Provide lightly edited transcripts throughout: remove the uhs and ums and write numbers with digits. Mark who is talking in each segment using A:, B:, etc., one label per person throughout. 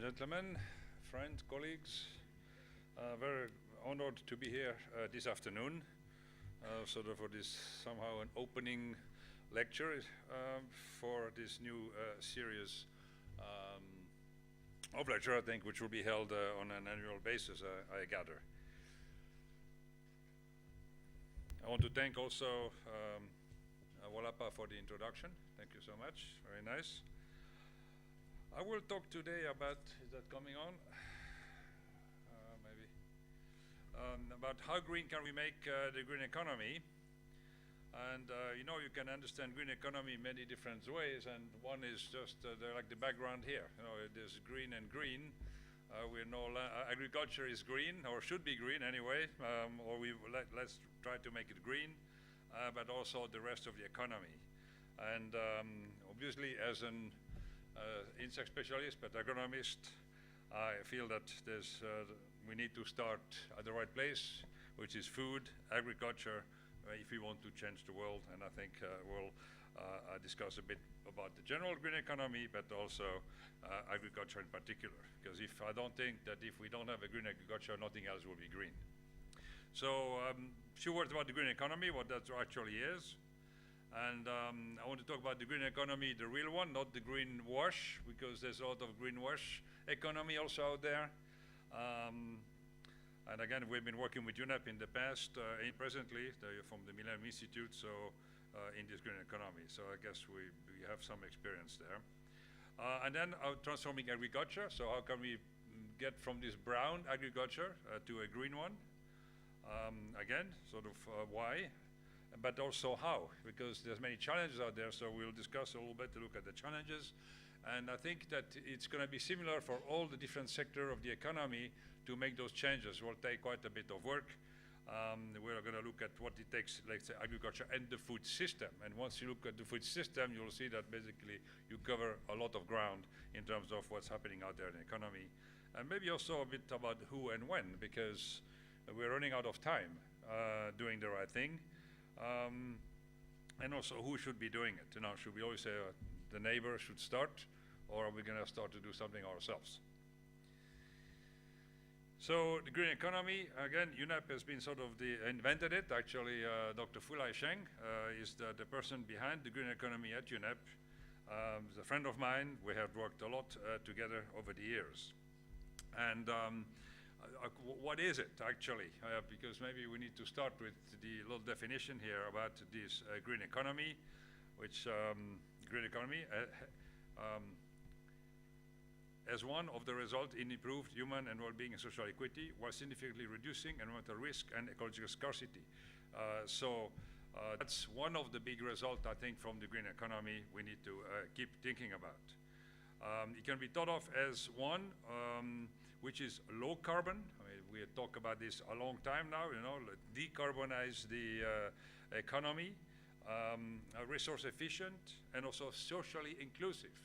A: and gentlemen, friends, colleagues, very honored to be here this afternoon, sort of for this somehow an opening lecture for this new series of lecture, I think, which will be held on an annual basis, I gather. I want to thank also Walapa for the introduction. Thank you so much, very nice. I will talk today about, is that coming on? Maybe. About how green can we make the green economy. And you know, you can understand green economy in many different ways, and one is just like the background here. You know, there's green and green. We know agriculture is green, or should be green anyway, or let's try to make it green, but also the rest of the economy. And obviously, as an insect specialist, but agronomist, I feel that we need to start at the right place, which is food, agriculture, if we want to change the world. And I think we'll discuss a bit about the general green economy, but also agriculture in particular. Because I don't think that if we don't have a green agriculture, nothing else will be green. So few words about the green economy, what that actually is. And I want to talk about the green economy, the real one, not the green wash, because there's a lot of green wash economy also out there. And again, we've been working with UNEP in the past, presently, from the Millennium Institute, so in this green economy. So I guess we have some experience there. And then transforming agriculture. So how can we get from this brown agriculture to a green one? Again, sort of why? But also how, because there's many challenges out there, so we'll discuss a little bit to look at the challenges. And I think that it's going to be similar for all the different sectors of the economy to make those changes. Will take quite a bit of work. We're going to look at what it takes, like say, agriculture and the food system. And once you look at the food system, you'll see that basically you cover a lot of ground in terms of what's happening out there in the economy. And maybe also a bit about who and when, because we're running out of time doing the right thing. And also who should be doing it. You know, should we always say the neighbor should start, or are we going to start to do something ourselves? So the green economy, again, UNEP has been sort of invented it. Actually, Dr. Fulai Sheng is the person behind the green economy at UNEP. He's a friend of mine. We have worked a lot together over the years. And what is it actually? Because maybe we need to start with the little definition here about this green economy, which green economy as one of the results in improved human and well-being and social equity while significantly reducing environmental risk and ecological scarcity. So that's one of the big results, I think, from the green economy we need to keep thinking about. It can be thought of as one which is low carbon. I mean, we talk about this a long time now, you know, decarbonize the economy, resource efficient, and also socially inclusive.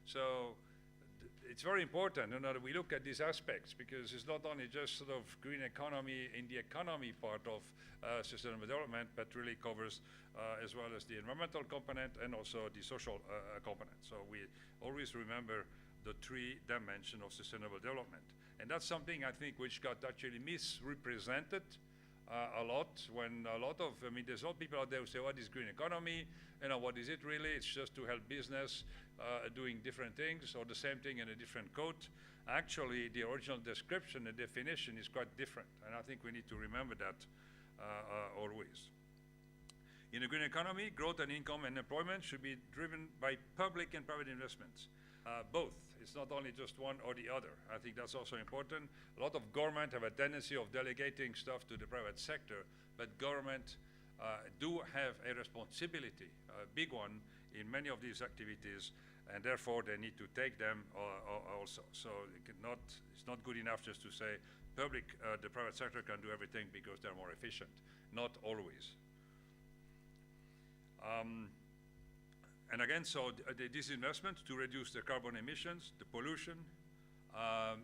A: So it's very important, you know, that we look at these aspects, because it's not only just sort of green economy in the economy part of sustainable development, but really covers as well as the environmental component and also the social component. So we always remember the three dimensions of sustainable development. And that's something I think which got actually misrepresented a lot when a lot of, I mean, there's a lot of people out there who say, what is green economy? You know, what is it really? It's just to help business doing different things, or the same thing in a different code. Actually, the original description, the definition is quite different. And I think we need to remember that always. In a green economy, growth and income and employment should be driven by public and private investments. Both. It's not only just one or the other. I think that's also important. A lot of government have a tendency of delegating stuff to the private sector, but government do have a responsibility, a big one, in many of these activities, and therefore they need to take them also. So it's not good enough just to say the private sector can do everything because they're more efficient. Not always. And again, so these investments to reduce the carbon emissions, the pollution,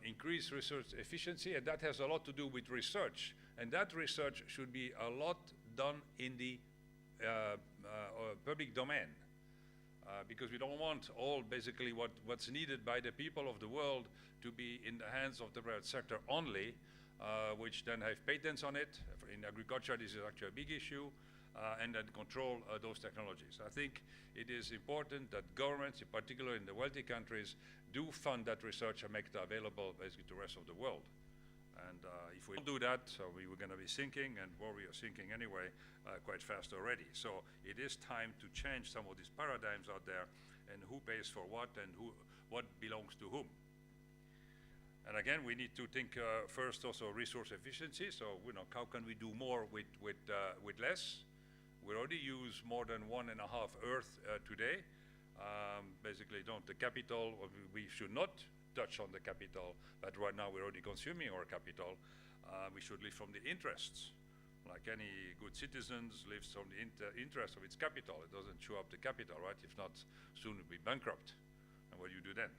A: increase research efficiency, and that has a lot to do with research. And that research should be a lot done in the public domain. because we don't want all basically what's needed by the people of the world to be in the hands of the private sector only, which then have patents on it. In agriculture, this is actually a big issue, and then control those technologies. I think it is important that governments, in particular in the wealthy countries, do fund that research and make it available basically to the rest of the world. And if we don't do that, so we were going to be sinking, and where we are sinking anyway, quite fast already. So it is time to change some of these paradigms out there, and who pays for what, and what belongs to whom. And again, we need to think first also resource efficiency. So how can we do more with less? We already use more than 1.5 Earth today. Basically, the capital, we should not touch on the capital, but right now we're already consuming our capital. We should live from the interests. Like any good citizens lives from the interest of its capital. It doesn't chew up the capital, right? If not, soon it'll be bankrupt. And what do you do then?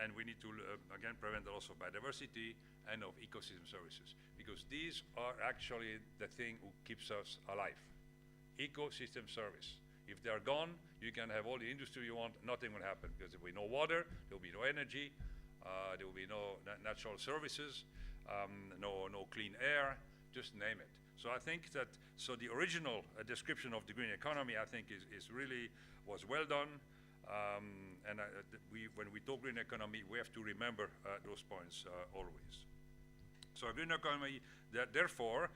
A: And we need to, again, prevent the loss of biodiversity and of ecosystem services, because these are actually the thing who keeps us alive. Ecosystem service. If they're gone, you can have all the industry you want, nothing will happen, because there will be no water, there will be no energy, there will be no natural services, no clean air, just name it. So I think that, the original description of the green economy, I think was well done. And when we talk green economy, we have to remember those points always. So a green economy, therefore,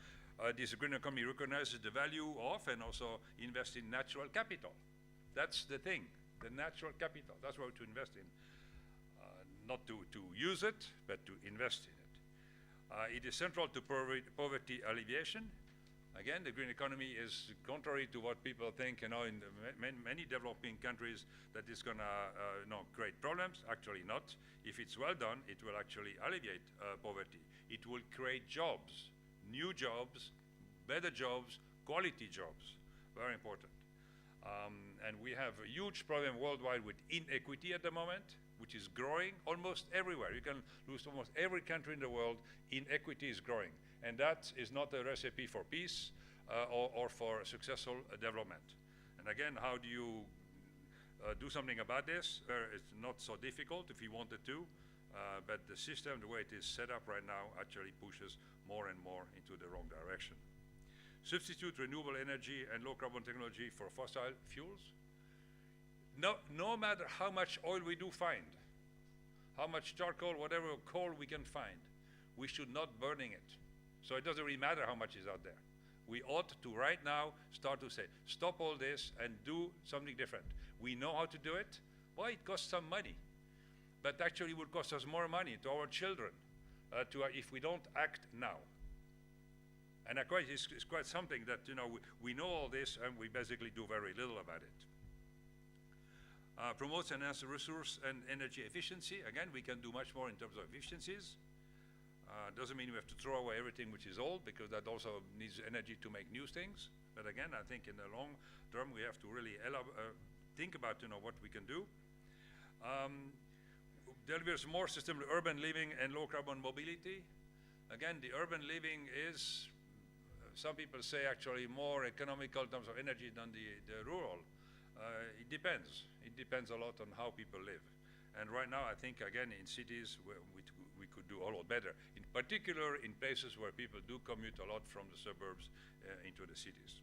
A: this green economy recognizes the value of and also invest in natural capital. That's the thing, the natural capital. That's what to invest in. Not to use it, but to invest in it. It is central to poverty alleviation. Again, the green economy is contrary to what people think, in many developing countries, that it's going to create problems. Actually not. If it's well done, it will actually alleviate poverty. It will create jobs, new jobs, better jobs, quality jobs. Very important. And we have a huge problem worldwide with inequity at the moment, which is growing almost everywhere. You can lose almost every country in the world. Inequity is growing. And that is not a recipe for peace or for successful development. And again, how do you do something about this? It's not so difficult if you wanted to, but the system, the way it is set up right now, actually pushes more and more into the wrong direction. Substitute renewable energy and low carbon technology for fossil fuels. No matter how much oil we do find, how much charcoal, whatever coal we can find, we should not burning it. So it doesn't really matter how much is out there. We ought to right now start to say, stop all this and do something different. We know how to do it. Well, it costs some money, but actually it will cost us more money to our children if we don't act now. And it's quite something that we know all this and we basically do very little about it. Promotes and enhances resource and energy efficiency. Again, we can do much more in terms of efficiencies. Doesn't mean we have to throw away everything which is old, because that also needs energy to make new things. But again, I think in the long term we have to really think about what we can do. Delivers more sustainable urban living and low carbon mobility. Again, the urban living is, some people say, actually more economical in terms of energy than the rural. It depends. It depends a lot on how people live. And right now, I think, again, in cities, we could do a lot better, in particular in places where people do commute a lot from the suburbs into the cities.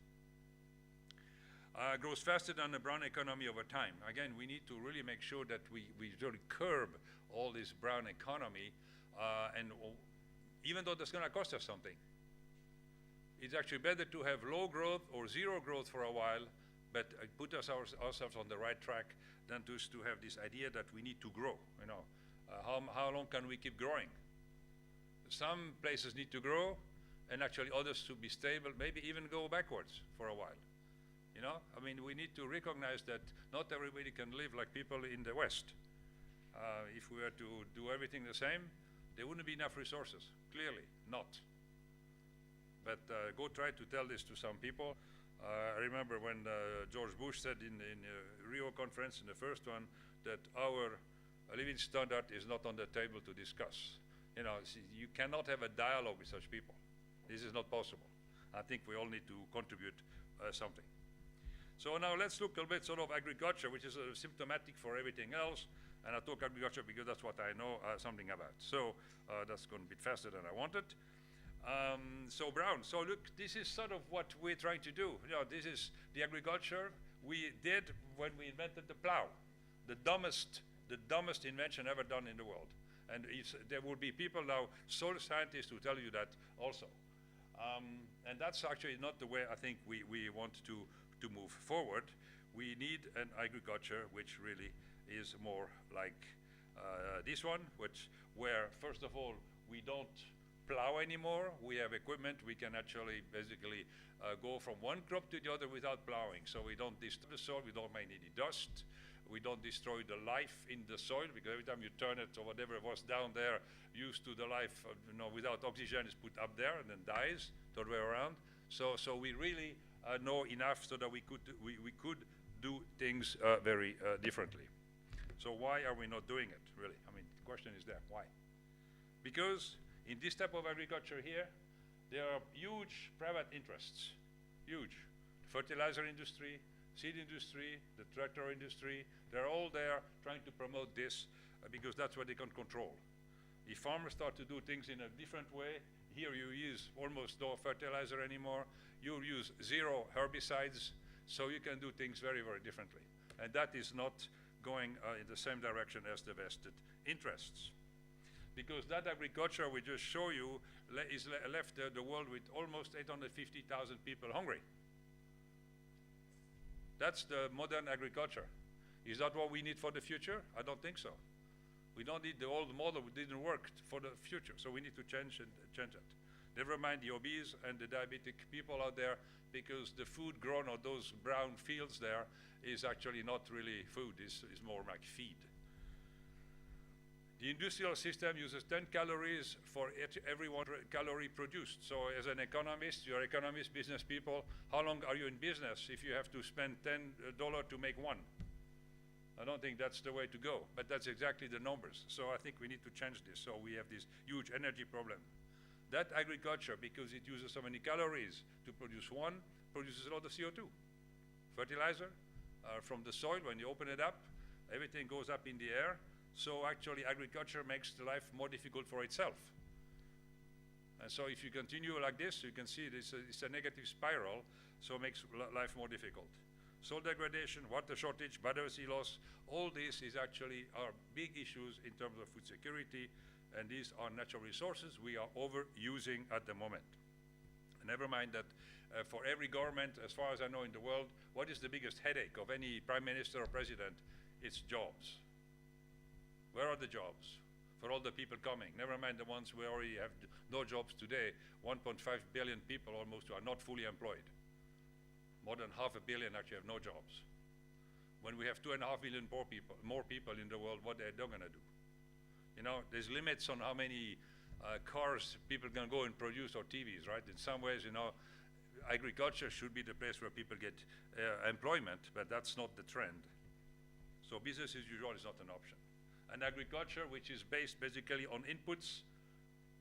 A: Grows faster than the brown economy over time. Again, we need to really make sure that we really curb all this brown economy, and even though that's going to cost us something. It's actually better to have low growth or zero growth for a while, but put ourselves on the right track, than just to have this idea that we need to grow. How long can we keep growing? Some places need to grow, and actually others to be stable, maybe even go backwards for a while. I mean, we need to recognize that not everybody can live like people in the West. If we were to do everything the same, there wouldn't be enough resources. Clearly not. But go try to tell this to some people. I remember when George Bush said in the Rio conference, in the first one, that our living standard is not on the table to discuss. You cannot have a dialogue with such people. This is not possible. I think we all need to contribute something. So now let's look a little bit sort of agriculture, which is symptomatic for everything else. And I talk agriculture because that's what I know something about. So that's going a bit faster than I wanted. So Brown, so look, this is sort of what we're trying to do. You know, this is the agriculture we did when we invented the plow. The dumbest invention ever done in the world. And there will be people now, soil scientists, who tell you that also. And that's actually not the way I think we want to move forward. We need an agriculture which really is more like this one, where first of all, we don't plow anymore. We have equipment. We can actually basically go from one crop to the other without plowing. So we don't disturb the soil. We don't make any dust. We don't destroy the life in the soil, because every time you turn it or whatever was down there used to the life, without oxygen, is put up there and then dies the other way around. So we really know enough so that we could do things very differently. So why are we not doing it, really? I mean, the question is there, why? Because in this type of agriculture here, there are huge private interests, huge. Fertilizer industry, seed industry, the tractor industry, they're all there trying to promote this because that's what they can control. If farmers start to do things in a different way, here you use almost no fertilizer anymore, you use 0 herbicides, so you can do things very, very differently. And that is not going in the same direction as the vested interests. Because that agriculture we just show you left the world with almost 850,000 people hungry. That's the modern agriculture. Is that what we need for the future? I don't think so. We don't need the old model. It didn't work for the future, so we need to change it. Never mind the obese and the diabetic people out there, because the food grown on those brown fields there is actually not really food. It's more like feed. The industrial system uses 10 calories for every 1 calorie produced. So as an economist, you're economists, business people, how long are you in business if you have to spend $10 to make 1? I don't think that's the way to go, but that's exactly the numbers. So I think we need to change this. So we have this huge energy problem. That agriculture, because it uses so many calories to produce 1, produces a lot of CO2. Fertilizer from the soil, when you open it up, everything goes up in the air. So actually agriculture makes the life more difficult for itself. And so if you continue like this, you can see it's a negative spiral, so it makes life more difficult. Soil degradation, water shortage, biodiversity loss, all this is actually our big issues in terms of food security, and these are natural resources we are overusing at the moment. And never mind that for every government, as far as I know in the world, what is the biggest headache of any prime minister or president? It's jobs. Where are the jobs for all the people coming? Never mind the ones who already have no jobs today. 1.5 billion people almost who are not fully employed. More than 500 million actually have no jobs. When we have 2.5 million more people in the world, what they're going to do? You know, there's limits on how many cars people can go and produce, or TVs, right? In some ways, you know, agriculture should be the place where people get employment, but that's not the trend. So business as usual is not an option. And agriculture, which is based basically on inputs,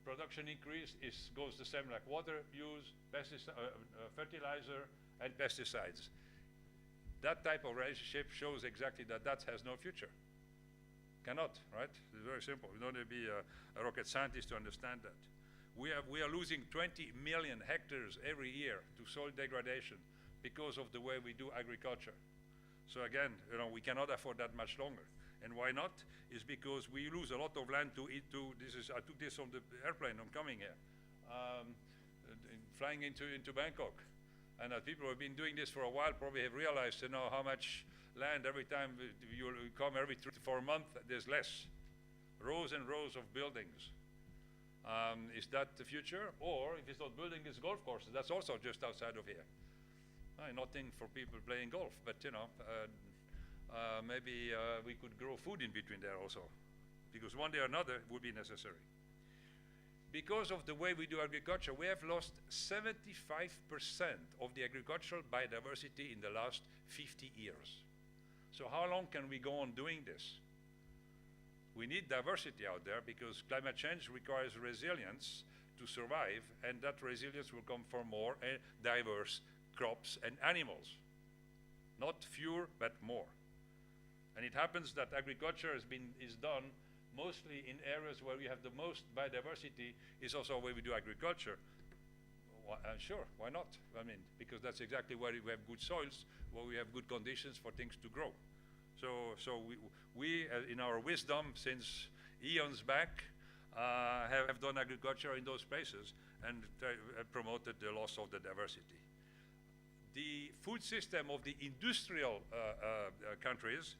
A: production increase goes the same like water use, fertilizer, and pesticides. That type of relationship shows exactly that has no future. Cannot, right? It's very simple. We don't need to be a rocket scientist to understand that. We are losing 20 million hectares every year to soil degradation because of the way we do agriculture. So again, you know, we cannot afford that much longer. And why not? Is because we lose a lot of land I took this on the airplane, I'm coming here, flying into Bangkok. And people who have been doing this for a while probably have realized, you know, how much land every time you come every 3 to 4 months, there's less. Rows and rows of buildings. Is that the future? Or if it's not building, it's golf courses. That's also just outside of here. Nothing for people playing golf, but you know, maybe we could grow food in between there also, because one day or another would be necessary. Because of the way we do agriculture, we have lost 75% of the agricultural biodiversity in the last 50 years. So how long can we go on doing this? We need diversity out there because climate change requires resilience to survive, and that resilience will come from more diverse crops and animals. Not fewer, but more. And it happens that agriculture is done mostly in areas where we have the most biodiversity, is also where we do agriculture. Sure, why not? I mean, because that's exactly where we have good soils, where we have good conditions for things to grow. So we in our wisdom, since eons back, have done agriculture in those places and promoted the loss of the diversity. The food system of the industrial countries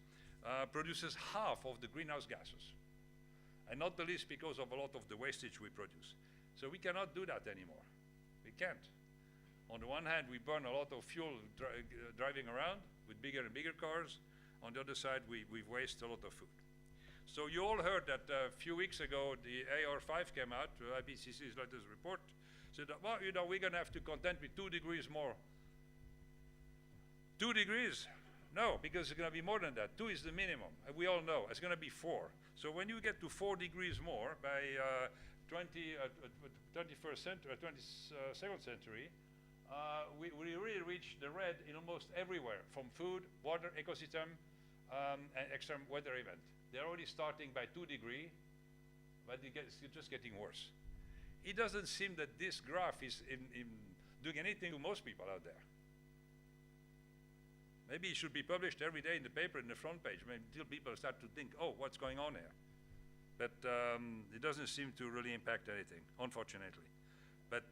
A: produces half of the greenhouse gases, and not the least because of a lot of the wastage we produce. So we cannot do that anymore. We can't. On the one hand, we burn a lot of fuel driving around with bigger and bigger cars. On the other side, we waste a lot of food. So you all heard that a few weeks ago, the AR5 came out, IPCC's latest report, said that, well, we're going to have to contend with 2 degrees more. 2 degrees? No, because it's going to be more than that. 2 is the minimum. And we all know it's going to be 4. So when you get to 4 degrees more by 22nd century, we really reach the red in almost everywhere, from food, water, ecosystem, and extreme weather event. They're already starting by 2 degrees, but it's just getting worse. It doesn't seem that this graph is doing anything to most people out there. Maybe it should be published every day in the paper, in the front page, until people start to think, oh, what's going on here? But it doesn't seem to really impact anything, unfortunately. But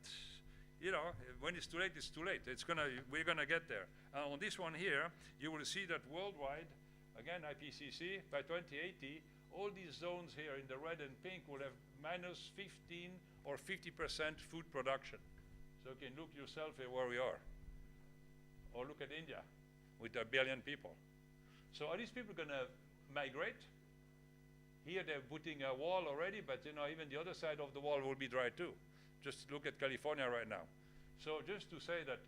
A: when it's too late, it's too late. We're gonna get there. On this one here, you will see that worldwide, again, IPCC, by 2080, all these zones here in the red and pink will have minus 15 or 50% food production. So you can look yourself at where we are. Or look at India, with 1 billion people. So are these people gonna migrate? Here they're putting a wall already, but even the other side of the wall will be dry too. Just look at California right now. So just to say that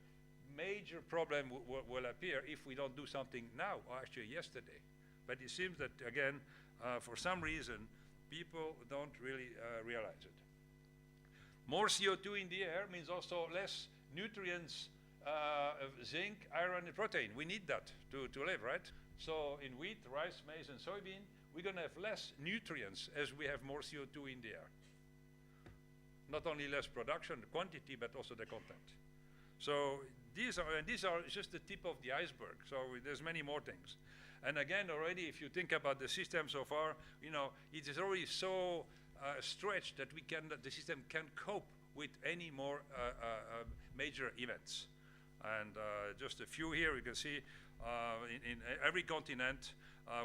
A: major problem will appear if we don't do something now, or actually yesterday. But it seems that, again, for some reason, people don't really realize it. More CO2 in the air means also less nutrients, zinc, iron, and protein. We need that to live, right? So in wheat, rice, maize, and soybean, we're going to have less nutrients as we have more CO2 in the air. Not only less production, the quantity, but also the content. So these are just the tip of the iceberg. So there's many more things. And again, already, if you think about the system so far, it is already so stretched that the system can cope with any more major events. And just a few here, you can see in every continent,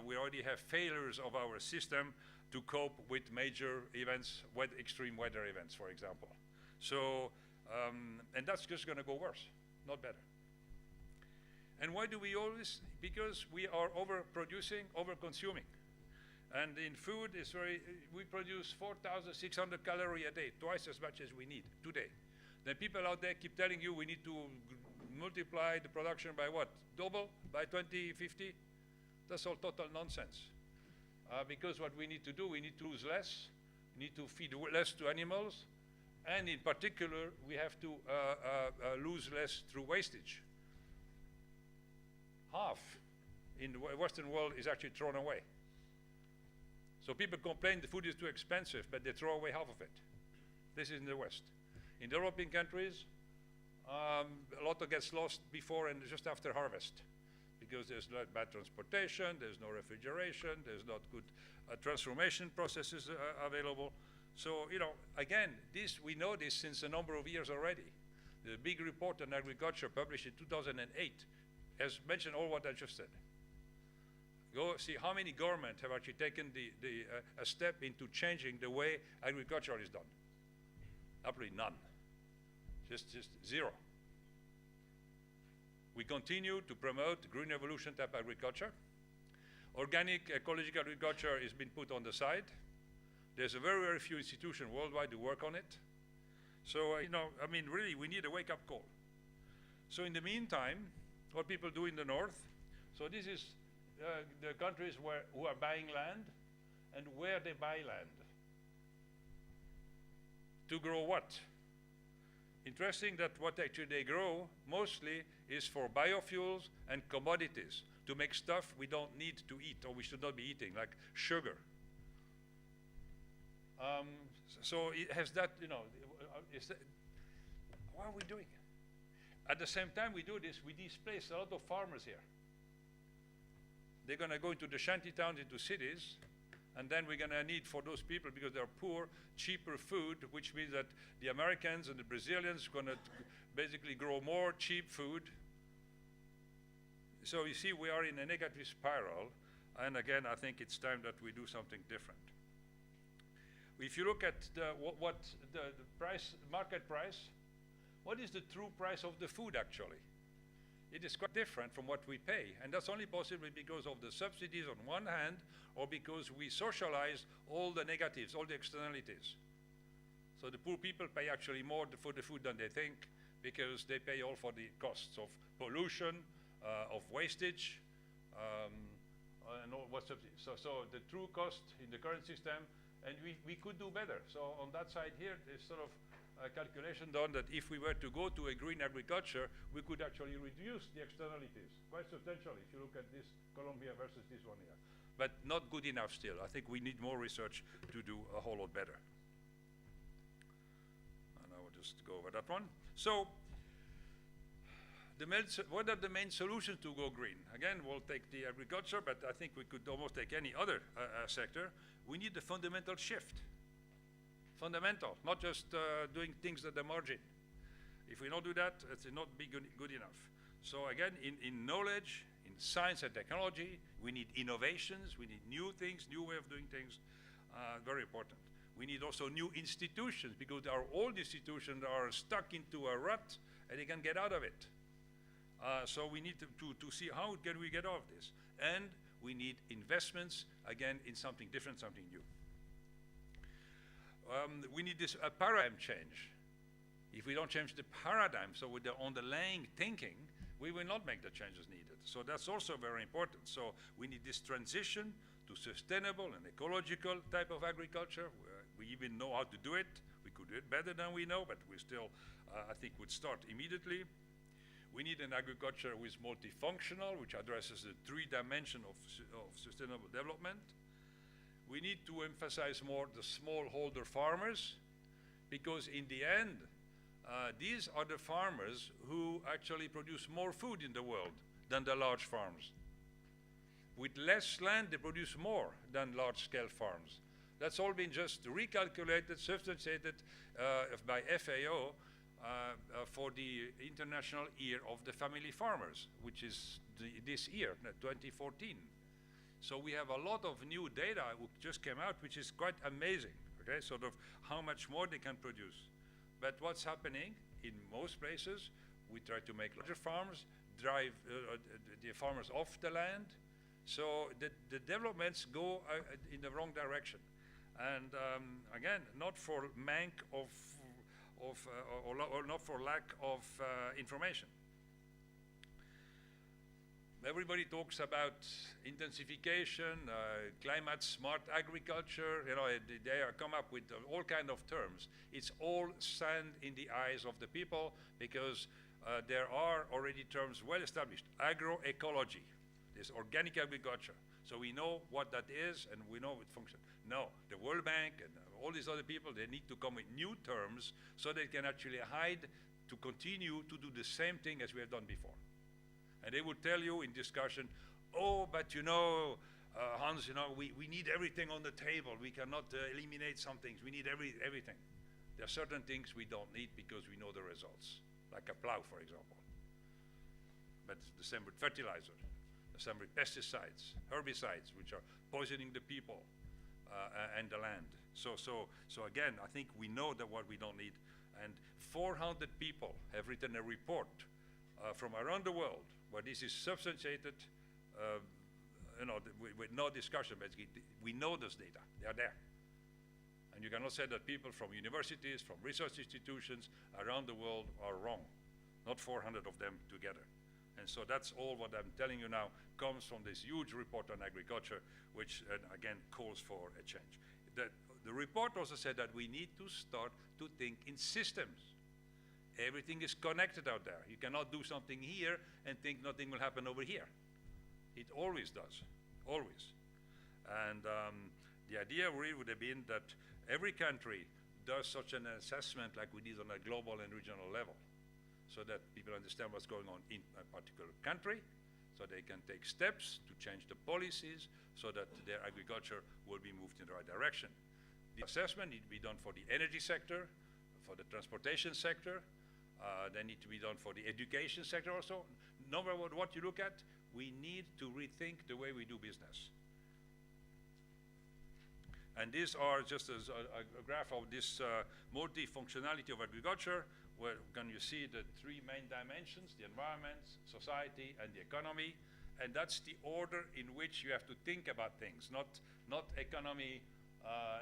A: we already have failures of our system to cope with major events, extreme weather events, for example. So, and that's just going to go worse, not better. And why do we always? Because we are overproducing, overconsuming. And in food, we produce 4,600 calories a day, twice as much as we need today. Then people out there keep telling you we need to multiply the production by what? Double by 2050? That's all total nonsense. Because what we need to do, we need to lose less, we need to feed less to animals, and in particular, we have to lose less through wastage. Half in the Western world is actually thrown away. So people complain the food is too expensive, but they throw away half of it. This is in the West. In the European countries, a lot gets lost before and just after harvest, because there's bad transportation, there's no refrigeration, there's not good transformation processes available. So, again, we know this since a number of years already. The big report on agriculture published in 2008 has mentioned all what I just said. Go see how many governments have actually taken a step into changing the way agriculture is done. Absolutely none. Just zero. We continue to promote green revolution type agriculture. Organic ecological agriculture has been put on the side. There's a very, very few institutions worldwide to work on it. So, really, we need a wake-up call. So in the meantime, what people do in the north, so this is the countries who are buying land and where they buy land. To grow what? Interesting that what actually they grow mostly is for biofuels and commodities to make stuff we don't need to eat or we should not be eating, like sugar. So it has that, what are we doing? At the same time we do this, we displace a lot of farmers here. They're going to go into the shanty towns, into cities, and then we're going to need for those people, because they're poor, cheaper food, which means that the Americans and the Brazilians are going to basically grow more cheap food. So you see, we are in a negative spiral, and again, I think it's time that we do something different. If you look at the price, market price, what is the true price of the food actually? It is quite different from what we pay, and that's only possible because of the subsidies on one hand, or because we socialize all the negatives, all the externalities. So the poor people pay actually more for the food than they think, because they pay all for the costs of pollution, of wastage, and all what subsidies. So the true cost in the current system, and we could do better. So on that side here, there's sort of a calculation done that if we were to go to a green agriculture, we could actually reduce the externalities quite substantially, if you look at this column here versus this one here. But not good enough still. I think we need more research to do a whole lot better. And I will just go over that one. So, what are the main solutions to go green? Again, we'll take the agriculture, but I think we could almost take any other sector. We need a fundamental shift. Fundamental, not just doing things at the margin. If we don't do that, it's not be good enough. So again, in knowledge, in science and technology, we need innovations, we need new things, new way of doing things, very important. We need also new institutions, because our old institutions are stuck into a rut and they can get out of it. So we need to see how can we get out of this. And we need investments, again, in something different, something new. We need this paradigm change. If we don't change the paradigm, so with the underlying thinking, we will not make the changes needed. So that's also very important. So we need this transition to sustainable and ecological type of agriculture. We even know how to do it. We could do it better than we know, but we still, I think, would start immediately. We need an agriculture which is multifunctional, which addresses the three dimensions of sustainable development. We need to emphasize more the smallholder farmers, because in the end, these are the farmers who actually produce more food in the world than the large farms. With less land, they produce more than large-scale farms. That's all been just recalculated, substantiated by FAO for the International Year of the Family Farmers, which is this year, 2014. So we have a lot of new data which just came out, which is quite amazing, okay, sort of how much more they can produce. But what's happening in most places, we try to make larger farms, drive the farmers off the land. So the developments go in the wrong direction. And again, not for or not for lack of information. Everybody talks about intensification, climate smart agriculture. You know, they come up with all kinds of terms. It's all sand in the eyes of the people, because there are already terms well established. Agroecology, this organic agriculture. So we know what that is and we know it functions. No, the World Bank and all these other people, they need to come with new terms so they can actually hide to continue to do the same thing as we have done before. And they would tell you in discussion, oh, but you know, Hans, you know, we need everything on the table. We cannot eliminate some things. We need everything. There are certain things we don't need because we know the results, like a plow, for example. But it's the same with fertilizer, the same with pesticides, herbicides, which are poisoning the people and the land. So again, I think we know that what we don't need. And 400 people have written a report from around the world where this is substantiated, you know, with no discussion. Basically, we know this data; they are there, and you cannot say that people from universities, from research institutions around the world are wrong. Not 400 of them together. And so that's all what I'm telling you now comes from this huge report on agriculture, which again calls for a change. The report also said that we need to start to think in systems. Everything is connected out there. You cannot do something here and think nothing will happen over here. It always does, always. And the idea really would have been that every country does such an assessment like we did on a global and regional level, so that people understand what's going on in a particular country, so they can take steps to change the policies so that their agriculture will be moved in the right direction. The assessment needs to be done for the energy sector, for the transportation sector. They need to be done for the education sector also. No matter what you look at, we need to rethink the way we do business. And these are just a graph of this multifunctionality of agriculture, where can you see the three main dimensions, the environment, society, and the economy. And that's the order in which you have to think about things, not economy,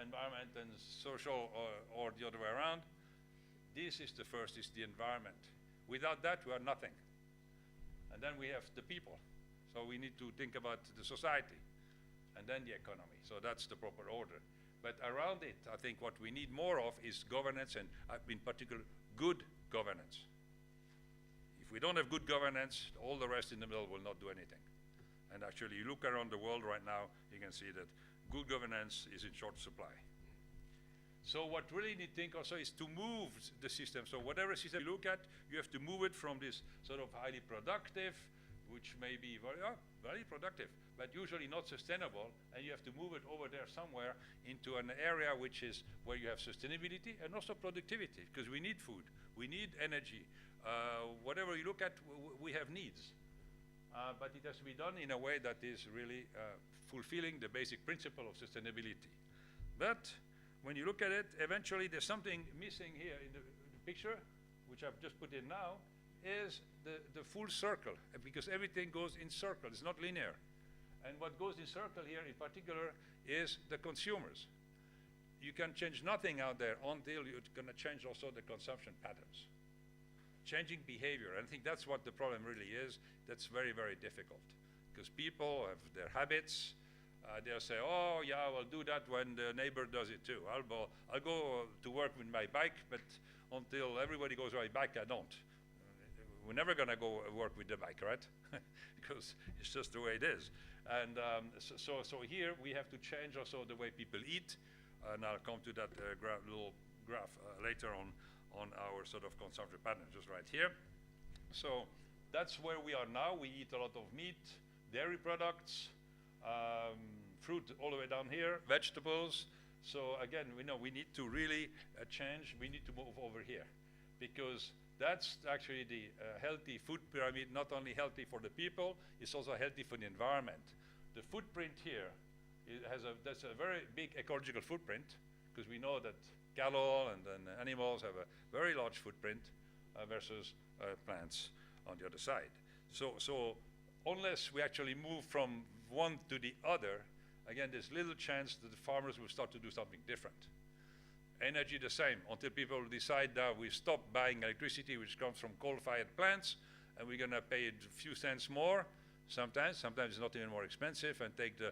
A: environment, and social, or the other way around. This is the first, is the environment. Without that, we are nothing. And then we have the people. So we need to think about the society, and then the economy. So that's the proper order. But around it, I think what we need more of is governance, and in particular, good governance. If we don't have good governance, all the rest in the middle will not do anything. And actually, you look around the world right now, you can see that good governance is in short supply. So what really need to think also is to move the system. So whatever system you look at, you have to move it from this sort of highly productive, which may be very productive, but usually not sustainable, and you have to move it over there somewhere into an area which is where you have sustainability and also productivity, because we need food, we need energy. Whatever you look at, we have needs. But it has to be done in a way that is really fulfilling the basic principle of sustainability. But when you look at it, eventually there's something missing here in the picture, which I've just put in now, is the full circle, because everything goes in circle, it's not linear. And what goes in circle here in particular is the consumers. You can change nothing out there until you're gonna change also the consumption patterns. Changing behavior, and I think that's what the problem really is. That's very, very difficult, because people have their habits. They'll say, oh yeah, I'll do that when the neighbor does it too. I'll go to work with my bike, but until everybody goes by bike, I don't. We're never gonna go work with the bike, right? Because it's just the way it is. And so here we have to change also the way people eat, and I'll come to that little graph later on our sort of consumption pattern, just right here. So that's where we are now. We eat a lot of meat, dairy products, fruit all the way down here, vegetables. So again, we know we need to really change. We need to move over here, because that's actually the healthy food pyramid, not only healthy for the people, it's also healthy for the environment. The footprint here that's a very big ecological footprint, because we know that cattle and animals have a very large footprint versus plants on the other side. So unless we actually move from one to the other, again, there's little chance that the farmers will start to do something different. Energy the same, until people decide that we stop buying electricity which comes from coal-fired plants, and we're gonna pay a few cents more. Sometimes it's not even more expensive, and take the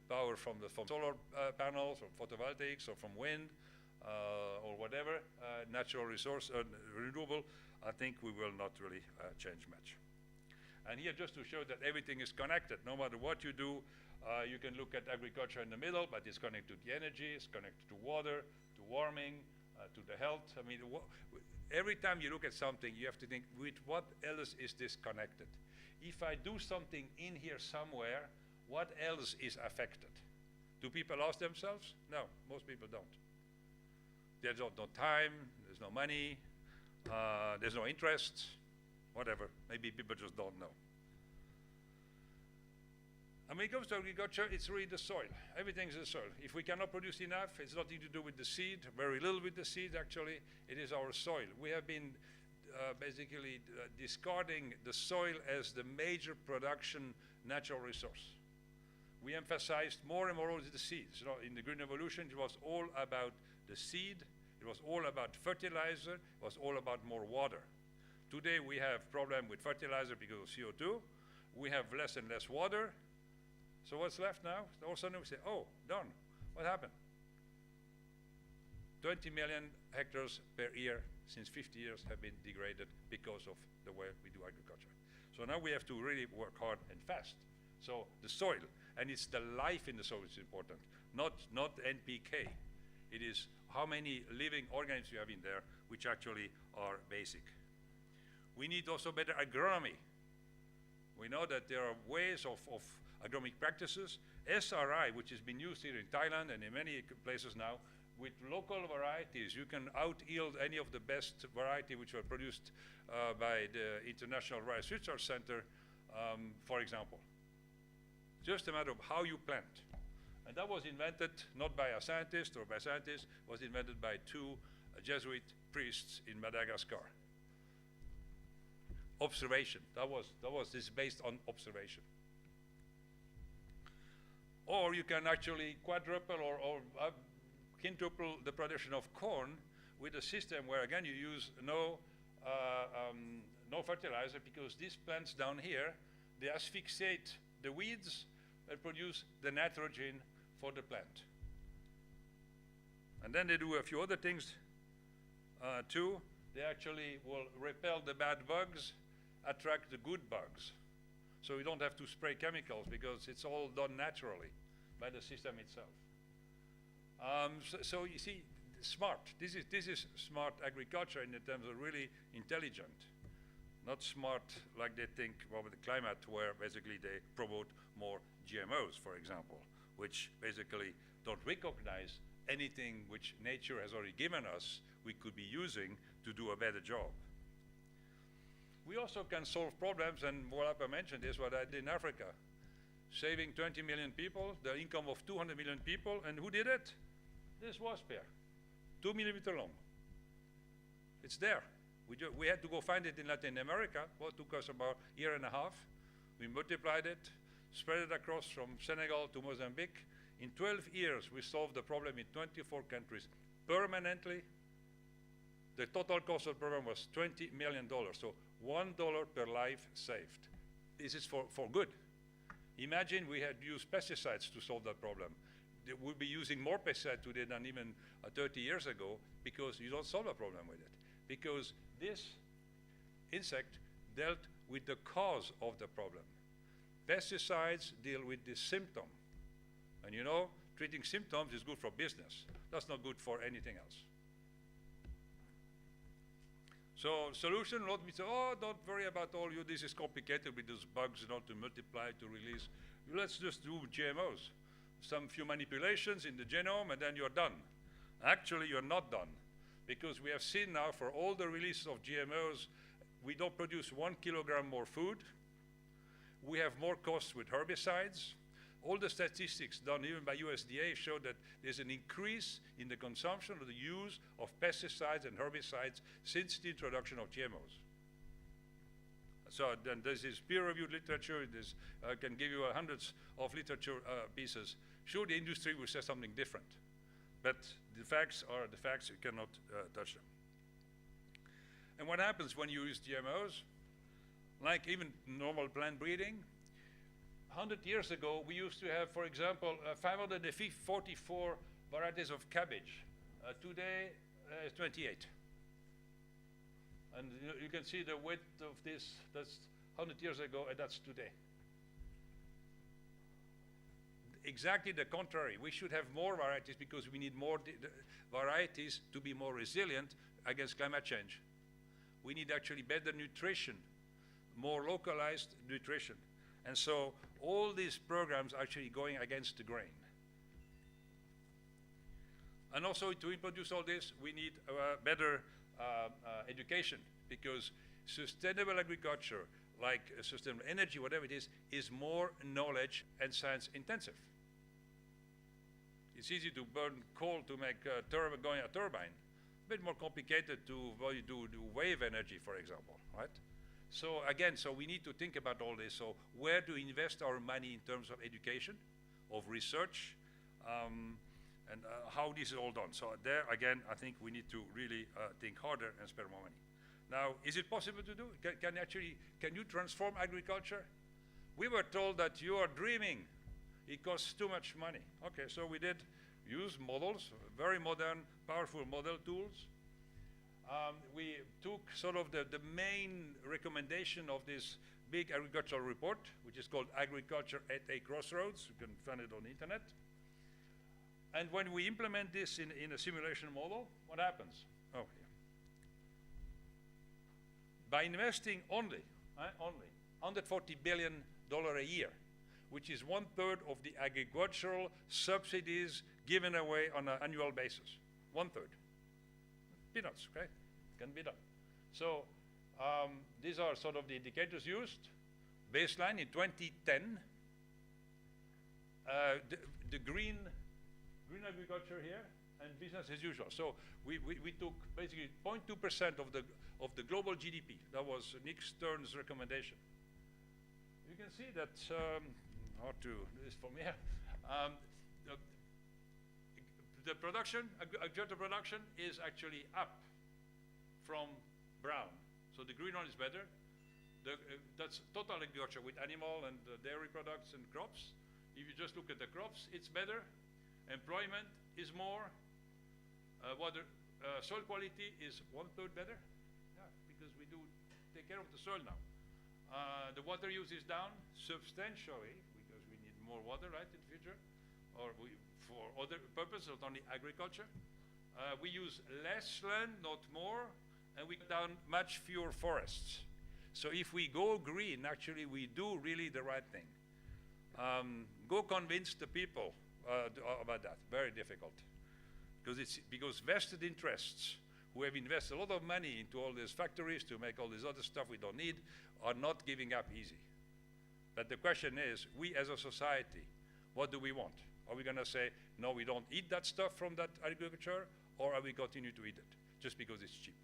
A: power from solar panels or photovoltaics or from wind or whatever, natural resource, renewable. I think we will not really change much. And here, just to show that everything is connected. No matter what you do, you can look at agriculture in the middle, but it's connected to the energy, it's connected to water, to warming, to the health. I mean, every time you look at something, you have to think, with what else is this connected? If I do something in here somewhere, what else is affected? Do people ask themselves? No, most people don't. There's no time, there's no money, there's no interest, whatever. Maybe people just don't know. And when it comes to agriculture, it's really the soil. Everything's the soil. If we cannot produce enough, it's nothing to do with the seed, very little with the seed actually. It is our soil. We have been basically discarding the soil as the major production natural resource. We emphasized more and more with the seeds. You know, in the Green Revolution, it was all about the seed, it was all about fertilizer, it was all about more water. Today we have problem with fertilizer because of CO2. We have less and less water. So what's left now? All of a sudden we say, oh, done. What happened? 20 million hectares per year since 50 years have been degraded because of the way we do agriculture. So now we have to really work hard and fast. So the soil, and it's the life in the soil is important, not NPK. It is how many living organisms you have in there, which actually are basic. We need also better agronomy. We know that there are ways of agronomic practices. SRI, which has been used here in Thailand and in many places now, with local varieties, you can out-yield any of the best variety which were produced by the International Rice Research Center, for example. Just a matter of how you plant. And that was invented not by a scientist or by scientists, was invented by two Jesuit priests in Madagascar. Observation, this is based on observation. Or you can actually quadruple or quintuple the production of corn with a system where again you use no fertilizer, because these plants down here, they asphyxiate the weeds and produce the nitrogen for the plant. And then they do a few other things too. They actually will repel the bad bugs, attract the good bugs. So you don't have to spray chemicals because it's all done naturally by the system itself. So you see, smart. This is smart agriculture in terms of really intelligent, not smart like they think with the climate, where basically they promote more GMOs, for example, which basically don't recognize anything which nature has already given us we could be using to do a better job. We also can solve problems, and what I mentioned is what I did in Africa, saving 20 million people, the income of 200 million people, and who did it? This wasp here, 2 millimeter long. It's there. We had to go find it in Latin America. Well, it took us about a year and a half. We multiplied it, spread it across from Senegal to Mozambique. In 12 years, we solved the problem in 24 countries permanently. The total cost of the program was $20 million, so $1 per life saved. This is for good. Imagine we had used pesticides to solve that problem. We'll be using more pesticides today than even 30 years ago, because you don't solve a problem with it. Because this insect dealt with the cause of the problem. Pesticides deal with the symptom. And you know, treating symptoms is good for business. That's not good for anything else. So solution, not we say, oh, don't worry about all you, this is complicated with those bugs, you know, to multiply, to release. Let's just do GMOs. Some few manipulations in the genome, and then you're done. Actually, you're not done, because we have seen now for all the releases of GMOs, we don't produce 1 kilogram more food. We have more costs with herbicides. All the statistics done even by USDA show that there's an increase in the consumption or the use of pesticides and herbicides since the introduction of GMOs. So then there's this peer-reviewed literature. I can give you hundreds of literature pieces. Sure, the industry will say something different, but the facts are the facts. You cannot touch them. And what happens when you use GMOs? Like even normal plant breeding, 100 years ago, we used to have, for example, 544 varieties of cabbage. Today, 28. And you can see the width of this, that's 100 years ago, and that's today. Exactly the contrary. We should have more varieties because we need more varieties to be more resilient against climate change. We need actually better nutrition, more localized nutrition. And so all these programs are actually going against the grain. And also to introduce all this, we need better education, because sustainable agriculture, like sustainable energy, whatever it is more knowledge and science intensive. It's easy to burn coal to make a turbine. A bit more complicated to do wave energy, for example, right? So again, we need to think about all this. So where to invest our money in terms of education, of research, and how this is all done. So there, again, I think we need to really think harder and spend more money. Now, is it possible to do? Can you transform agriculture? We were told that you are dreaming. It costs too much money. Okay, so we did use models, very modern, powerful model tools. We took sort of the main recommendation of this big agricultural report, which is called Agriculture at a Crossroads. You can find it on the internet. And when we implement this in a simulation model, what happens? Oh, here. By investing only $140 billion a year, which is 1/3 of the agricultural subsidies given away on an annual basis. 1/3. Peanuts, okay? Can be done. So these are sort of the indicators used. Baseline in 2010. The green agriculture here and business as usual. So we took basically 0.2% of the global GDP. That was Nick Stern's recommendation. You can see that, how to do this from here. The production, agricultural production is actually up from brown. So the green one is better. That's total agriculture with animal and dairy products and crops. If you just look at the crops, it's better. Employment is more. Soil quality is 1/3 better. Yeah, because we do take care of the soil now. The water use is down substantially because we need more water, right, in the future, or for other purposes, not only agriculture. We use less land, not more, and we cut down much fewer forests. So if we go green, actually we do really the right thing. Go convince the people about that. Very difficult, because vested interests who have invested a lot of money into all these factories to make all this other stuff we don't need are not giving up easy. But the question is, we as a society, what do we want? Are we going to say, no, we don't eat that stuff from that agriculture, or are we continue to eat it just because it's cheap?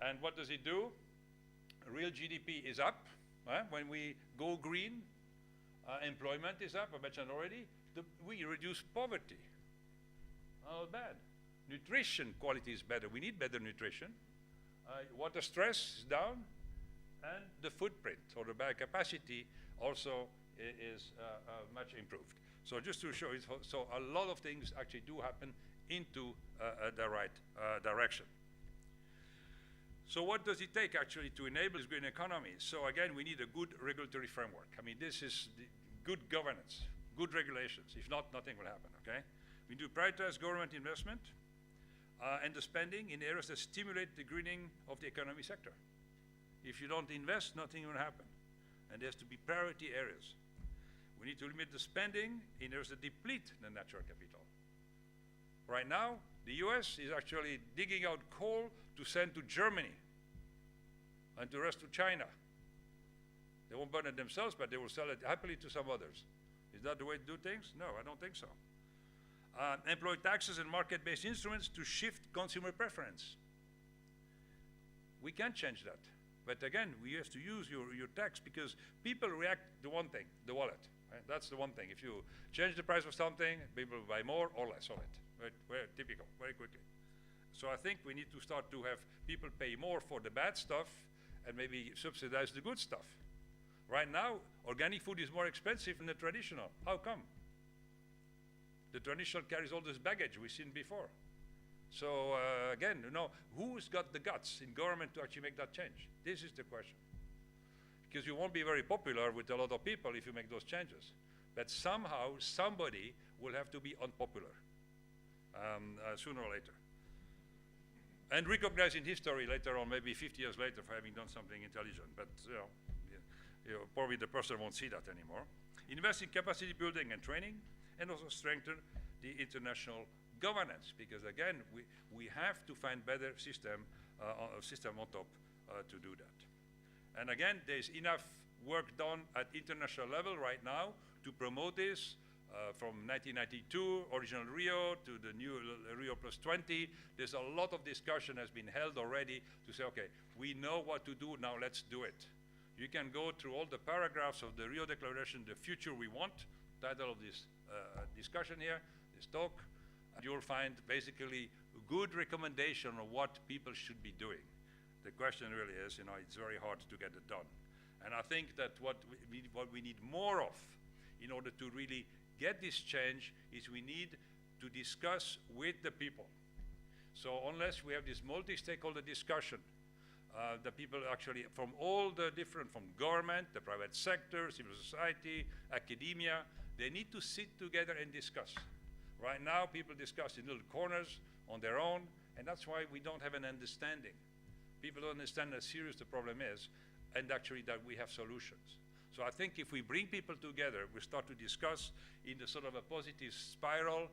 A: And what does it do? Real GDP is up. When we go green, employment is up, I mentioned already. We reduce poverty. Not bad. Nutrition quality is better. We need better nutrition. Water stress is down, and the footprint or the biocapacity also is much improved. So just to show you, so a lot of things actually do happen into the right direction. So what does it take actually to enable this green economy? So again, we need a good regulatory framework. I mean, this is the good governance, good regulations. If not, nothing will happen, okay? We do prioritize government investment and the spending in areas that stimulate the greening of the economy sector. If you don't invest, nothing will happen. And there has to be priority areas. We need to limit the spending in areas that deplete the natural capital. Right now, the US is actually digging out coal to send to Germany and the rest to China. They won't burn it themselves, but they will sell it happily to some others. Is that the way to do things? No, I don't think so. Employ taxes and market-based instruments to shift consumer preference. We can change that. But again, we have to use your tax because people react to one thing, the wallet. Right? That's the one thing. If you change the price of something, people buy more or less of it. Very typical, very quickly. So I think we need to start to have people pay more for the bad stuff and maybe subsidize the good stuff. Right now, organic food is more expensive than the traditional. How come? The traditional carries all this baggage we've seen before. So again, who's got the guts in government to actually make that change? This is the question. Because you won't be very popular with a lot of people if you make those changes. But somehow, somebody will have to be unpopular sooner or later. And recognized in history later on, maybe 50 years later, for having done something intelligent. But probably the person won't see that anymore. Invest in capacity building and training, and also strengthen the international governance, because again, we have to find better system on top to do that. And again, there's enough work done at international level right now to promote this. From 1992, original Rio, to the new Rio plus 20, there's a lot of discussion has been held already to say, okay, we know what to do, now let's do it. You can go through all the paragraphs of the Rio Declaration, The Future We Want, title of this discussion here, this talk, and you'll find basically a good recommendation of what people should be doing. The question really is, it's very hard to get it done. And I think that what we need more of in order to really get this change is we need to discuss with the people. So unless we have this multi-stakeholder discussion, the people actually from all the different, from government, the private sector, civil society, academia, they need to sit together and discuss. Right now, people discuss in little corners on their own, and that's why we don't have an understanding. People don't understand how serious the problem is, and actually that we have solutions. So I think if we bring people together, we start to discuss in the sort of a positive spiral.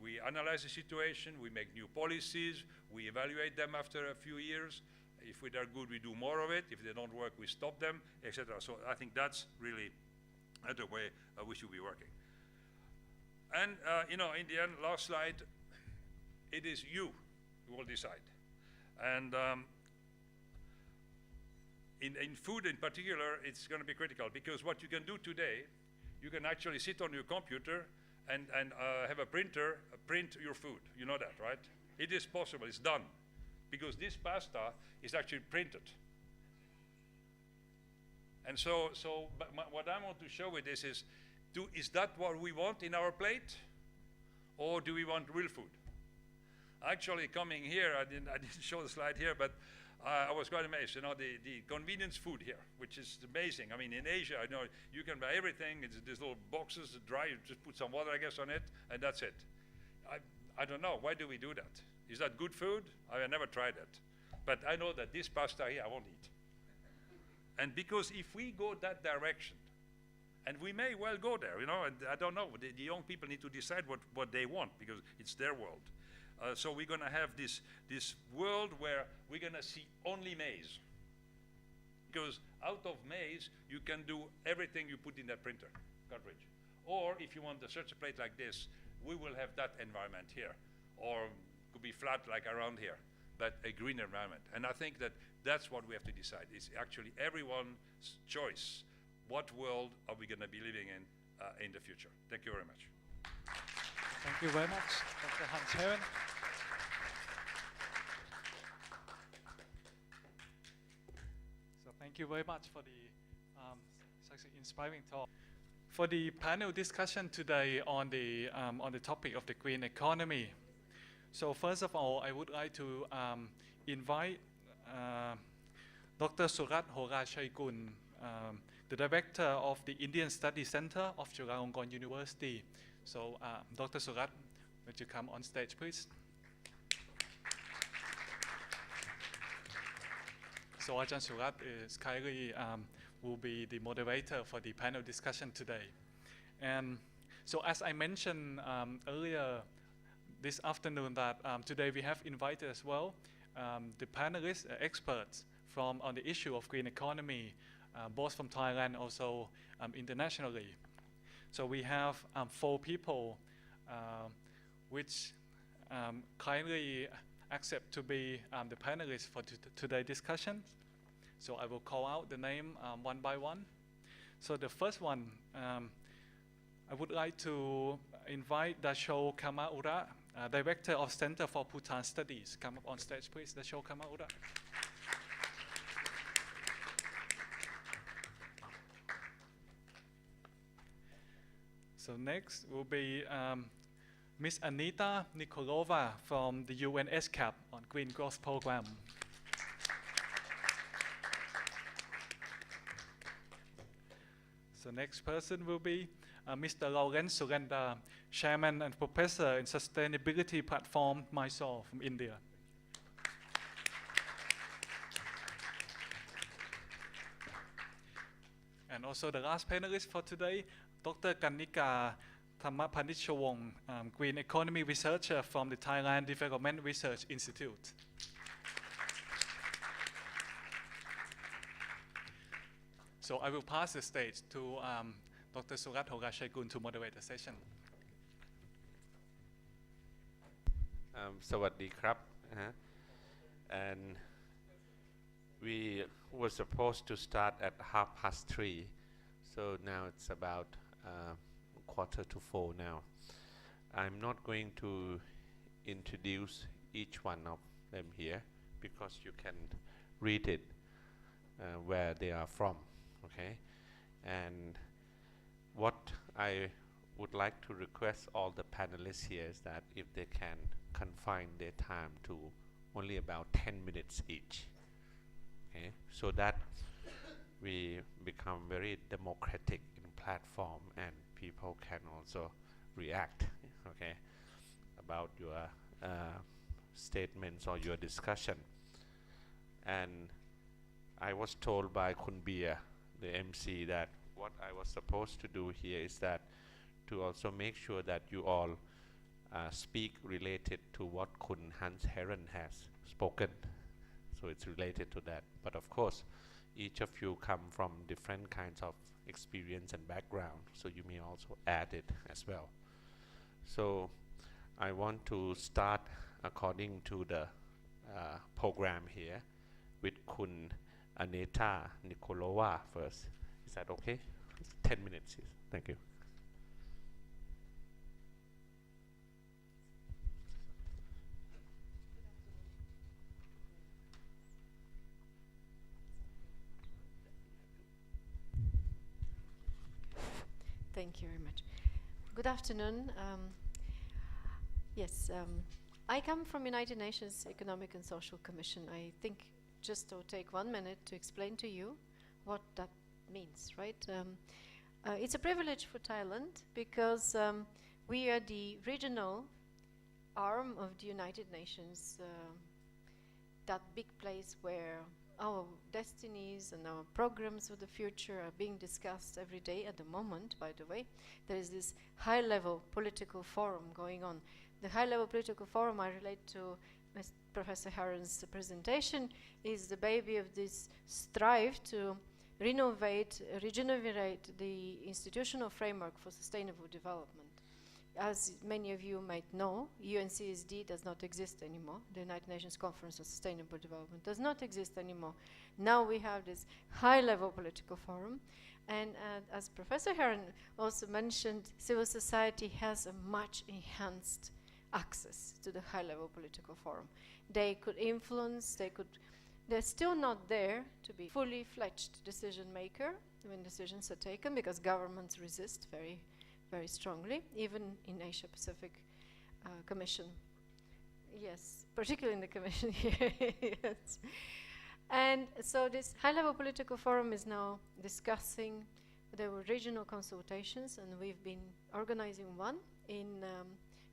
A: We analyze the situation, we make new policies, we evaluate them after a few years. If they're good, we do more of it. If they don't work, we stop them, etc. So I think that's really the way we should be working. And in the end, last slide, it is you who will decide. And in food in particular, it's going to be critical, because what you can do today, you can actually sit on your computer and have a printer print your food. You know that, right? It is possible, it's done. Because this pasta is actually printed. And so what I want to show with this is that what we want in our plate? Or do we want real food? Actually, coming here, I didn't show the slide here, but I was quite amazed, the convenience food here, which is amazing. I mean, in Asia, you can buy everything. It's these little boxes, dry, you just put some water, I guess, on it, and that's it. I don't know, why do we do that? Is that good food? I have never tried it. But I know that this pasta here, I won't eat. And because if we go that direction, and we may well go there, and I don't know, the young people need to decide what they want, because it's their world. So we're going to have this world where we're going to see only maize. Because out of maize, you can do everything you put in that printer cartridge. Or if you want such a plate like this, we will have that environment here. Or it could be flat like around here, but a green environment. And I think that's what we have to decide. It's actually everyone's choice. What world are we going to be living in the future? Thank you very much.
B: Thank you very much, Dr. Hans Herren. So thank you very much for the such an inspiring talk. For the panel discussion today on the topic of the green economy. So first of all, I would like to invite Dr. Surat Horashaygun, the director of the Indian Studies Center of Chulalongkorn University. So, Dr. Surat, would you come on stage, please? So, Ajahn Surat is kindly will be the moderator for the panel discussion today. And so, as I mentioned earlier this afternoon, that today we have invited as well the panelists, experts on the issue of green economy, both from Thailand and also internationally. So we have 4 people which kindly accept to be the panelists for today's discussion. So I will call out the name one by one. So the first one, I would like to invite Dasho Kamaura, Director of Center for Bhutan Studies. Come up on stage, please, Dasho Kamaura. So next will be Ms. Anita Nikolova from the UN SCAP on Green Growth Program. So next person will be Mr. Lawrence Surenda, Chairman and Professor in Sustainability Platform, Mysore from India. And also the last panelist for today, Dr. Kanika Thamapanishawong, Green Economy Researcher from the Thailand Development Research Institute. So I will pass the stage to Dr. Surat Horashaygun to moderate the session.
C: Sawadee krab. And we were supposed to start at 3:30, so now it's about 3:45 now. I'm not going to introduce each one of them here because you can read it where they are from, okay? And what I would like to request all the panelists here is that if they can confine their time to only about 10 minutes each, okay, so that we become very democratic in platform and people can also react, okay, about your statements or your discussion. And I was told by Kun Bia, the MC, that what I was supposed to do here is that to also make sure that you all speak related to what Kun Hans Herren has spoken. So it's related to that. But of course, each of you come from different kinds of experience and background, so you may also add it as well. So I want to start according to the program here with Kun Aneta Nikolova first. Is that okay? 10 minutes, yes. Thank you.
D: Thank you very much. Good afternoon. Yes, I come from United Nations Economic and Social Commission. I think just to take 1 minute to explain to you what that means, right? It's a privilege for Thailand because we are the regional arm of the United Nations, that big place where our destinies and our programs for the future are being discussed every day. At the moment, by the way, there is this high-level political forum going on. The high-level political forum, I relate to Professor Herren's presentation, is the baby of this strive to renovate, regenerate the institutional framework for sustainable development. As many of you might know, UNCSD does not exist anymore. The United Nations Conference on Sustainable Development does not exist anymore. Now we have this high-level political forum. And as Professor Herren also mentioned, civil society has a much enhanced access to the high-level political forum. They could influence, they're still not there to be fully fledged decision maker when decisions are taken, because governments resist very strongly, even in Asia Pacific Commission. Yes, particularly in the Commission here. Yes. And so this high-level political forum is now discussing. There were regional consultations, and we've been organizing one in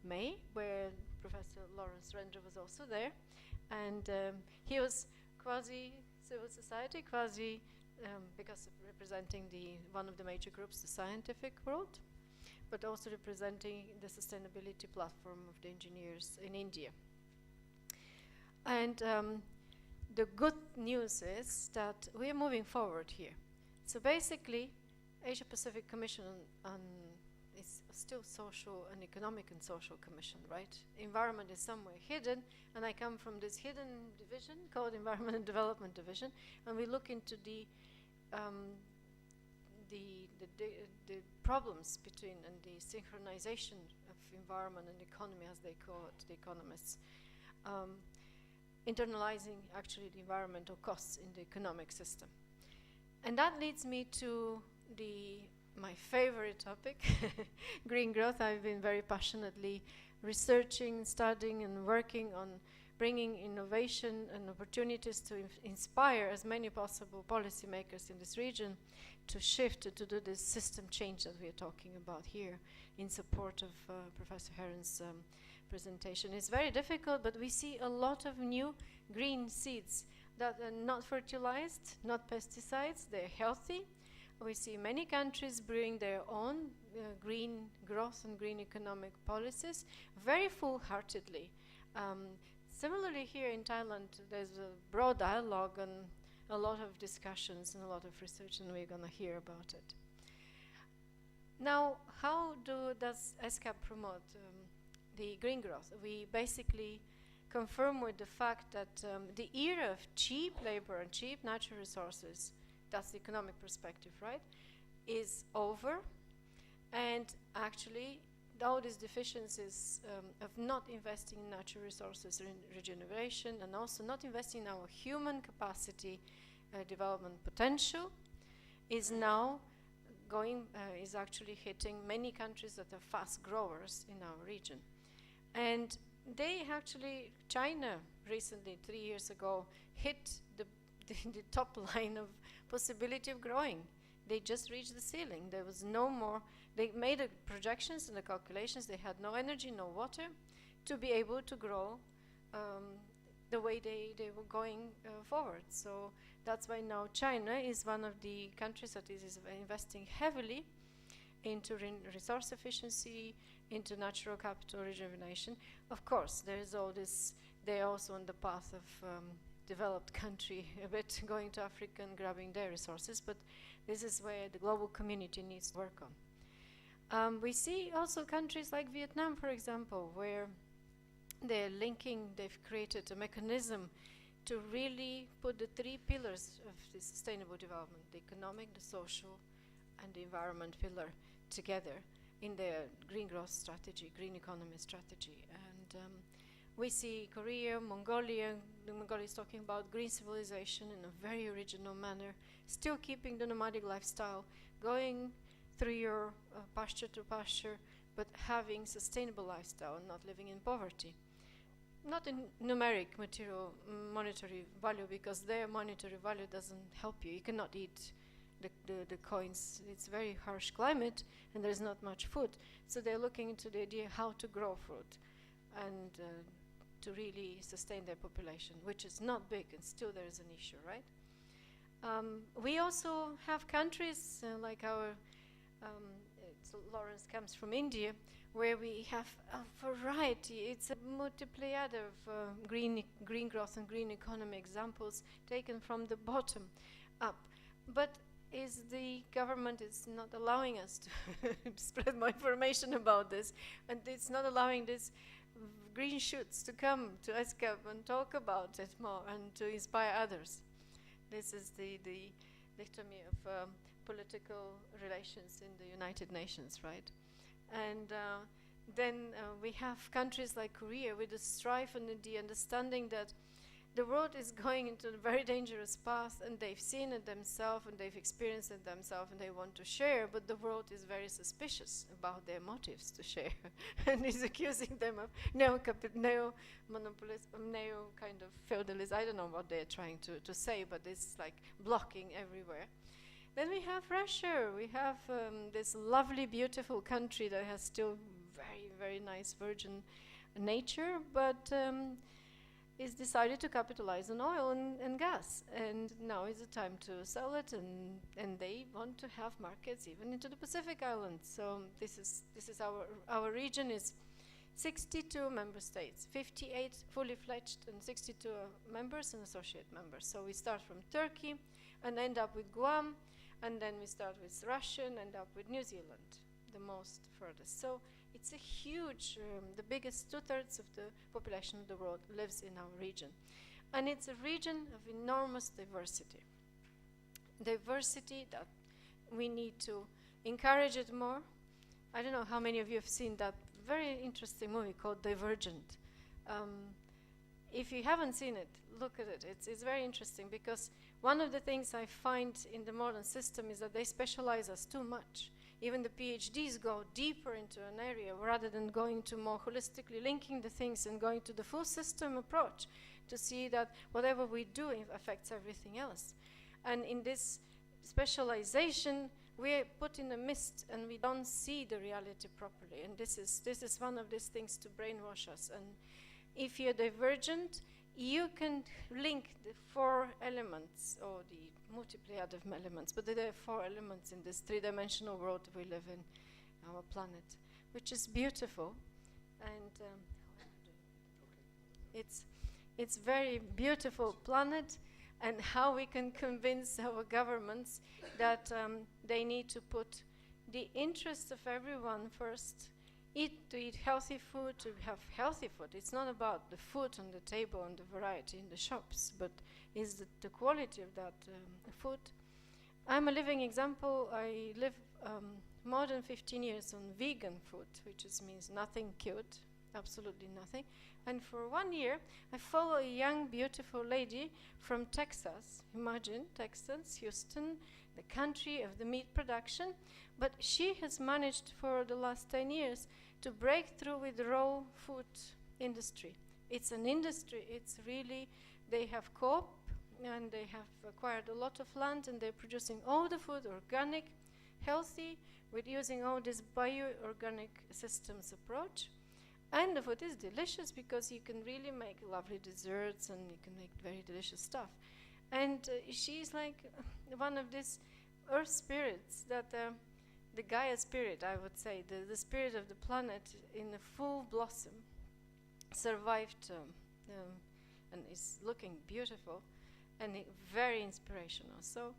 D: May, where Professor Lawrence Rendra was also there. And he was quasi-civil society, because of representing one of the major groups, the scientific world, but also representing the sustainability platform of the engineers in India. And the good news is that we are moving forward here. So basically, Asia Pacific Commission is still social and economic and social commission, right? Environment is somewhere hidden, and I come from this hidden division called Environment and Development Division, and we look into the problems between and the synchronization of environment and economy, as they call it, the economists, internalizing actually the environmental costs in the economic system. And that leads me to my favorite topic, green growth. I've been very passionately researching, studying, and working on bringing innovation and opportunities to inspire as many possible policymakers in this region to shift, to do this system change that we are talking about here in support of Professor Herren's presentation. It's very difficult, but we see a lot of new green seeds that are not fertilized, not pesticides, they're healthy. We see many countries brewing their own green growth and green economic policies very full-heartedly. Similarly, here in Thailand, there's a broad dialogue and a lot of discussions and a lot of research, and we're going to hear about it. Now, how does ESCAP promote the green growth? We basically confirm with the fact that the era of cheap labor and cheap natural resources, that's the economic perspective, right, is over. And actually, all these deficiencies of not investing in natural resources regeneration, and also not investing in our human capacity development potential, is now is actually hitting many countries that are fast growers in our region. And they actually, China recently, 3 years ago, hit the top line of possibility of growing. They just reached the ceiling. There was no more. They made the projections and the calculations. They had no energy, no water to be able to grow the way they were going forward. So that's why now China is one of the countries that is investing heavily into resource efficiency, into natural capital rejuvenation. Of course, there is all this. They're also on the path of developed country, a bit going to Africa and grabbing their resources, but this is where the global community needs to work on. We see also countries like Vietnam, for example, where they've created a mechanism to really put the 3 pillars of the sustainable development, the economic, the social, and the environment pillar together in their green growth strategy, green economy strategy. And we see Korea, Mongolia. Mongolia is talking about green civilization in a very original manner, still keeping the nomadic lifestyle, going through your pasture to pasture, but having sustainable lifestyle, not living in poverty. Not in numeric monetary value, because their monetary value doesn't help you. You cannot eat the coins. It's very harsh climate and there's not much food. So they're looking into the idea how to grow food and to really sustain their population, which is not big, and still there is an issue, right? We also have countries like our, Lawrence comes from India, where we have a variety. It's a multiplied of green growth and green economy examples taken from the bottom up. But the government is not allowing us to spread more information about this, and it's not allowing these green shoots to come to ESCAP and talk about it more and to inspire others. This is the dichotomy of political relations in the United Nations, right? And then we have countries like Korea with the strife and the understanding that the world is going into a very dangerous path, and they've seen it themselves and they've experienced it themselves and they want to share, but the world is very suspicious about their motives to share and is accusing them of neo-monopolism, neo-kind of feudalism. I don't know what they're trying to say, but it's like blocking everywhere. Then we have Russia. We have this lovely, beautiful country that has still very, very nice virgin nature, but is decided to capitalize on oil and gas. And now is the time to sell it, and they want to have markets even into the Pacific Islands. So this is our region is 62 member states, 58 fully fledged and 62 members and associate members. So we start from Turkey and end up with Guam, and then we start with Russia and end up with New Zealand, the most furthest. So it's a huge, the biggest 2/3 of the population of the world lives in our region. And it's a region of enormous diversity. Diversity that we need to encourage it more. I don't know how many of you have seen that very interesting movie called Divergent. If you haven't seen it, look at it. It's very interesting, because one of the things I find in the modern system is that they specialize us too much. Even the PhDs go deeper into an area rather than going to more holistically linking the things and going to the full system approach to see that whatever we do affects everything else. And in this specialization, we're put in a mist and we don't see the reality properly. And this is one of these things to brainwash us. And if you're divergent, you can link the 4 elements, or the multiplied of elements, but there are 4 elements in this 3-dimensional world we live in, our planet, which is beautiful. And it's very beautiful planet, and how we can convince our governments that they need to put the interests of everyone first. To eat healthy food, to have healthy food. It's not about the food on the table and the variety in the shops, but is the quality of that food. I'm a living example. I live more than 15 years on vegan food, which means nothing killed, absolutely nothing. And for 1 year, I follow a young, beautiful lady from Texas. Imagine, Texas, Houston, the country of the meat production, but she has managed for the last 10 years to break through with the raw food industry. It's an industry, it's really, they have co-op and they have acquired a lot of land and they're producing all the food organic, healthy, with using all this bioorganic systems approach. And the food is delicious because you can really make lovely desserts and you can make very delicious stuff. And she's like one of these earth spirits that, the Gaia spirit, I would say, the spirit of the planet in a full blossom, survived and is looking beautiful and very inspirational. So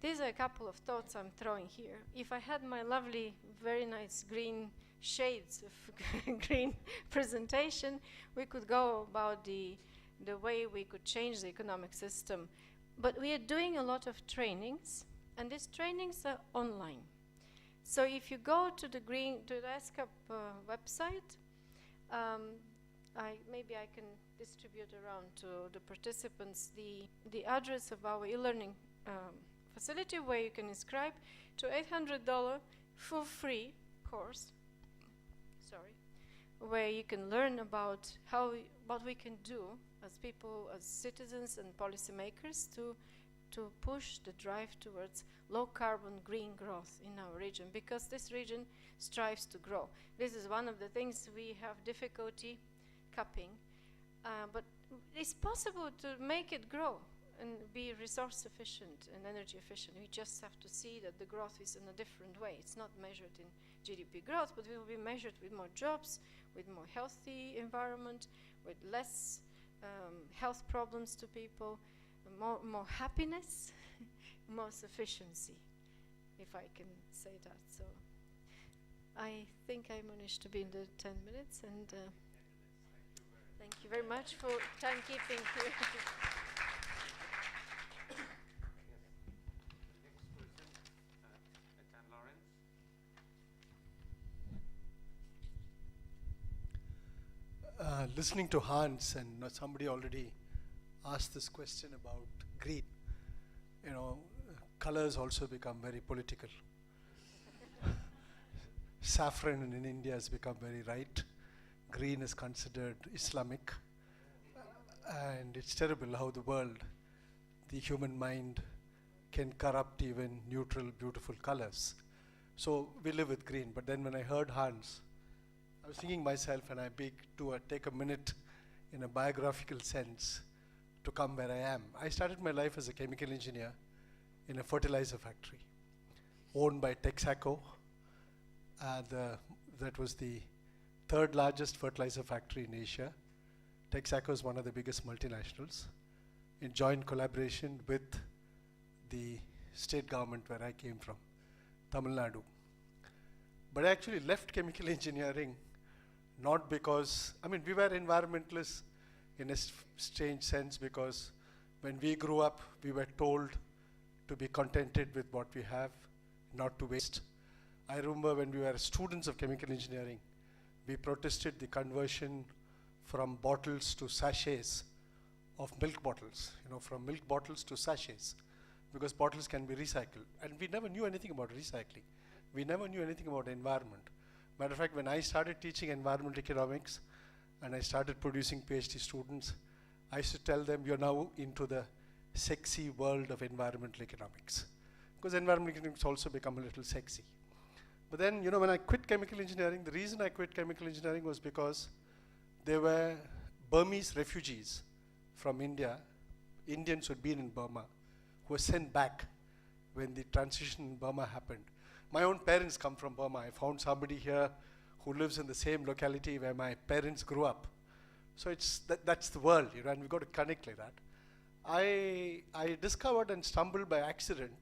D: these are a couple of thoughts I'm throwing here. If I had my lovely, very nice green shades of green presentation, we could go about the way we could change the economic system. But we are doing a lot of trainings, and these trainings are online. So if you go to the ESCAP website, maybe I can distribute around to the participants the address of our e-learning facility where you can inscribe to $800 for free course, where you can learn about what we can do as people, as citizens and policymakers to push the drive towards low carbon green growth in our region, because this region strives to grow. This is one of the things we have difficulty capping, but it's possible to make it grow and be resource efficient and energy efficient. We just have to see that the growth is in a different way. It's not measured in GDP growth, but it will be measured with more jobs, with more healthy environment, with less health problems to people, more happiness, more sufficiency, if I can say that. So I think I managed to be in the 10 minutes, and thank you very much for timekeeping here.
E: Listening to Hans, and somebody already asked this question about green. You know, colors also become very political. Saffron in India has become very right. Green is considered Islamic. And it's terrible how the world, the human mind, can corrupt even neutral, beautiful colors. So we live with green. But then when I heard Hans, I was thinking myself, and I take a minute in a biographical sense to come where I am. I started my life as a chemical engineer in a fertilizer factory owned by Texaco. That was the third largest fertilizer factory in Asia. Texaco is one of the biggest multinationals, in joint collaboration with the state government where I came from, Tamil Nadu. But I actually left chemical engineering not because, we were environmentalists in a strange sense, because when we grew up, we were told to be contented with what we have, not to waste. I remember when we were students of chemical engineering, we protested the conversion from bottles to sachets of milk bottles, from milk bottles to sachets, because bottles can be recycled. And we never knew anything about recycling. We never knew anything about the environment. Matter of fact, when I started teaching environmental economics and I started producing PhD students, I used to tell them, you're now into the sexy world of environmental economics. Because environmental economics also become a little sexy. But then, when I quit chemical engineering, the reason I quit chemical engineering was because there were Burmese refugees from India, Indians who had been in Burma, who were sent back when the transition in Burma happened. My own parents come from Burma. I found somebody here who lives in the same locality where my parents grew up. So that's the world, and we've got to connect like that. I discovered and stumbled by accident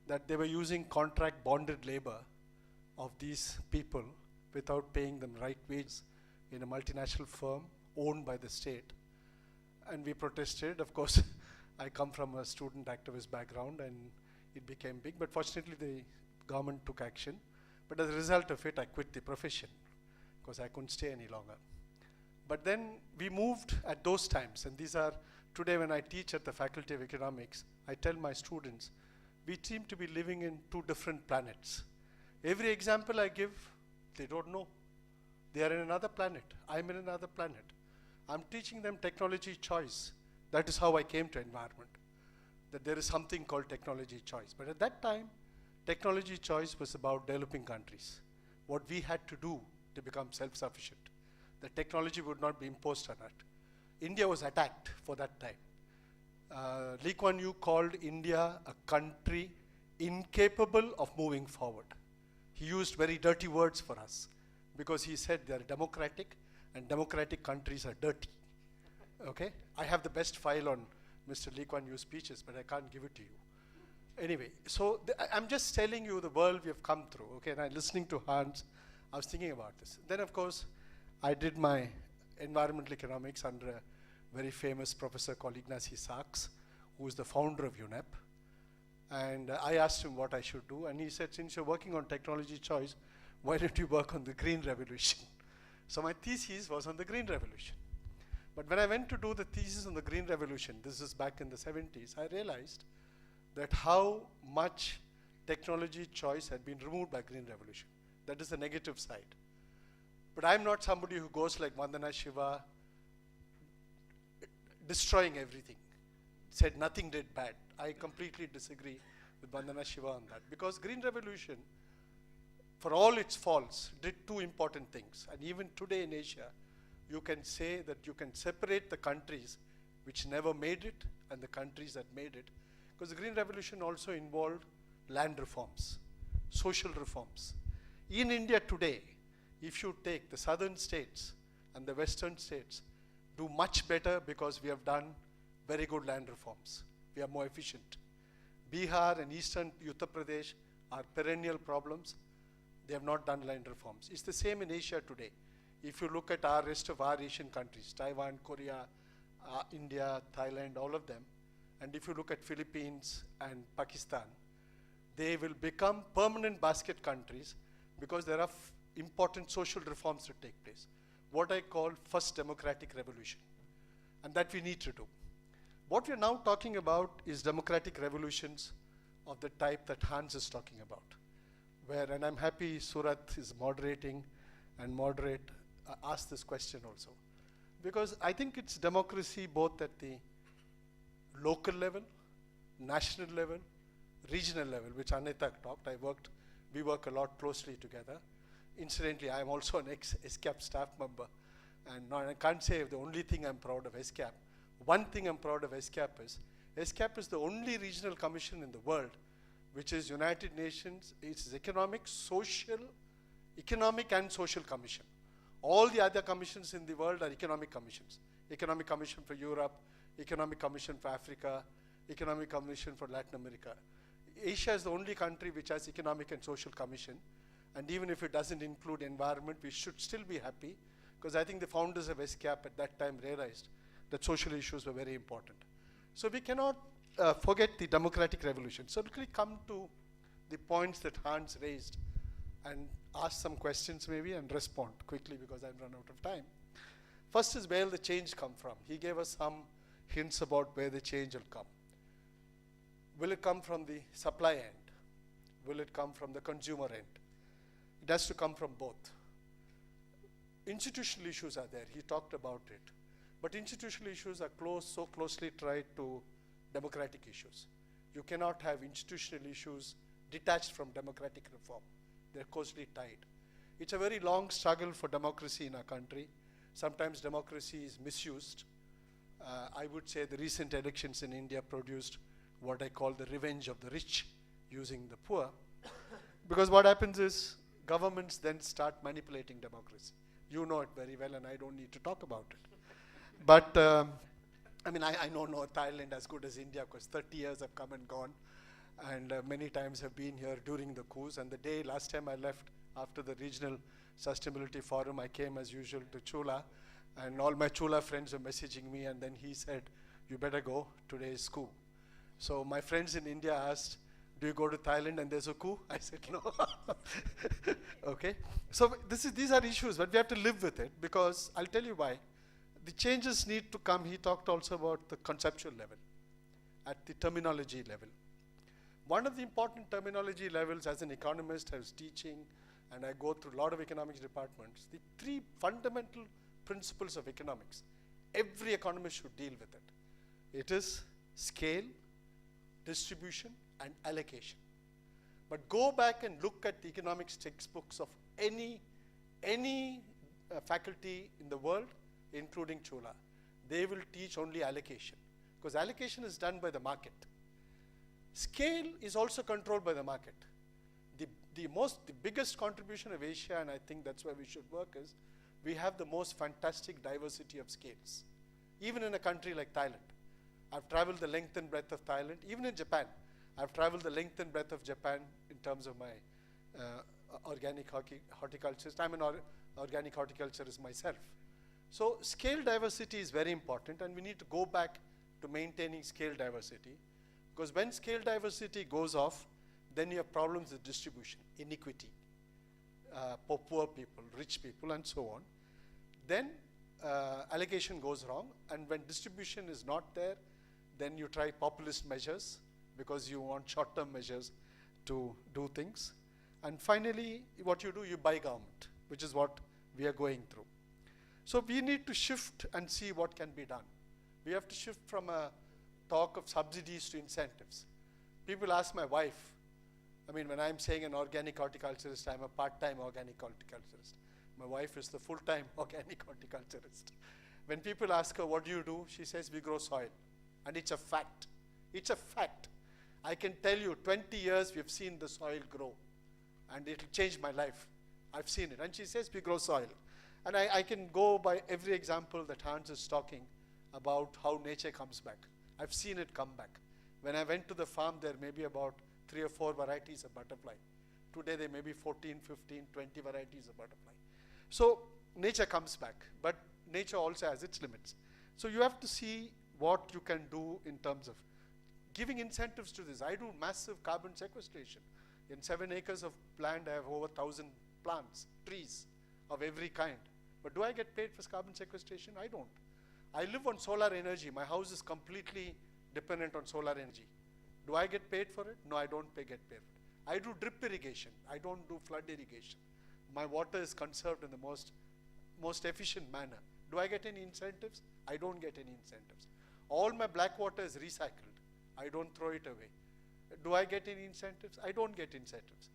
E: that they were using contract bonded labor of these people without paying them right wages in a multinational firm owned by the state. And we protested. Of course, I come from a student activist background, and it became big, but fortunately the government took action. But as a result of it, I quit the profession because I couldn't stay any longer. But then we moved at those times, and these are, today when I teach at the Faculty of Economics, I tell my students, we seem to be living in two different planets. Every example I give, they don't know. They are in another planet. I'm in another planet. I'm teaching them technology choice. That is how I came to environment, that there is something called technology choice. But at that time, technology choice was about developing countries. What we had to do to become self-sufficient. The technology would not be imposed on us. India was attacked for that time. Lee Kuan Yew called India a country incapable of moving forward. He used very dirty words for us because he said they are democratic and democratic countries are dirty. Okay? I have the best file on Mr. Lee Kuan Yew's speeches, but I can't give it to you. Anyway, so I'm just telling you the world we have come through. Okay, and I'm listening to Hans. I was thinking about this. Then, of course, I did my environmental economics under a very famous professor called Ignacy Sachs, who is the founder of UNEP. And I asked him what I should do, and he said, since you're working on technology choice, why don't you work on the green revolution? So my thesis was on the green revolution. But when I went to do the thesis on the green revolution, this is back in the 70s, I realized that how much technology choice had been removed by green revolution. That is the negative side. But I'm not somebody who goes like Vandana Shiva, destroying everything, said nothing did bad. I completely disagree with Vandana Shiva on that, because green revolution, for all its faults, did two important things. And even today in Asia, you can say that you can separate the countries which never made it and the countries that made it, because the green revolution also involved land reforms, social reforms. In India today, if you take the southern states and the western states, do much better because we have done very good land reforms. We are more efficient. Bihar and eastern Uttar Pradesh are perennial problems. They have not done land reforms. It's the same in Asia today. If you look at our rest of our Asian countries, Taiwan, Korea, India, Thailand, all of them, and if you look at Philippines and Pakistan, they will become permanent basket countries because there are important social reforms to take place. What I call first democratic revolution. And that we need to do. What we're now talking about is democratic revolutions of the type that Hans is talking about. Where, and I'm happy Surat is moderating and ask this question also. Because I think it's democracy both at the local level, national level, regional level, which Anita talked. We work a lot closely together. Incidentally, I'm also an ex-SCAP staff member. And I can't say the only thing I'm proud of SCAP. One thing I'm proud of SCAP is the only regional commission in the world which is United Nations. It's economic and social commission. All the other commissions in the world are economic commissions. Economic Commission for Europe, Economic Commission for Africa, Economic Commission for Latin America. Asia is the only country which has Economic and Social Commission. And even if it doesn't include environment, we should still be happy, because I think the founders of SCAP at that time realized that social issues were very important. So we cannot forget the democratic revolution. So let me come to the points that Hans raised and ask some questions maybe and respond quickly because I've run out of time. First is where the change come from. He gave us some hints about where the change will come. Will it come from the supply end? Will it come from the consumer end? It has to come from both. Institutional issues are there. He talked about it. But institutional issues are so closely tied to democratic issues. You cannot have institutional issues detached from democratic reform. They're closely tied. It's a very long struggle for democracy in our country. Sometimes democracy is misused. I would say the recent elections in India produced what I call the revenge of the rich using the poor. Because what happens is governments then start manipulating democracy. You know it very well, and I don't need to talk about it. But I mean, I know Thailand as good as India because 30 years have come and gone, and many times have been here during the coups. And the day last time I left after the Regional Sustainability Forum, I came as usual to Chula, and all my Chula friends were messaging me, and then he said, "You better go, today is coup." So my friends in India asked, "Do you go to Thailand and there's a coup?" I said, "No." Okay, so these are issues, but we have to live with it, because I'll tell you why. The changes need to come. He talked also about the conceptual level, at the terminology level. One of the important terminology levels as an economist, I was teaching, and I go through a lot of economics departments, the three fundamental principles of economics. Every economist should deal with it. It is scale, distribution, and allocation. But go back and look at the economics textbooks of any faculty in the world, including Chola. They will teach only allocation, because allocation is done by the market. Scale is also controlled by the market. The biggest contribution of Asia, and I think that's where we should work, is we have the most fantastic diversity of scales. Even in a country like Thailand. I've traveled the length and breadth of Thailand. Even in Japan, I've traveled the length and breadth of Japan in terms of my organic horticulturist. I'm an organic horticulturist myself. So scale diversity is very important, and we need to go back to maintaining scale diversity, because when scale diversity goes off, then you have problems with distribution, inequity, poor people, rich people, and so on. Then allocation goes wrong, and when distribution is not there, then you try populist measures because you want short-term measures to do things. And finally, what you do, you buy government, which is what we are going through. So we need to shift and see what can be done. We have to shift from a talk of subsidies to incentives. People ask my wife, I mean, when I'm saying an organic horticulturist, I'm a part-time organic horticulturist. My wife is the full-time organic horticulturist. When people ask her, what do you do? She says, we grow soil. And it's a fact. It's a fact. I can tell you, 20 years we've seen the soil grow. And it'll change my life. I've seen it. And she says, we grow soil. And I can go by every example that Hans is talking about how nature comes back. I've seen it come back. When I went to the farm, there may be about 3 or 4 varieties of butterfly. Today there may be 14, 15, 20 varieties of butterfly. So nature comes back, but nature also has its limits. So you have to see what you can do in terms of giving incentives to this. I do massive carbon sequestration. In 7 acres of land, I have over 1,000 plants, trees of every kind. But do I get paid for carbon sequestration? I don't. I live on solar energy. My house is completely dependent on solar energy. Do I get paid for it? No, I don't get paid for it. I do drip irrigation. I don't do flood irrigation. My water is conserved in the most efficient manner. Do I get any incentives? I don't get any incentives. All my black water is recycled. I don't throw it away. Do I get any incentives? I don't get incentives.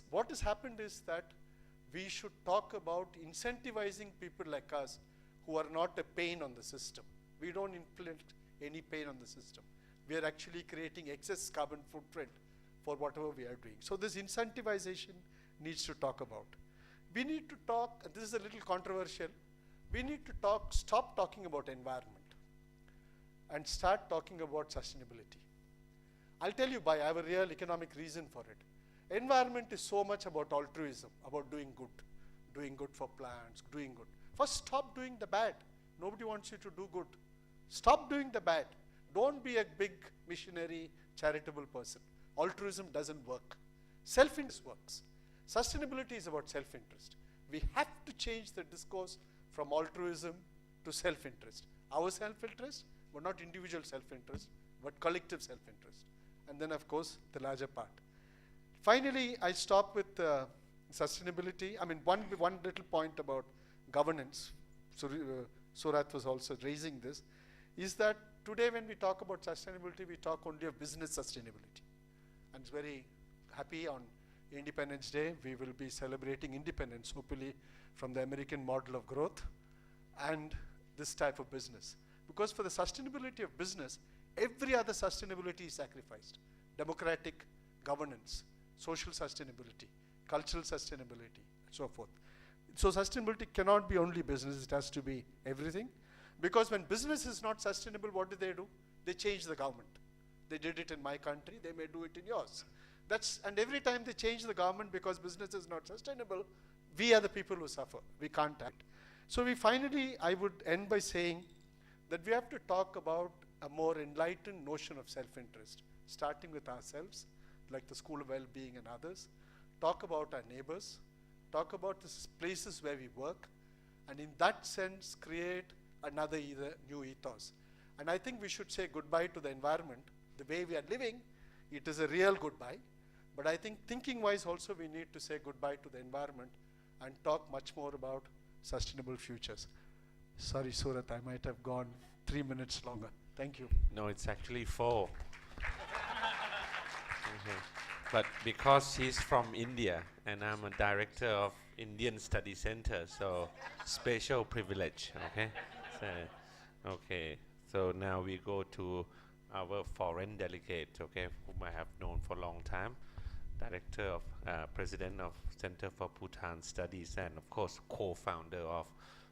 E: What has happened is that we should talk about incentivizing people like us who are not a pain on the system. We don't inflict any pain on the system. We are actually creating excess carbon footprint for whatever we are doing. So this incentivization needs to talk about. We need to talk, and this is a little controversial, we need to stop talking about environment and start talking about sustainability. I'll tell you why. I have a real economic reason for it. Environment is so much about altruism, about doing good for plants, doing good. First, stop doing the bad. Nobody wants you to do good. Stop doing the bad. Don't be a big missionary, charitable person. Altruism doesn't work. Self-interest works. Sustainability is about self-interest. We have to change the discourse from altruism to self-interest. Our self-interest, but not individual self-interest, but collective self-interest. And then, of course, the larger part. Finally, I stop with sustainability. I mean, one little point about governance. So Surat was also raising this, is that today when we talk about sustainability, we talk only of business sustainability. And it's very happy on Independence Day, we will be celebrating independence, hopefully from the American model of growth and this type of business. Because for the sustainability of business, every other sustainability is sacrificed. Democratic governance, social sustainability, cultural sustainability, and so forth. So sustainability cannot be only business, it has to be everything. Because when business is not sustainable, what do? They change the government. They did it in my country, they may do it in yours. And every time they change the government because business is not sustainable, we are the people who suffer. We can't act. So I would end by saying that we have to talk about a more enlightened notion of self-interest, starting with ourselves, like the School of Well-Being and others. Talk about our neighbors, talk about the places where we work, and in that sense, create another new ethos. And I think we should say goodbye to the environment. The way we are living it is a real goodbye. But I think thinking-wise also we need to say goodbye to the environment and talk much more about sustainable futures. Sorry, Surat, I might have gone 3 minutes longer. Thank you.
C: No, it's actually 4. Mhm. But because he's from India and I'm a director of Indian Study Center, so special privilege, okay? Okay, so now we go to our foreign delegate, okay, whom I have known for a long time, director of, president of Center for Bhutan Studies, and of course co-founder of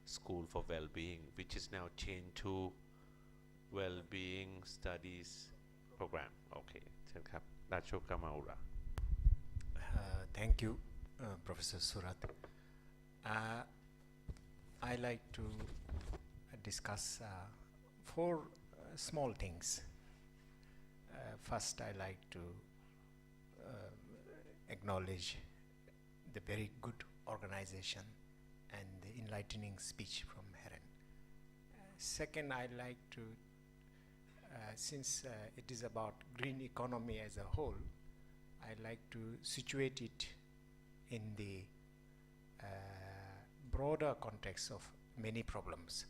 C: School for Wellbeing, which is now changed to Wellbeing Studies Program. Okay, Rachoka Maura.
F: Thank you, Professor Surat. I like to discuss 4 small things. First, I like to acknowledge the very good organization and the enlightening speech from Herren. Second, I like to, since it is about green economy as a whole, I like to situate it in the broader context of many problems.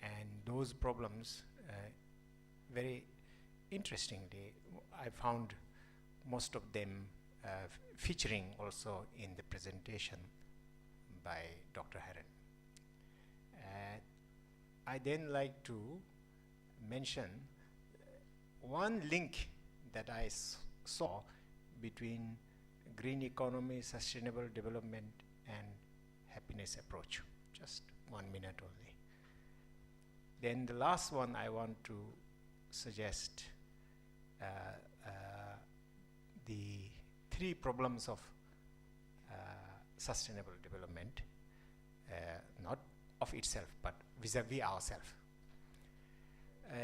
F: And those problems, very interestingly, I found most of them featuring also in the presentation by Dr. Herren. I then like to mention one link that I saw between green economy, sustainable development, and happiness approach. Just 1 minute only. Then the last one I want to suggest the 3 problems of sustainable development, not of itself, but vis-a-vis ourselves.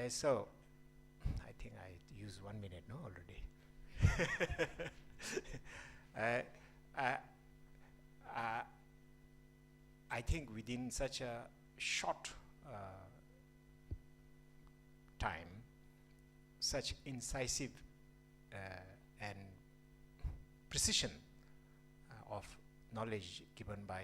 F: So, I think I used 1 minute, no, already. I think within such a short time, such incisive and precision of knowledge given by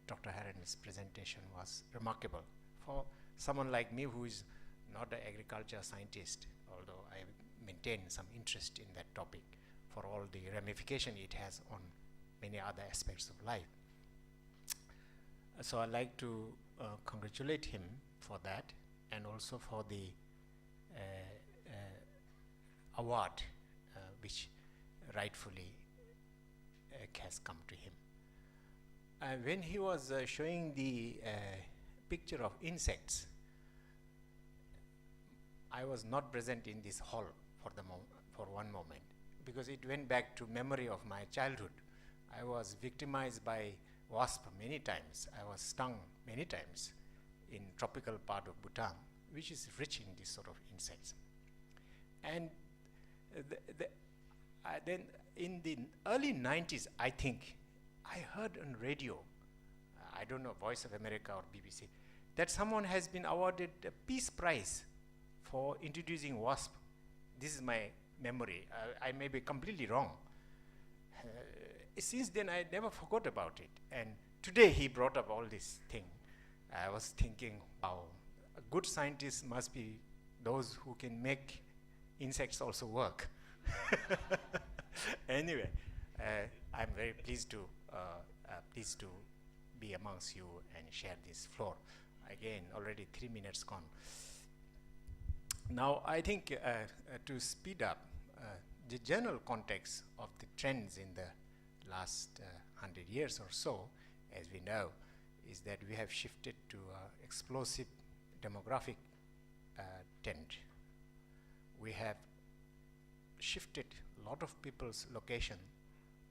F: Dr. Herren's presentation was remarkable. For someone like me who is not an agriculture scientist, although I maintain some interest in that topic for all the ramification it has on many other aspects of life. So I'd like to congratulate him for that, and also for the award which rightfully has come to him. When he was showing the picture of insects, I was not present in this hall for one moment, because it went back to memory of my childhood. I was victimized by wasp many times. I was stung many times in tropical part of Bhutan, which is rich in this sort of insects. And then in the early 90s, I think, I heard on radio, I don't know, Voice of America or BBC, that someone has been awarded a Peace Prize for introducing wasp. This is my memory. I may be completely wrong. Since then, I never forgot about it. And today, he brought up all this thing. I was thinking, wow, a good scientist must be those who can make insects also work. Anyway, I'm very pleased to be amongst you and share this floor. Again, already 3 minutes gone. Now, I think to speed up, the general context of the trends in the last 100 years or so, as we know, is that we have shifted to explosive demographic trend. We have shifted a lot of people's location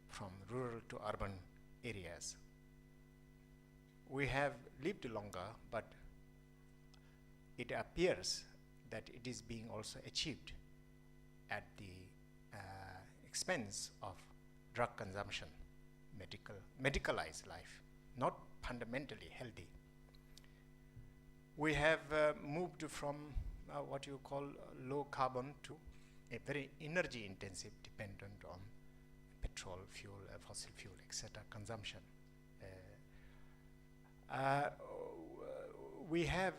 F: from rural to urban areas. We have lived longer, but it appears that it is being also achieved at the expense of drug consumption, medicalized life, not fundamentally healthy. We have moved from what you call low carbon to a very energy intensive, dependent on petrol, fuel, fossil fuel, etc. consumption. We have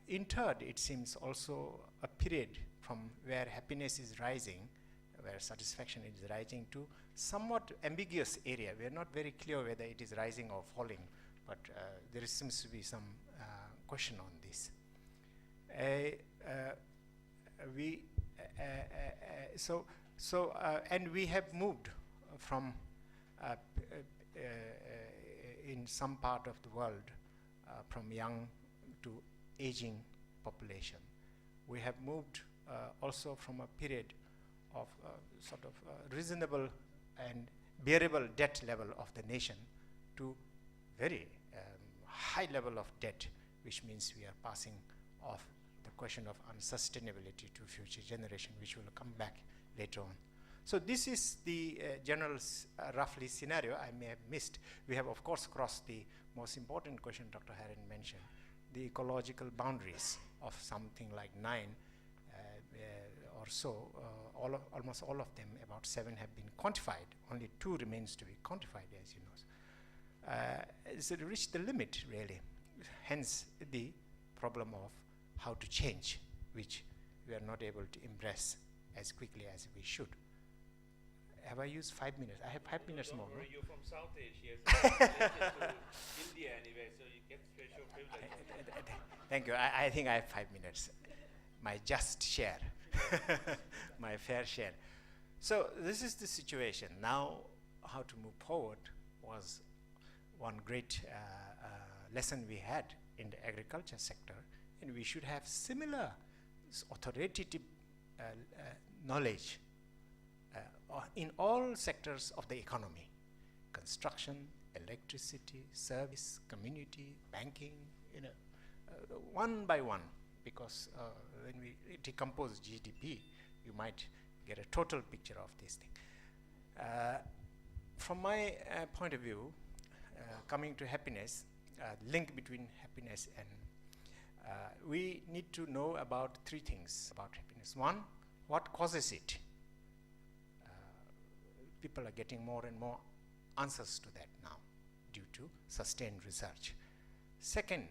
F: entered, it seems, also a period from where happiness is rising, where satisfaction is rising, to somewhat ambiguous area. We are not very clear whether it is rising or falling, but there seems to be some question on this. And we have moved from in some part of the world from young to aging population. We have moved also from a period of sort of reasonable and bearable debt level of the nation to very high level of debt, which means we are passing off the question of unsustainability to future generation, which will come back later on. So this is the general roughly scenario. I may have missed. We have of course crossed the most important question Dr. Herren mentioned, the ecological boundaries of something like 9 or so. Almost all of them, about 7, have been quantified. Only 2 remains to be quantified, as you know. So it reached the limit, really. Hence the problem of how to change, which we are not able to embrace as quickly as we should. Have I used 5 minutes? I have 5 minutes more.
C: Worry, you're from South Asia, so related to India anyway, so you get special privilege.
F: Thank you. I think I have 5 minutes. My just share, my fair share. So this is the situation. Now, how to move forward was one great lesson we had in the agriculture sector, and we should have similar authoritative knowledge in all sectors of the economy: construction, electricity, service, community, banking, one by one, because when we decompose GDP, you might get a total picture of this thing. From my point of view, coming to happiness, link between happiness and we need to know about 3 things about happiness. 1, what causes it? People are getting more and more answers to that now due to sustained research. Second,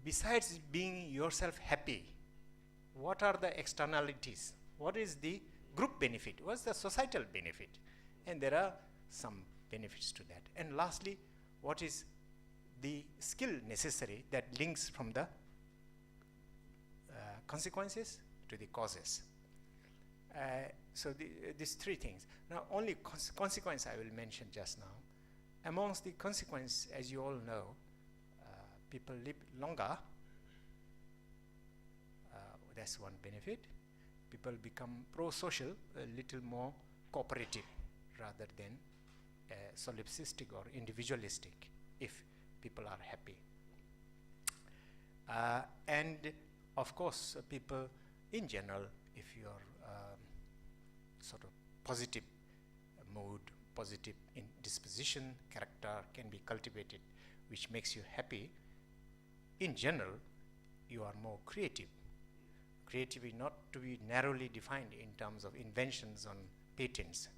F: besides being yourself happy, what are the externalities? What is the group benefit? What's the societal benefit? And there are some benefits to that. And lastly, what is the skill necessary that links from the consequences to the causes? So these 3 things. Now, only consequence I will mention just now. Amongst the consequence, as you all know, people live longer. That's one benefit. People become pro-social, a little more cooperative rather than solipsistic or individualistic, if people are happy. And of course, people in general, if you're sort of positive mood, positive in disposition, character can be cultivated, which makes you happy. In general, you are more creative. Creativity not to be narrowly defined in terms of inventions on patents.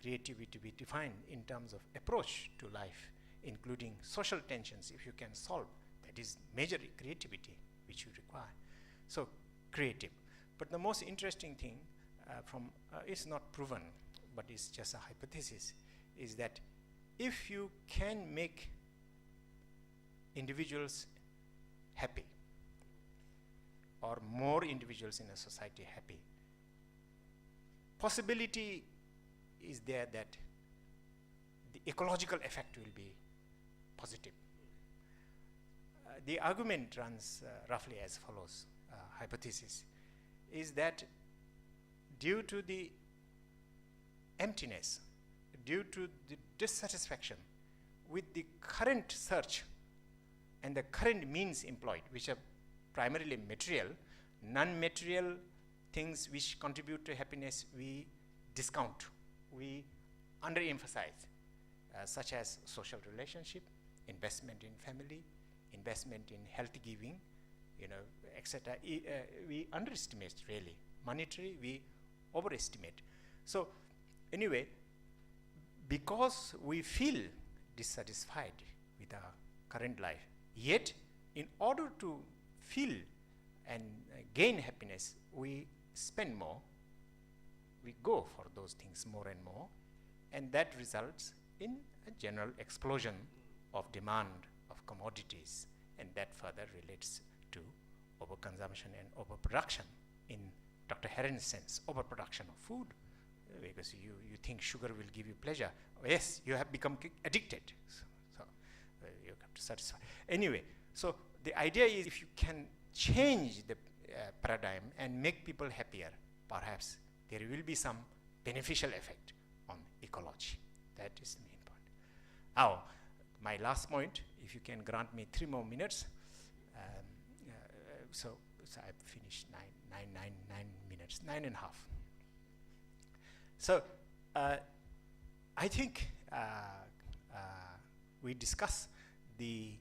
F: Creativity to be defined in terms of approach to life, including social tensions. If you can solve, that is major creativity which you require. So creative. But the most interesting thing it's not proven, but it's just a hypothesis, is that if you can make individuals happy, or more individuals in a society happy, possibility is there that the ecological effect will be positive. The argument runs roughly as follows. Hypothesis is that due to the emptiness, due to the dissatisfaction with the current search and the current means employed, which are primarily material, non-material things which contribute to happiness we discount, we underemphasize, such as social relationship, investment in family, investment in health giving, etc. We underestimate really. Monetary, we overestimate. So anyway, because we feel dissatisfied with our current life, yet in order to feel and gain happiness, we spend more, we go for those things more and more, and that results in a general explosion of demand of commodities, and that further relates to overconsumption and overproduction in Dr. Herren's sense, overproduction of food, because you think sugar will give you pleasure. Yes, you have become addicted, so you have to satisfy. Anyway, so the idea is if you can change the paradigm and make people happier, perhaps there will be some beneficial effect on ecology. That is the main point. Now, my last point, if you can grant me 3 more minutes. So I've finished 9 minutes, 9.5. So I think we discuss the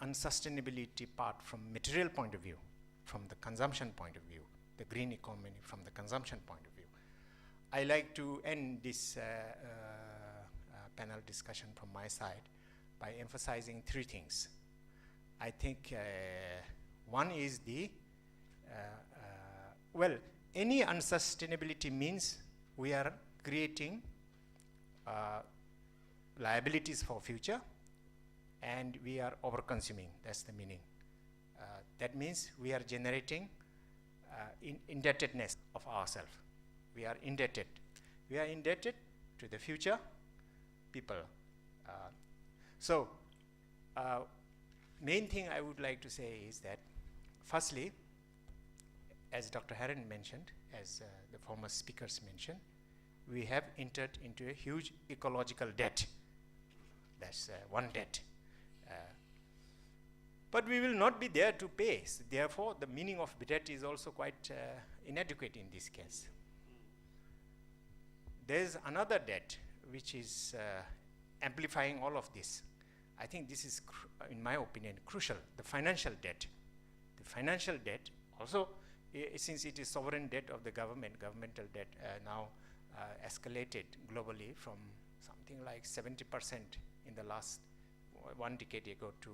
F: unsustainability part from material point of view, from the consumption point of view, the green economy from the consumption point of view. I like to end this panel discussion from my side by emphasizing 3 things. I think one is the, any unsustainability means we are creating liabilities for future, and we are over-consuming. That's the meaning. That means we are generating indebtedness of ourselves. We are indebted. We are indebted to the future people. Main thing I would like to say is that, firstly, as Dr. Herren mentioned, as the former speakers mentioned, we have entered into a huge ecological debt. That's one debt. But we will not be there to pay. So therefore, the meaning of debt is also quite inadequate in this case. There is another debt which is amplifying all of this. I think this is, in my opinion, crucial, the financial debt. The financial debt also, since it is sovereign debt of the government, governmental debt now escalated globally from something like 70% in the last 1 decade ago to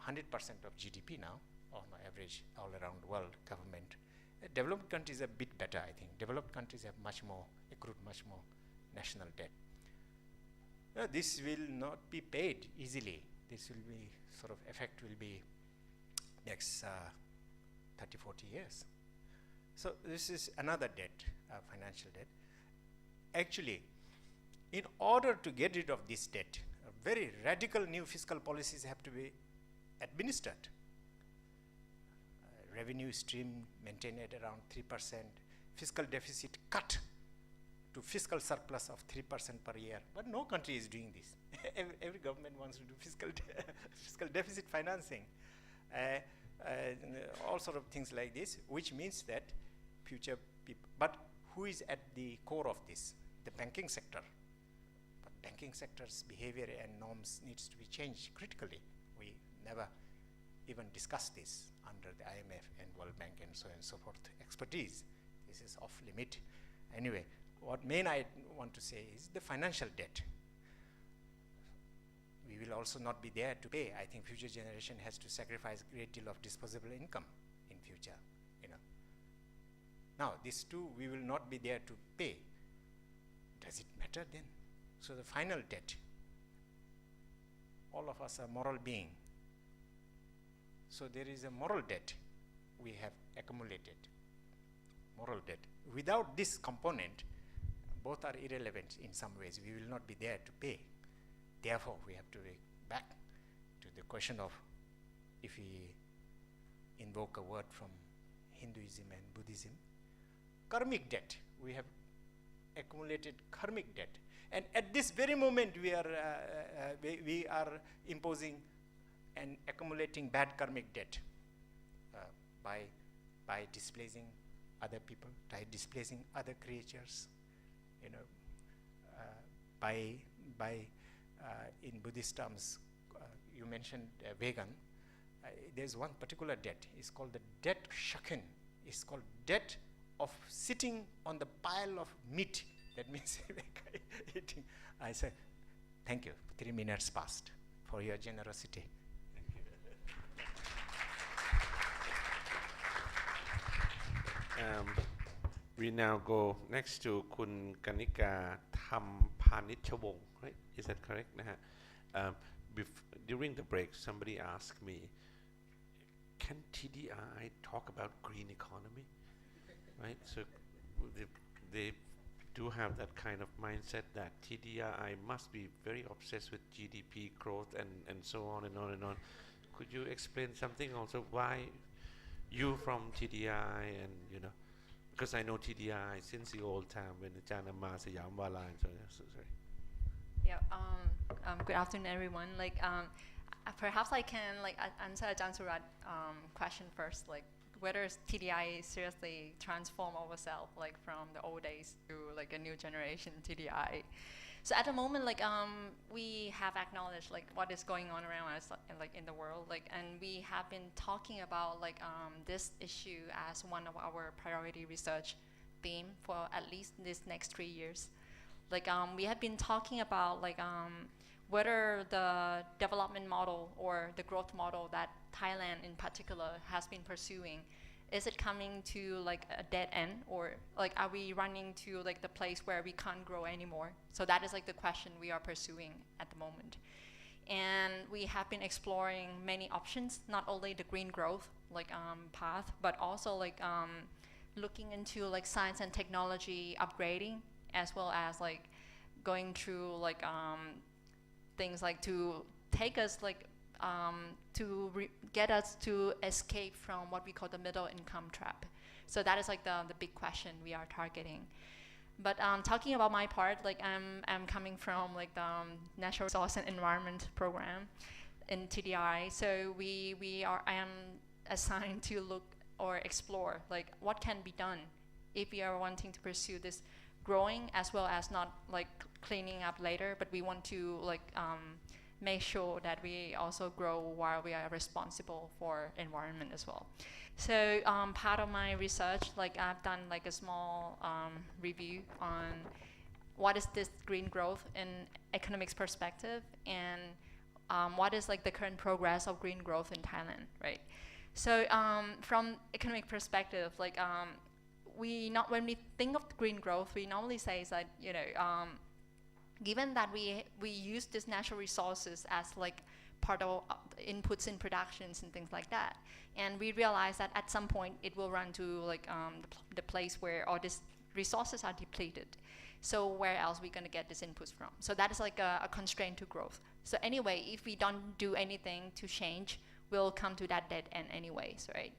F: 100% of GDP now, on average, all around the world, government. Developed countries are a bit better, I think. Developed countries have much more, accrued much more national debt. This will not be paid easily. This will be, sort of, effect will be next 30, 40 years. So this is another debt, financial debt. Actually, in order to get rid of this debt, very radical new fiscal policies have to be administered. Revenue stream maintained at around 3%, fiscal deficit cut to fiscal surplus of 3% per year. But no country is doing this. Every government wants to do fiscal deficit financing. All sort of things like this, which means that future people, but who is at the core of this? The banking sector. But banking sector's behavior and norms needs to be changed critically. We never even discussed this under the IMF and World Bank and so on and so forth expertise. This is off limit. Anyway, what main I want to say is the financial debt. We will also not be there to pay. I think future generation has to sacrifice a great deal of disposable income in future, you know. Now, these two we will not be there to pay. Does it matter then? So the final debt, all of us are moral being. So there is a moral debt we have accumulated, moral debt. Without this component, both are irrelevant in some ways. We will not be there to pay. Therefore, we have to be back to the question of, if we invoke a word from Hinduism and Buddhism, karmic debt. We have accumulated karmic debt. And at this very moment, we are imposing and accumulating bad karmic debt by displacing other people, by displacing other creatures, you know, in Buddhist terms, you mentioned vegan. there's one particular debt. It's called the debt shaken. It's called debt of sitting on the pile of meat. That means eating. I said, thank you. 3 minutes passed for your generosity.
C: We now go next to Kun Kanika Tham Panichawong, right? Is that correct? During the break, somebody asked me, can TDI talk about green economy? Right? So they do have that kind of mindset that TDI must be very obsessed with GDP growth and so on and on and on. Could you explain something also why you from TDI and, you know, because I know TDI since the old time when Ajahn Amma Sayam Wala and so sorry.
G: Yeah. Good afternoon, everyone. Perhaps I can answer Ajahn Surat question first. Whether TDI seriously transform ourselves from the old days to a new generation TDI. So at the moment, we have acknowledged what is going on around us in the world, and we have been talking about this issue as one of our priority research theme for at least this next 3 years. We have been talking about whether the development model or the growth model that Thailand in particular has been pursuing, is it coming to a dead end, or are we running to the place where we can't grow anymore? So that is the question we are pursuing at the moment. And we have been exploring many options, not only the green growth path, but also looking into science and technology upgrading, as well as going through things to take us get us to escape from what we call the middle income trap. So that is the big question we are targeting. But talking about my part, I'm coming from the Natural Resource and Environment program in TDI. So I am assigned to look or explore what can be done if we are wanting to pursue this growing, as well as not cleaning up later, but we want to make sure that we also grow while we are responsible for environment as well. So part of my research, I've done a small review on what is this green growth in economics perspective, and what is the current progress of green growth in Thailand, right? So from economic perspective, when we think of green growth, we normally say that given that we use these natural resources as part of inputs in productions and things like that, and we realize that at some point it will run to the place where all these resources are depleted. So where else are we going to get these inputs from? So that is a constraint to growth. So anyway, if we don't do anything to change, we'll come to that dead end anyways, right?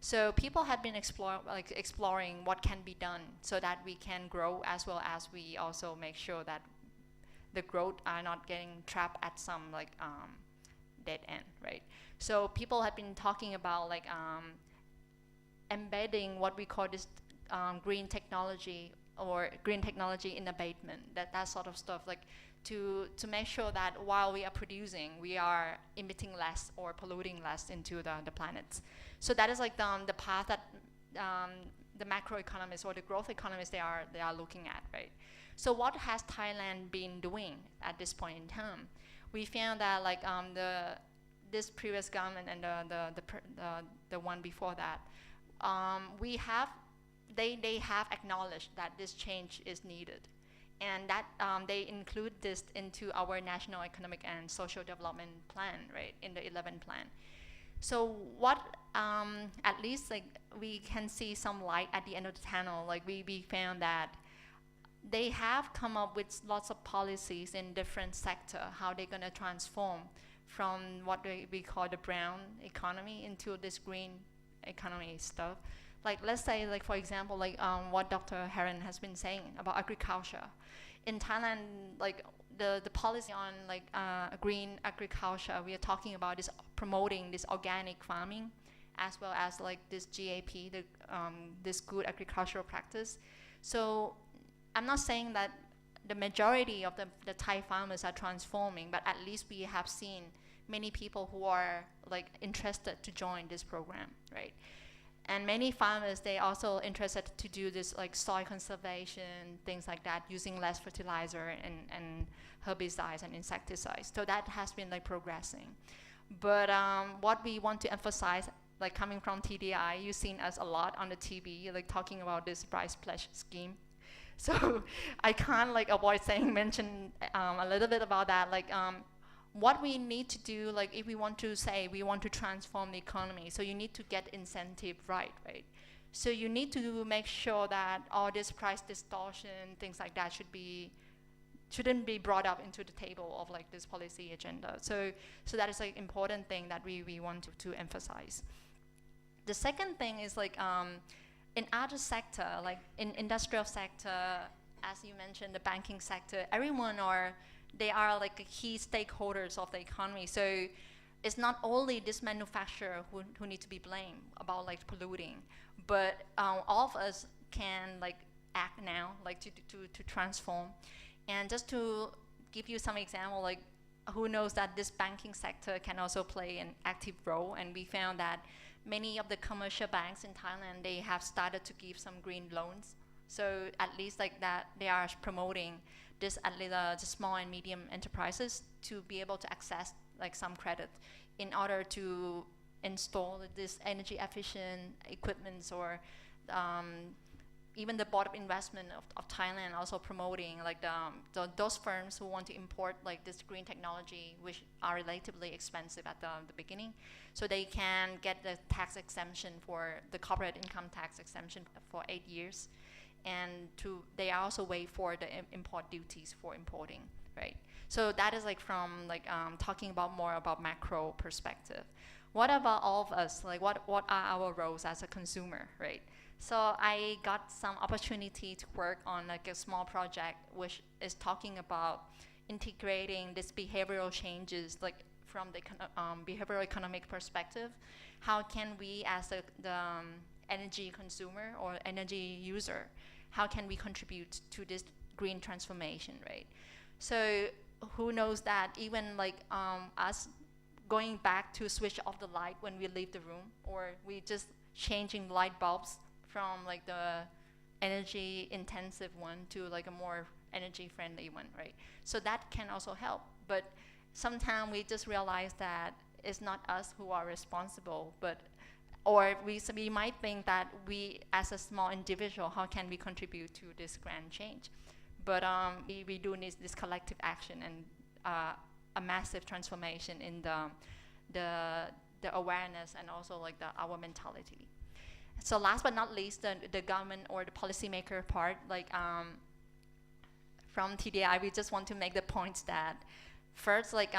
G: So people have been exploring what can be done so that we can grow, as well as we also make sure that the growth are not getting trapped at some dead end, right? So people have been talking about embedding what we call this green technology, or green technology in abatement, that sort of stuff, to make sure that while we are producing, we are emitting less or polluting less into the planet. So that is the path that the macroeconomists or the growth economists they are looking at, right? So what has Thailand been doing at this point in time? We found that this previous government and the one before that, they have acknowledged that this change is needed, and that they include this into our National Economic and Social Development Plan, right, in the 11 plan. So what, at least we can see some light at the end of the tunnel. We found that they have come up with lots of policies in different sectors, how they're going to transform from what we call the brown economy into this green economy stuff. Let's say, for example, what Dr. Herren has been saying about agriculture. In Thailand, the policy on green agriculture, we are talking about is promoting this organic farming, as well as this GAP, this good agricultural practice. So I'm not saying that the majority of the Thai farmers are transforming, but at least we have seen many people who are like interested to join this program, right? And many farmers, they also interested to do this like soil conservation, things like that, using less fertilizer and herbicides and insecticides. So that has been like progressing. But what we want to emphasize, like coming from TDI, you've seen us a lot on the TV, like talking about this rice pledge scheme. So I can't like avoid mention a little bit about that. Like what we need to do, like if we want to say we want to transform the economy, so you need to get incentive right? So you need to make sure that all this price distortion, things like that shouldn't be brought up into the table of like this policy agenda. So that is like important thing that we want to emphasize. The second thing is like in other sector, like in industrial sector, as you mentioned, the banking sector, they are like key stakeholders of the economy. So it's not only this manufacturer who need to be blamed about like polluting, but all of us can like act now, like to transform. And just to give you some example, like who knows that this banking sector can also play an active role, and we found that many of the commercial banks in Thailand, they have started to give some green loans. So at least like that, they are promoting this at least the small and medium enterprises to be able to access like some credit in order to install this energy efficient equipments, or even the Board of Investment of Thailand also promoting like those firms who want to import like this green technology, which are relatively expensive at the beginning, so they can get the tax exemption for the corporate income tax exemption for 8 years, and they also waive for the import duties for importing, right? So that is like from like talking about more about macro perspective. What about all of us? Like what are our roles as a consumer, right? So I got some opportunity to work on like a small project which is talking about integrating this behavioral changes, like from the behavioral economic perspective. How can we as the energy consumer or energy user, how can we contribute to this green transformation, right? So who knows that even like us going back to switch off the light when we leave the room, or we just changing light bulbs from like the energy intensive one to like a more energy friendly one, right? So that can also help. But sometimes we just realize that it's not us who are responsible, or we might think that we as a small individual, how can we contribute to this grand change? But we do need this collective action and a massive transformation in the awareness and also like our mentality. So last but not least, the government or the policymaker part, like from TDI, we just want to make the points that first, like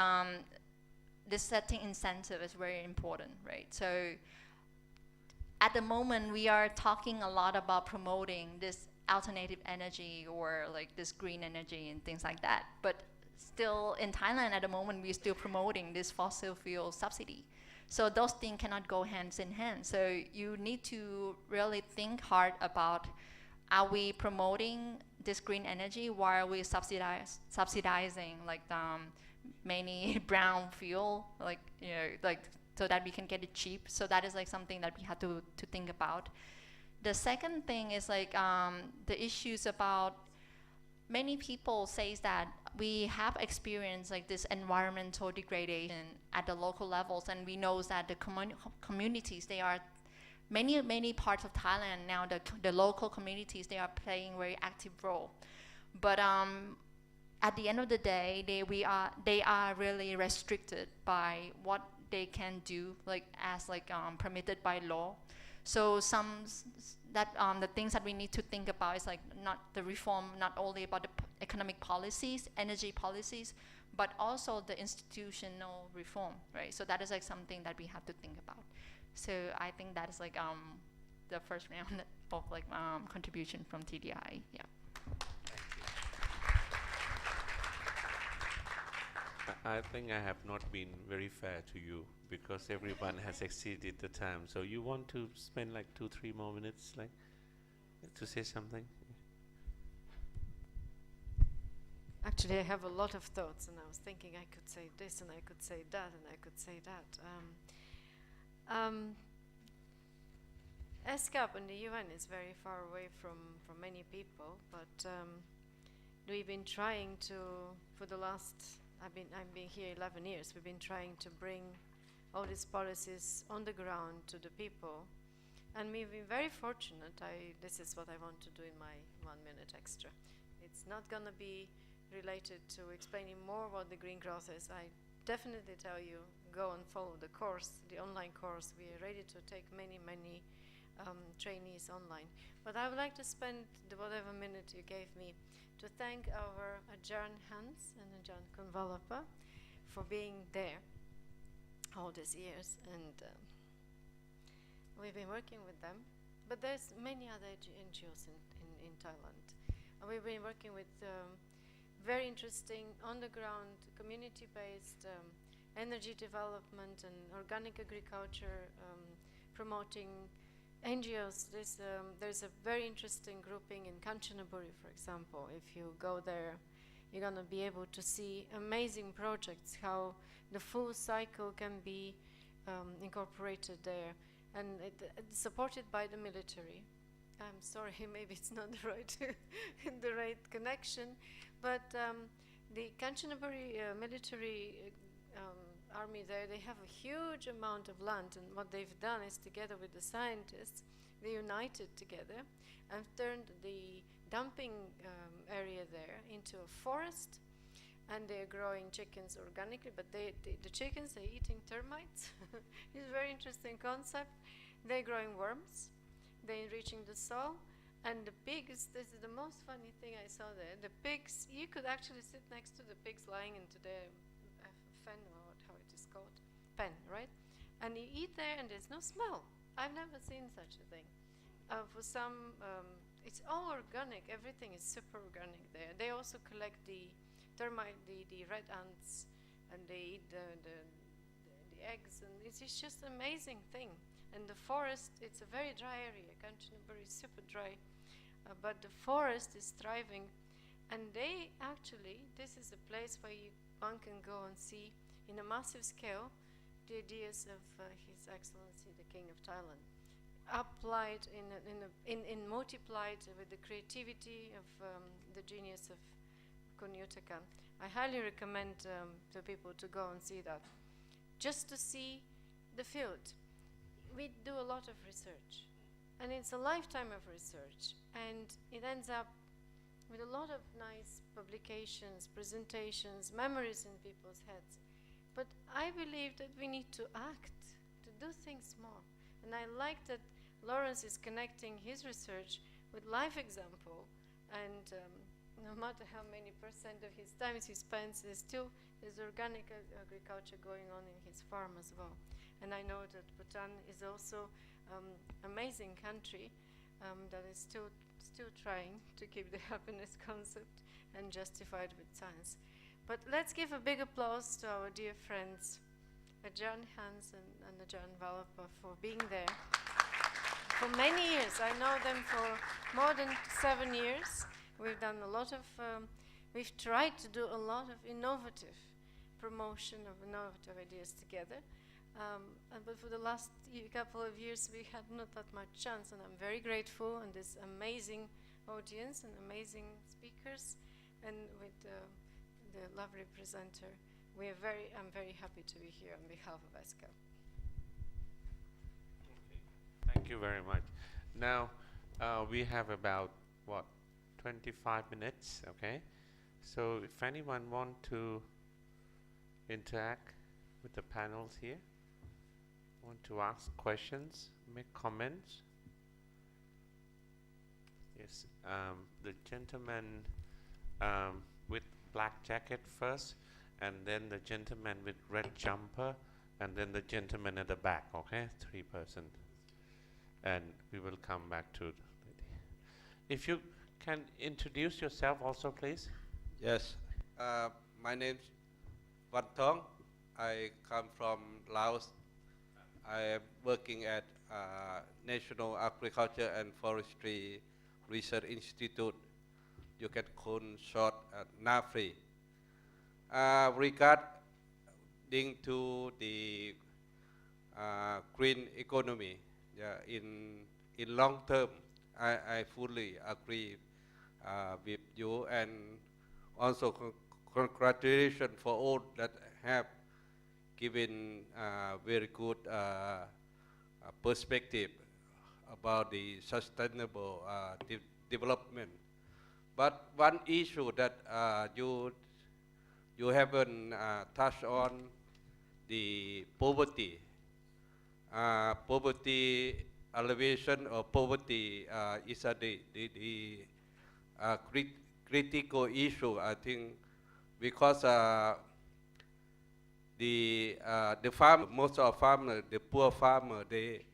G: this setting incentive is very important, right? So at the moment, we are talking a lot about promoting this alternative energy or like this green energy and things like that. But still in Thailand at the moment, we're still promoting this fossil fuel subsidy. So those things cannot go hands in hand. So you need to really think hard about, are we promoting this green energy while we subsidizing like many brown fuel, like so that we can get it cheap. So that is like something that we have to think about. The second thing is like the issues about, many people say that we have experienced like this environmental degradation at the local levels, and we know that the communities, they are many parts of Thailand now, the local communities, they are playing a very active role. But at the end of the day, they are really restricted by what they can do, like as like permitted by law. So the things that we need to think about is like not the reform, not only about the economic policies, energy policies, but also the institutional reform, right? So that is like something that we have to think about. So I think that is like the first round of like contribution from TDI. Yeah.
C: I think I have not been very fair to you because everyone has exceeded the time. So you want to spend like 2-3 more minutes, like to say something?
D: Actually, I have a lot of thoughts, and I was thinking I could say this, and I could say that, and I could say that. ESCAP and the UN is very far away from many people, but we've been trying to, for the last, I've been here 11 years, we've been trying to bring all these policies on the ground to the people. And we've been very fortunate. This is what I want to do in my 1 minute extra. It's not going to be related to explaining more what the green growth is. I definitely tell you, go and follow the course, the online course. We are ready to take many trainees online. But I would like to spend the whatever minute you gave me to thank our Herren Hans and Ajahn Kunvalapa for being there all these years. And we've been working with them, but there's many other NGOs in Thailand. And we've been working with very interesting on-the-ground, community-based energy development and organic agriculture, promoting NGOs. There's a very interesting grouping in Kanchanaburi, for example. If you go there, you're going to be able to see amazing projects, how the full cycle can be incorporated there. And it's supported by the military. I'm sorry, maybe it's not the right connection, but the Kanchanaburi military army there, they have a huge amount of land, and what they've done is, together with the scientists, they united together and turned the dumping area there into a forest, and they're growing chickens organically, but the chickens are eating termites. It's a very interesting concept. They're growing worms, they're enriching the soil, and the pigs, this is the most funny thing I saw there, the pigs, you could actually sit next to the pigs lying into their fen, or how it is called, pen, right? And you eat there and there's no smell. I've never seen such a thing. For some, it's all organic, everything is super organic there. They also collect the termite, the red ants, and they eat the eggs, and it's just an amazing thing. And the forest, it's a very dry area. Kanchanaburi is super dry, but the forest is thriving. And they actually, this is a place where one can go and see in a massive scale the ideas of His Excellency the King of Thailand, applied in multiplied with the creativity of the genius of Kunyutakan. I highly recommend to people to go and see that, just to see the field. We do a lot of research, and it's a lifetime of research, and it ends up with a lot of nice publications, presentations, memories in people's heads. But I believe that we need to act, to do things more. And I like that Lawrence is connecting his research with life example, and no matter how many % of his time he spends, there's organic agriculture going on in his farm as well. And I know that Bhutan is also amazing country that is still trying to keep the happiness concept and justify it with science. But let's give a big applause to our dear friends, Ajahn Hans and Ajahn Valapa, for being there for many years. I know them for more than 7 years. We've done a lot of, we've tried to do a lot of innovative promotion of innovative ideas together. But for the last couple of years, we had not that much chance, and I'm very grateful, and this amazing audience and amazing speakers, and with the lovely presenter. I'm very happy to be here on behalf of ESCAP.
C: Thank you very much. Now, we have about, 25 minutes, okay? So if anyone want to interact with the panels here, want to ask questions, make comments? Yes, the gentleman with black jacket first, and then the gentleman with red jumper, and then the gentleman at the back, okay? 3 persons. And we will come back to the lady. If you can introduce yourself also, please.
H: Yes, my name's Van Thong. I come from Laos. I am working at National Agriculture and Forestry Research Institute, you can call short NAFRI. Regarding to the green economy, yeah, in long term, I fully agree with you, and also congratulations for all that have given very good perspective about the sustainable development. But one issue that you haven't touched on, the poverty. Poverty alleviation or poverty is the critical issue, I think, because the farm, most of farmers, the poor farmer, they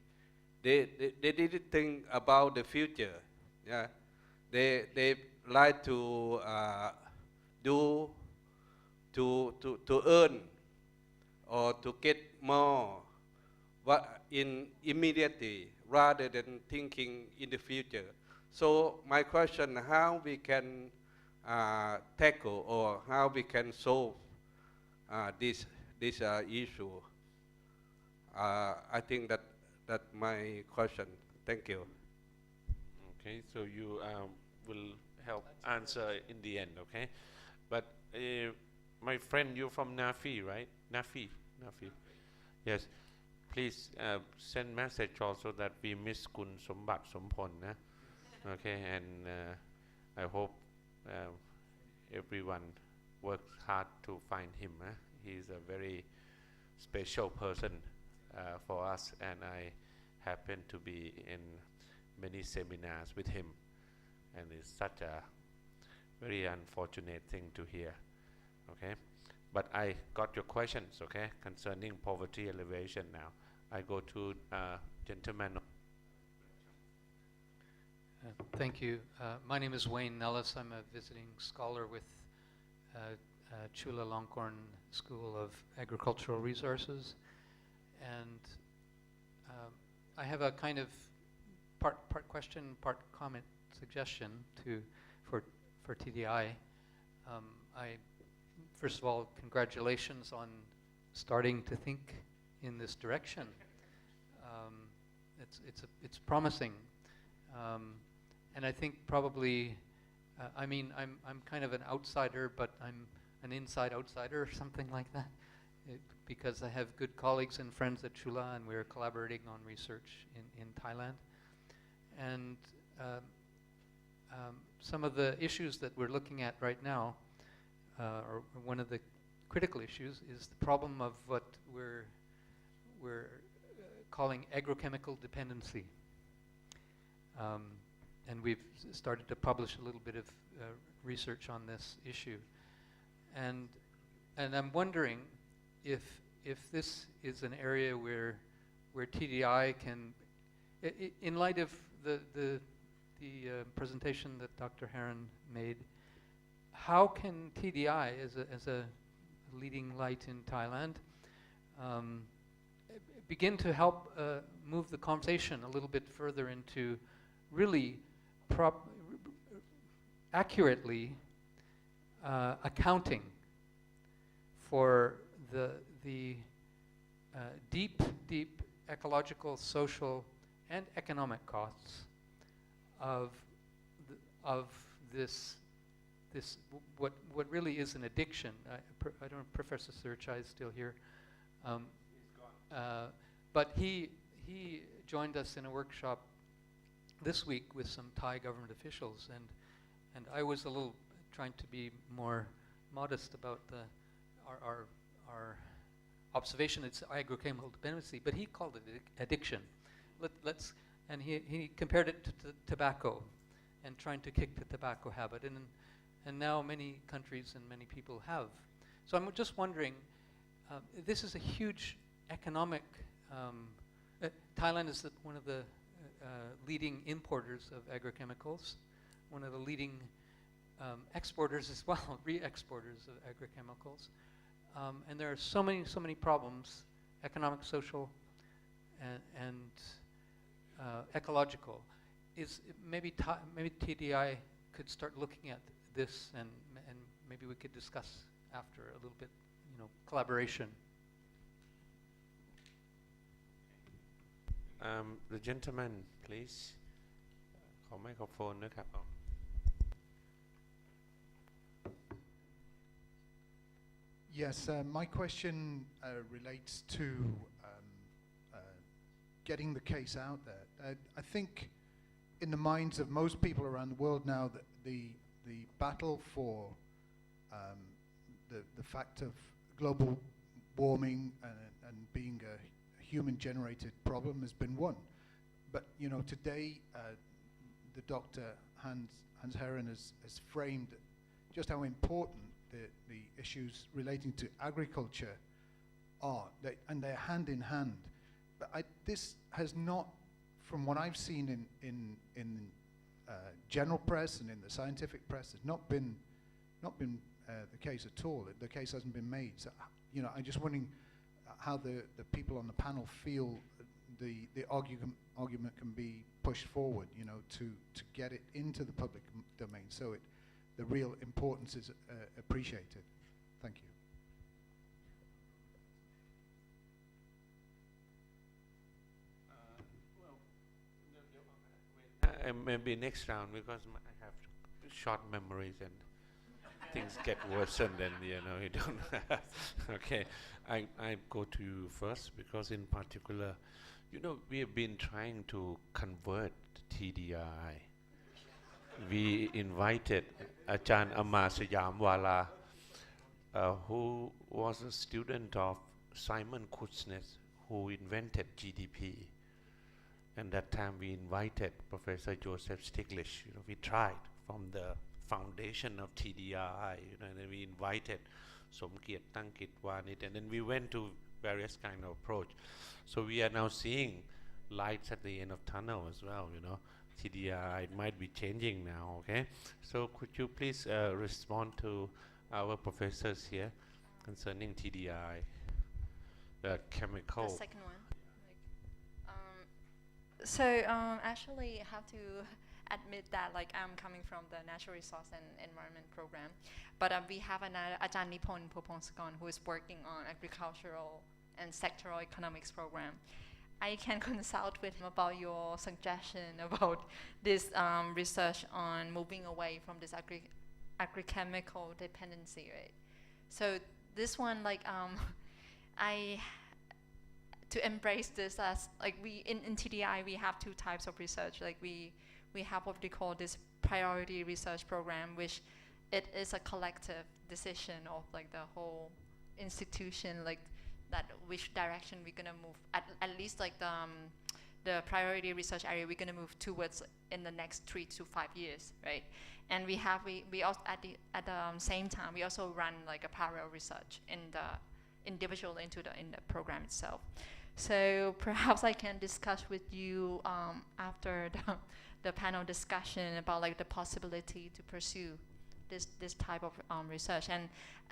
H: didn't think about the future. Yeah, they like to do to earn or to get more in immediately rather than thinking in the future. So my question, how we can tackle or how we can solve this issue? I think that my question. Thank you.
C: Okay, so you will help answer in the end, okay? But my friend, you're from NAFI, right? NAFI. Yes. Please send message also that we miss Kun Sombat Sompon, okay? And I hope everyone works hard to find him. He's a very special person for us, and I happen to be in many seminars with him, and it's such a very unfortunate thing to hear, okay? But I got your questions, okay, concerning poverty alleviation now. I go to gentleman.
I: Thank you. My name is Wayne Nellis. I'm a visiting scholar with Chulalongkorn School of Agricultural Resources. And I have a kind of part question, part comment suggestion for TDI. First of all, congratulations on starting to think in this direction. It's promising, and I think probably, I mean, I'm kind of an outsider, but I'm an inside outsider or something like that, because I have good colleagues and friends at Chula, and we're collaborating on research in Thailand. And some of the issues that we're looking at right now, or one of the critical issues, is the problem of what we're calling agrochemical dependency. And we've started to publish a little bit of research on this issue. And I'm wondering if this is an area where TDI can, in light of the presentation that Dr. Herren made, how can TDI, as a leading light in Thailand, begin to help move the conversation a little bit further into really accurately accounting for the deep ecological, social, and economic costs of this what really is an addiction. I don't know if Professor Surchai is still here. He's gone. But he joined us in a workshop this week with some Thai government officials, and I was a little trying to be more modest about our observation. It's agrochemical dependency, but he called it addiction. And he compared it to tobacco, and trying to kick the tobacco habit, and now many countries and many people have. So I'm just wondering, this is a huge economic. Thailand is one of the leading importers of agrochemicals, one of the leading exporters as well, re-exporters of agrochemicals. And there are so many problems, economic, social, and ecological. Maybe TDI could start looking at this, and maybe we could discuss after a little bit, collaboration.
C: The gentleman, please. ขอไมโครโฟนด้วยครับ
J: Yes, my question relates to getting the case out there. I think in the minds of most people around the world now, that the battle for the fact of global warming and being a human-generated problem has been won. But today, the Dr. Hans Herren has framed just how important the issues relating to agriculture are, and they're hand in hand. But this has not, from what I've seen in general press and in the scientific press, has not been the case at all. The case hasn't been made. So, I'm just wondering how the people on the panel feel the argument can be pushed forward, to get it into the public domain, so the real importance is appreciated. Thank you.
C: Maybe next round, because I have short memories and things get worse, and then you don't. Okay, I go to you first, because in particular, we have been trying to convert TDI. We invited Ajahn Amar Sayamwala, who was a student of Simon Kuznets, who invented GDP. And that time we invited Professor Joseph Stiglitz. We tried from the foundation of TDI, and then we invited Somkiat Tankit Wanit, and then we went to various kind of approach. So we are now seeing lights at the end of tunnel as well, TDI might be changing now, okay? So could you please respond to our professors here concerning TDI, the chemical?
G: The second one. Actually, I have to admit that I'm coming from the Natural Resource and Environment program, but we have another Ajahn Nipon Popongsakorn who is working on agricultural and sectoral economics program. I can consult with him about your suggestion about this research on moving away from this agrochemical dependency, right? So this one, to embrace this as we in TDI we have two types of research. We have what we call this priority research program, which it is a collective decision of the whole institution, that which direction we're gonna move. At least the priority research area we're gonna move towards in the next 3 to 5 years, right? And we also at the same time we also run a parallel research in the individual in the program itself. So perhaps I can discuss with you after the panel discussion about the possibility to pursue this type of research.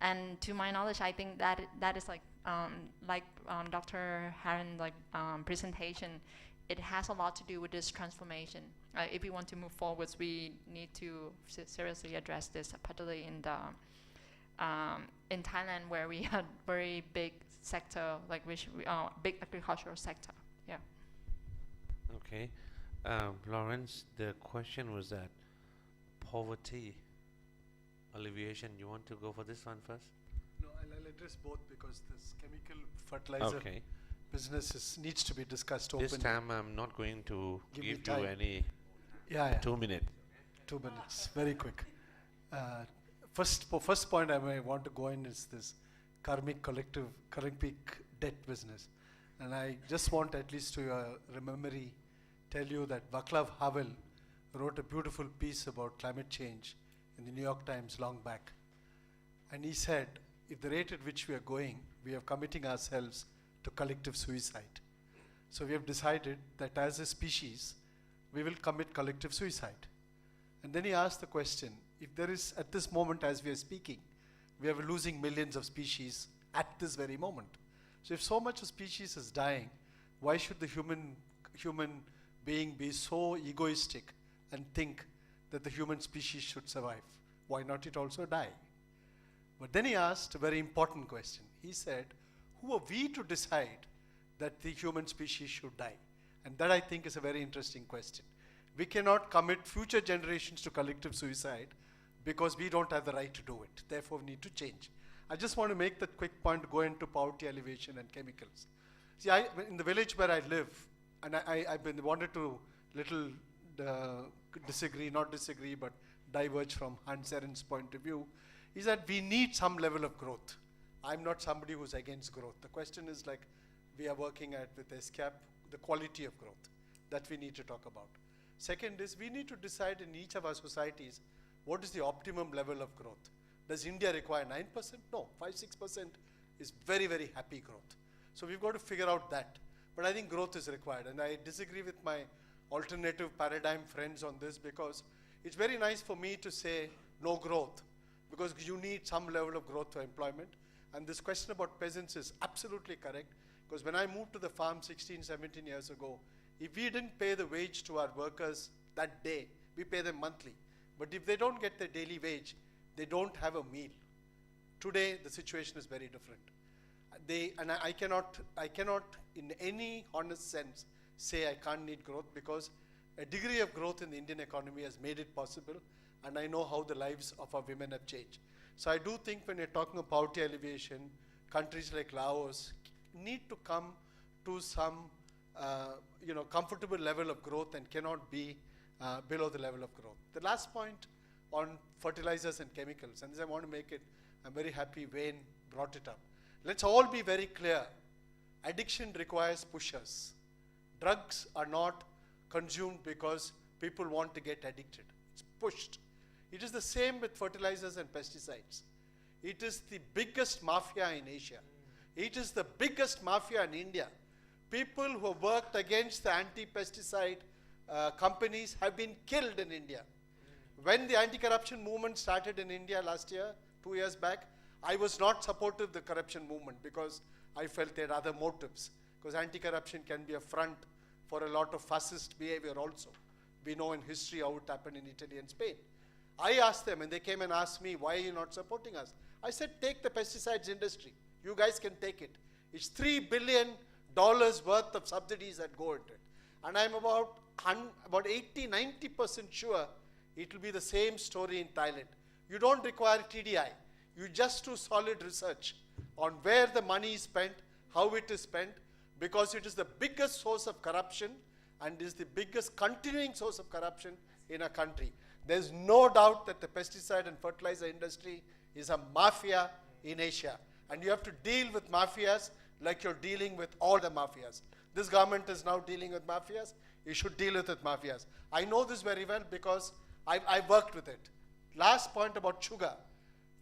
G: And to my knowledge, I think that is Dr. Herren presentation. It has a lot to do with this transformation. If we want to move forwards, we need to seriously address this, particularly in Thailand, where we had very big sector, big agricultural sector. Yeah.
C: Okay, Lawrence, the question was that poverty alleviation. You want to go for this one first?
E: No, I'll address both, because this chemical fertilizer business needs to be discussed openly.
C: This time I'm not going to give you any 2 minutes.
E: 2 minutes, very quick. First point I may want to go in is this karmic debt business. And I just want, at least to your memory, tell you that Václav Havel wrote a beautiful piece about climate change in the New York Times long back. And he said, if the rate at which we are going, we are committing ourselves to collective suicide. So we have decided that as a species, we will commit collective suicide. And then he asked the question, if there is, at this moment as we are speaking, we are losing millions of species at this very moment. So if so much of species is dying, why should the human being be so egoistic and think that the human species should survive? why not it also die? But then he asked a very important question. He said, who are we to decide that the human species should die? And that, I think, is a very interesting question. We cannot commit future generations to collective suicide because we don't have the right to do it. Therefore, we need to change. I just want to make that quick point to go into poverty alleviation and chemicals. See, in the village where I live, and I've been wanted to little not disagree, but diverge from Herren's point of view, is that we need some level of growth. I'm not somebody who's against growth. The question is, like we are working at with ESCAP, the quality of growth that we need to talk about. Second is, we need to decide in each of our societies what is the optimum level of growth. Does India require 9%? No, 5-6% is very, very happy growth. So we've got to figure out that. But I think growth is required, and I disagree with my alternative paradigm friends on this, because it's very nice for me to say no growth, because you need some level of growth for employment. And this question about peasants is absolutely correct, because when I moved to the farm 16, 17 years ago, if we didn't pay the wage to our workers that day, we pay them monthly. But if they don't get their daily wage, they don't have a meal. Today, the situation is very different. I cannot in any honest sense say I can't need growth, because a degree of growth in the Indian economy has made it possible, and I know how the lives of our women have changed. So I do think when you're talking of poverty alleviation, countries like Laos need to come to some comfortable level of growth and cannot be below the level of growth. The last point on fertilizers and chemicals, and this I want to make it, I'm very happy Wayne brought it up. Let's all be very clear. Addiction requires pushers. Drugs are not consumed because people want to get addicted. It's pushed. It is the same with fertilizers and pesticides. It is the biggest mafia in Asia. It is the biggest mafia in India. People who have worked against the anti-pesticide companies have been killed in India. When the anti-corruption movement started in India last year, 2 years back, I was not supportive of the corruption movement because I felt they had other motives. Because anti-corruption can be a front for a lot of fascist behavior also. We know in history how it happened in Italy and Spain. I asked them, and they came and asked me, why are you not supporting us? I said, take the pesticides industry. You guys can take it. It's $3 billion worth of subsidies that go into it. And I'm about 80-90% sure it will be the same story in Thailand. You don't require TDI. You just do solid research on where the money is spent, how it is spent, because it is the biggest source of corruption and is the biggest continuing source of corruption in a country. There's no doubt that the pesticide and fertilizer industry is a mafia in Asia. And you have to deal with mafias like you're dealing with all the mafias. This government is now dealing with mafias. You should deal with it mafias. I know this very well because I've worked with it. Last point about sugar.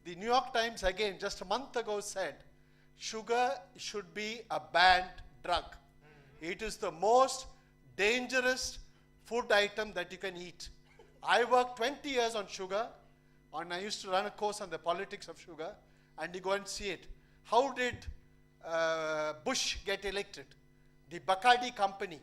E: The New York Times, again, just a month ago said, sugar should be a banned drug. It is the most dangerous food item that you can eat. I worked 20 years on sugar, and I used to run a course on the politics of sugar, and you go and see it. How did Bush get elected? The Bacardi company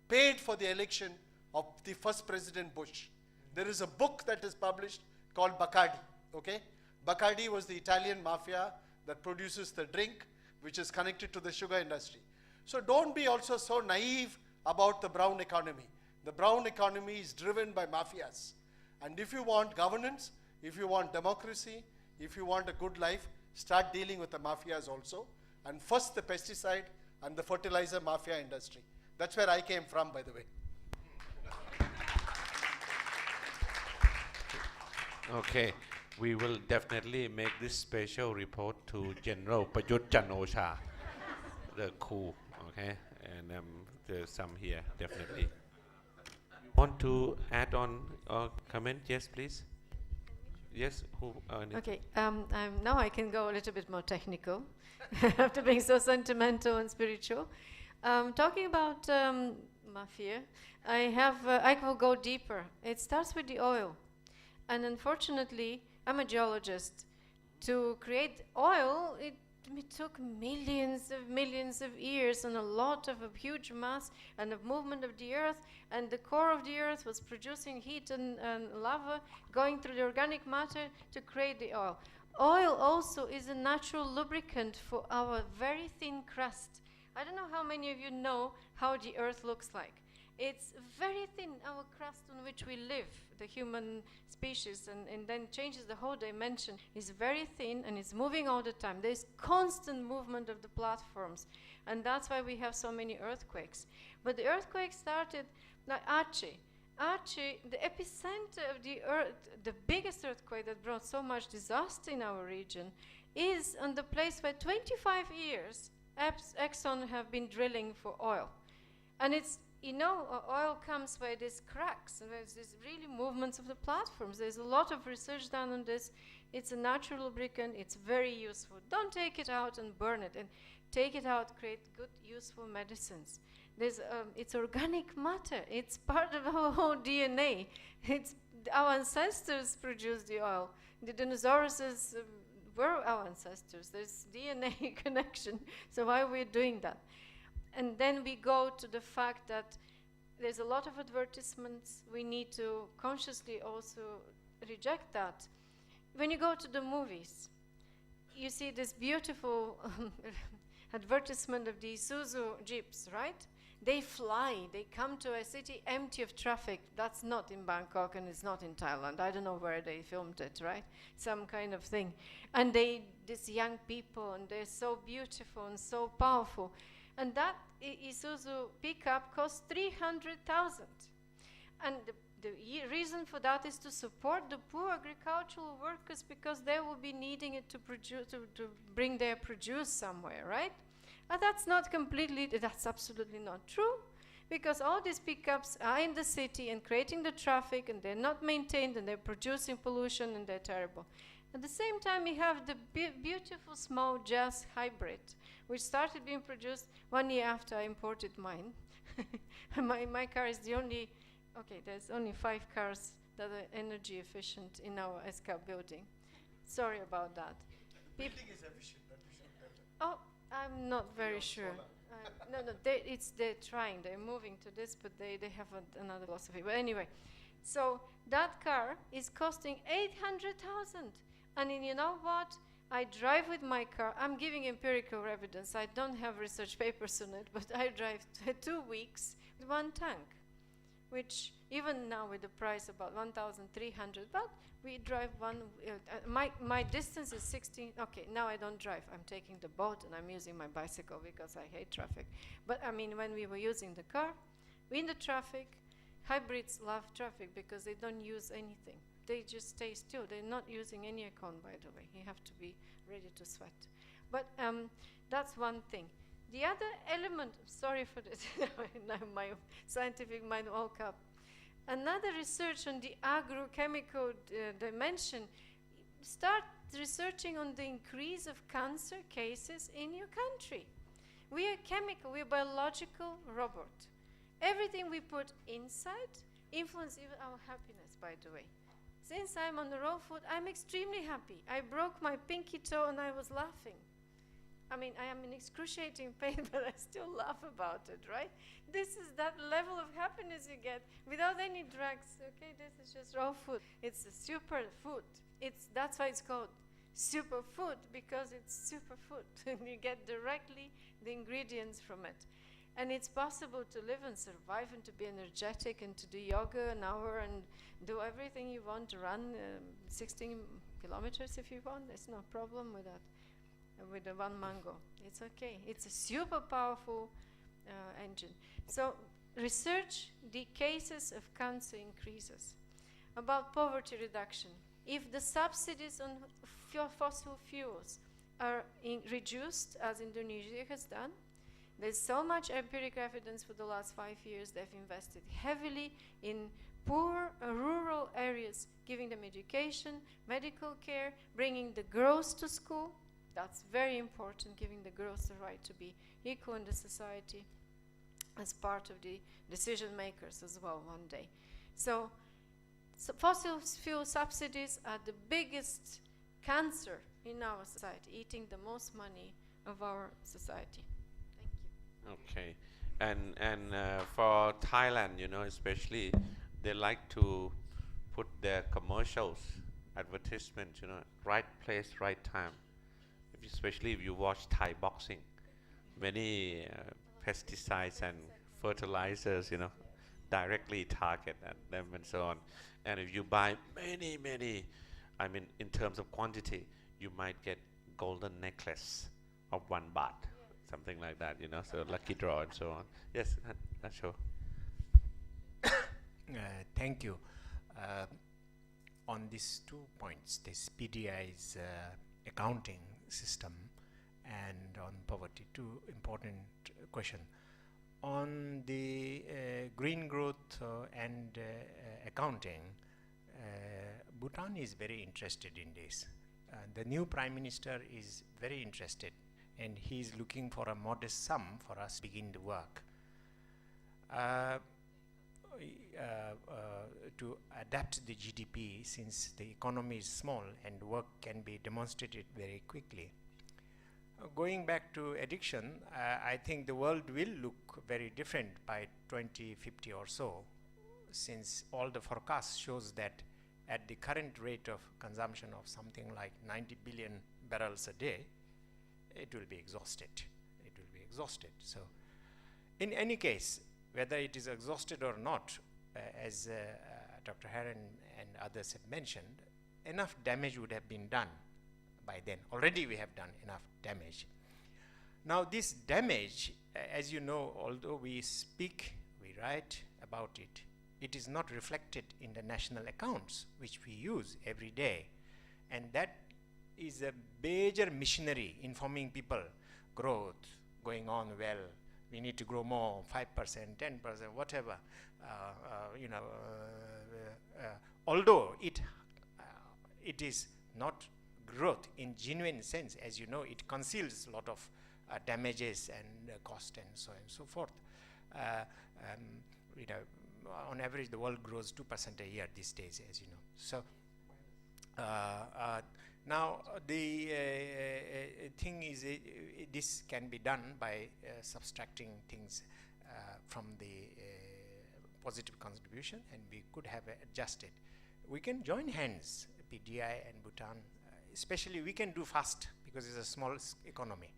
E: paid for the election of the first President Bush. There is a book that is published called Bacardi, okay? Bacardi was the Italian mafia that produces the drink, which is connected to the sugar industry. So don't be also so naive about the brown economy. The brown economy is driven by mafias. And if you want governance, if you want democracy, if you want a good life, start dealing with the mafias also. And first the pesticide and the fertilizer mafia industry. That's where I came from, by the way.
C: Okay, we will definitely make this special report to General Prayut Chan-o-cha, the coup, okay? And there's some here, definitely. Want to add on or comment? Yes, please. Yes, who?
D: Okay, now I can go a little bit more technical after being so sentimental and spiritual. Talking about mafia, I will go deeper. It starts with the oil. And unfortunately, I'm a geologist. To create oil, it it took millions of years and a lot of a huge mass and a movement of the earth, and the core of the earth was producing heat and lava going through the organic matter to create the oil. Oil also is a natural lubricant for our very thin crust. I don't know how many of you know how the earth looks like. It's very thin, our crust on which we live, the human species, and then changes the whole dimension. Is very thin and it's moving all the time. There's constant movement of the platforms, and that's why we have so many earthquakes. But the earthquake started like Aceh. Aceh, the epicenter of the earth, the biggest earthquake that brought so much disaster in our region, is on the place where 25 years Exxon have been drilling for oil. And it's, you know, oil comes where there's cracks, and there's these really movements of the platforms. There's a lot of research done on this. It's a natural lubricant. It's very useful. Don't take it out and burn it, and take it out, create good, useful medicines. It's organic matter. It's part of our whole DNA. Our ancestors produced the oil. The dinosaurs were our ancestors. There's DNA connection. So why are we doing that? And then we go to the fact that there's a lot of advertisements. We need to consciously also reject that. When you go to the movies, you see this beautiful advertisement of the Isuzu Jeeps, right? They fly, they come to a city empty of traffic. That's not in Bangkok and it's not in Thailand. I don't know where they filmed it, right? Some kind of thing. And these young people, and they're so beautiful and so powerful. And that Isuzu pickup costs 300,000. And the reason for that is to support the poor agricultural workers, because they will be needing it to produce, to bring their produce somewhere, right? But that's absolutely not true, because all these pickups are in the city and creating the traffic, and they're not maintained, and they're producing pollution, and they're terrible. At the same time, we have the beautiful small Jazz hybrid, which started being produced 1 year after I imported mine. my car is the only, there's only 5 cars that are energy efficient in our SCAP building. Sorry about that.
E: Building is efficient, but we should build it.
D: Oh, I'm not very sure. No, they're trying. They're moving to this, but they have another philosophy. But anyway, so that car is costing 800,000. And you know what? I drive with my car. I'm giving empirical evidence. I don't have research papers on it, but I drive 2 weeks with 1 tank, which even now with the price about 1,300, but we drive one. My distance is 16. Okay, now I don't drive. I'm taking the boat and I'm using my bicycle because I hate traffic. But I mean, when we were using the car, in the traffic, hybrids love traffic because they don't use anything. They just stay still. They're not using any aircon, by the way. You have to be ready to sweat. But that's one thing. The other element, sorry for this, now my scientific mind woke up. Another research on the agrochemical dimension, start researching on the increase of cancer cases in your country. We are chemical, we are biological robot. Everything we put inside influences even our happiness, by the way. Since I'm on the raw food, I'm extremely happy. I broke my pinky toe and I was laughing. I mean, I am in excruciating pain, but I still laugh about it, right? This is that level of happiness you get without any drugs, okay? This is just raw food. It's a super food. That's why it's called superfood, because it's superfood. And you get directly the ingredients from it. And it's possible to live and survive and to be energetic and to do yoga an hour and do everything you want, to run 16 kilometers if you want. There's no problem with that. With the 1 mango, it's okay. It's a super powerful engine. So research the cases of cancer increases. About poverty reduction, if the subsidies on fossil fuels are reduced, as Indonesia has done, there's so much empirical evidence for the last 5 years. They've invested heavily in poor rural areas, giving them education, medical care, bringing the girls to school. That's very important, giving the girls the right to be equal in the society as part of the decision makers as well one day. So fossil fuel subsidies are the biggest cancer in our society, eating the most money of our society. Thank you.
C: Okay, and for Thailand, you know, especially, they like to put their commercials, advertisements, you know, right place, right time. Especially if you watch Thai boxing, many pesticides and fertilizers, you know, directly target at them and so on. And if you buy many, I mean, in terms of quantity, you might get golden necklace of 1 baht, something like that, you know, so lucky draw and so on. Yes, not sure.
F: Thank you. On these 2 points, this PDI's accounting system and on poverty, 2 important question. On the green growth and accounting, Bhutan is very interested in this. The new Prime Minister is very interested, and he is looking for a modest sum for us to begin the work. To adapt the GDP, since the economy is small and work can be demonstrated very quickly. Going back to addiction, I think the world will look very different by 2050 or so, since all the forecasts shows that at the current rate of consumption of something like 90 billion barrels a day, it will be exhausted. It will be exhausted. So, in any case, whether it is exhausted or not, as Dr. Herren and others have mentioned, enough damage would have been done by then. Already we have done enough damage. Now this damage, as you know, although we speak, we write about it, it is not reflected in the national accounts, which we use every day. And that is a major missionary informing people, growth going on well, we need to grow more, 5%, 10%, whatever. Although it is not growth in genuine sense, as you know, it conceals a lot of damages and cost and so on and so forth. On average, the world grows 2% a year these days, as you know. So now the thing is, this can be done by subtracting things from the positive contribution, and we could have adjusted. We can join hands, PDI and Bhutan, especially we can do fast because it's a small economy.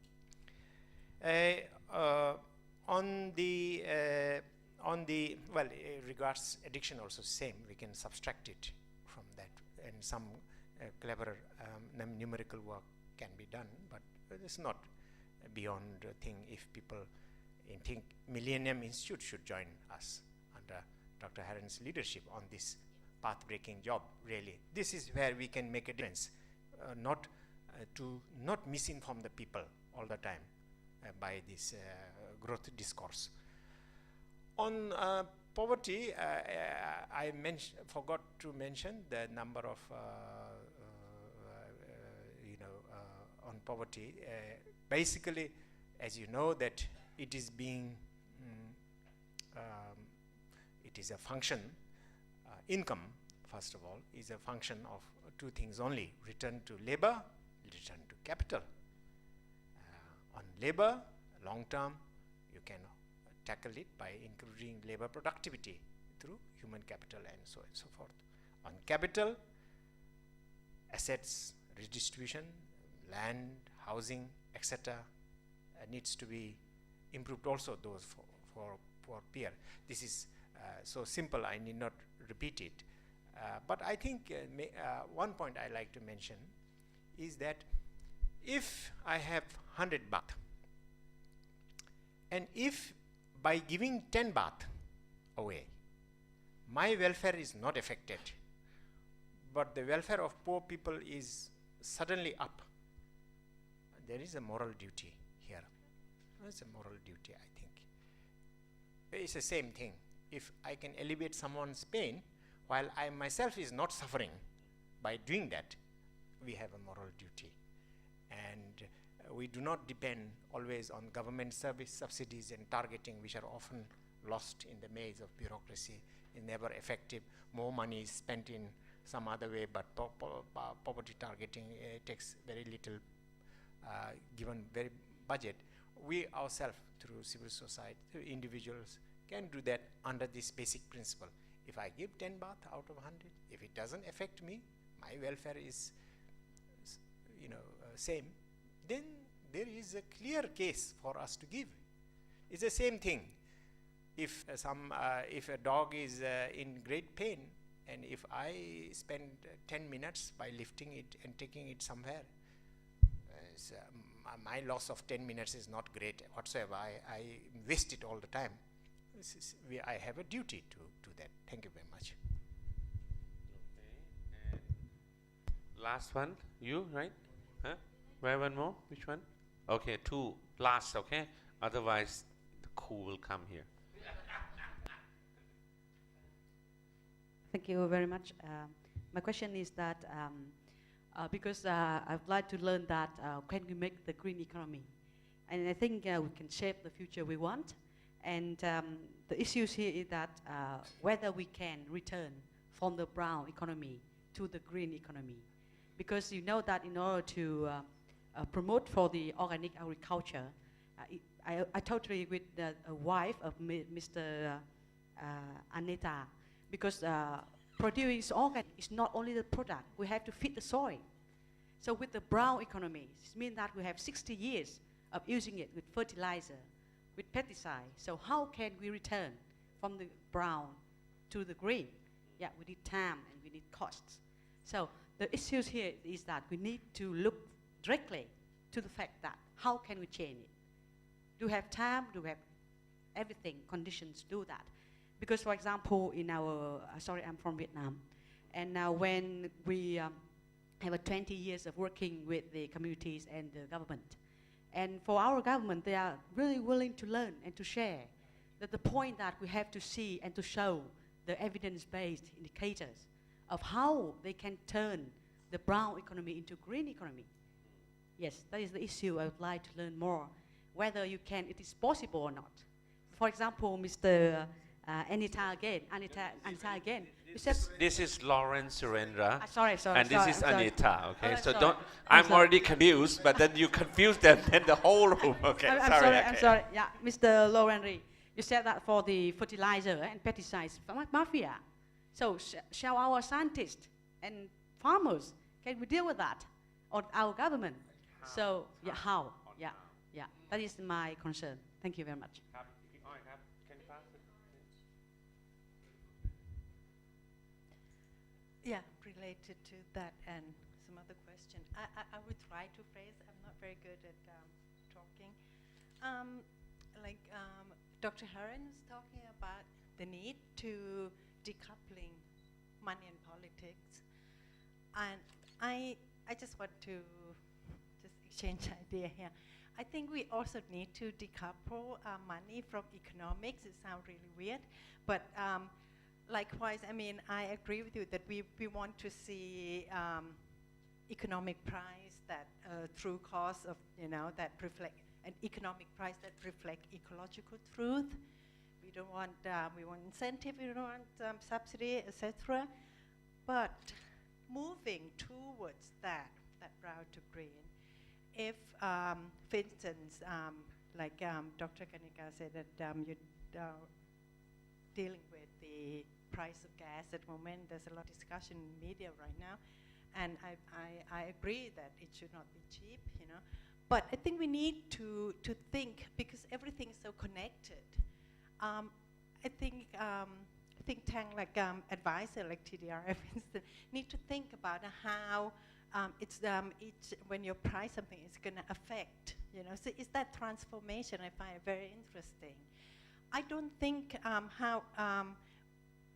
F: Regards addiction also same, we can subtract it from that, and some clever numerical work can be done, but it's not beyond a thing if people think Millennium Institute should join us under Dr. Herren's leadership on this path-breaking job, really. This is where we can make a difference, not misinform the people all the time by this growth discourse. On poverty, I forgot to mention the number of, on poverty. Basically, as you know, that it is being, it is a function, income, first of all, is a function of 2 things only: return to labor, return to capital. On labor, long term, you can tackle it by increasing labor productivity through human capital and so on and so forth. On capital, assets redistribution, land, housing, etc. Needs to be improved also, those for peer. This is so simple, I need not repeat it. But I think one point I like to mention is that if I have 100 baht, and if by giving 10 baht away, my welfare is not affected, but the welfare of poor people is suddenly up, there is a moral duty here. It's a moral duty, I think. It's the same thing. If I can alleviate someone's pain, while I myself is not suffering, by doing that, we have a moral duty. And we do not depend always on government service subsidies and targeting, which are often lost in the maze of bureaucracy, is never effective. More money is spent in some other way, but poverty targeting takes very little, given very budget, we ourselves, through civil society, through individuals, can do that under this basic principle. If I give 10 baht out of 100, if it doesn't affect me, my welfare is, same, then there is a clear case for us to give. It's the same thing. If if a dog is in great pain, and if I spend 10 minutes by lifting it and taking it somewhere, my loss of 10 minutes is not great whatsoever. I waste it all the time. I have a duty to do that. Thank you very much.
C: Okay. And last one, you, right? Huh? Where one more? Which one? Okay, two. Last, okay? Otherwise, the coup will come here.
K: Thank you very much. My question is that because I'd like to learn that can we make the green economy? And I think we can shape the future we want. And the issues here is that whether we can return from the brown economy to the green economy. Because you know that in order to promote for the organic agriculture, I totally agree with the wife of Mr. Aneta, because producing organic is not only the product, we have to feed the soil. So with the brown economy, it means that we have 60 years of using it with fertilizer, with pesticide. So how can we return from the brown to the green? Yeah, we need time and we need costs. So the issues here is that we need to look directly to the fact that how can we change it? Do we have time? Do we have everything, conditions to do that? Because, for example, in our, sorry, I'm from Vietnam, and now when we have a 20 years of working with the communities and the government, and for our government, they are really willing to learn and to share that the point that we have to see and to show the evidence-based indicators of how they can turn the brown economy into green economy. Yes, that is the issue I would like to learn more, whether you can, it is possible or not. For example, Mr. Anita again.
C: This is Lawrence Surendra.
K: Sorry.
C: And this is Anita, okay?
K: Oh,
C: so
K: sorry.
C: don't, I'm already confused, but then you confuse them and the whole room, okay?
K: I'm sorry. Yeah, Mr. Lorenri, you said that for the fertilizer and pesticides, mafia. So shall our scientists and farmers, can we deal with that? Or our government? So, yeah, how? Yeah, that is my concern. Thank you very much.
L: Yeah, related to that and some other question. I would try to phrase, I'm not very good at talking. Dr. Herren is talking about the need to decoupling money and politics. And I just want to just exchange idea here. I think we also need to decouple money from economics. It sounds really weird, but likewise, I mean, I agree with you that we want to see economic price that true cost of, that reflect an economic price that reflect ecological truth. We don't want, we want incentive, we don't want subsidy, etc. But moving towards that route to green, if, for instance, like Dr. Kanika said that you're dealing with the price of gas at the moment, there's a lot of discussion in media right now, and I agree that it should not be cheap, But I think we need to think, because everything is so connected. I think think tank like advisor like TDRF need to think about how when you price something, it's going to affect. So it's that transformation I find very interesting. I don't think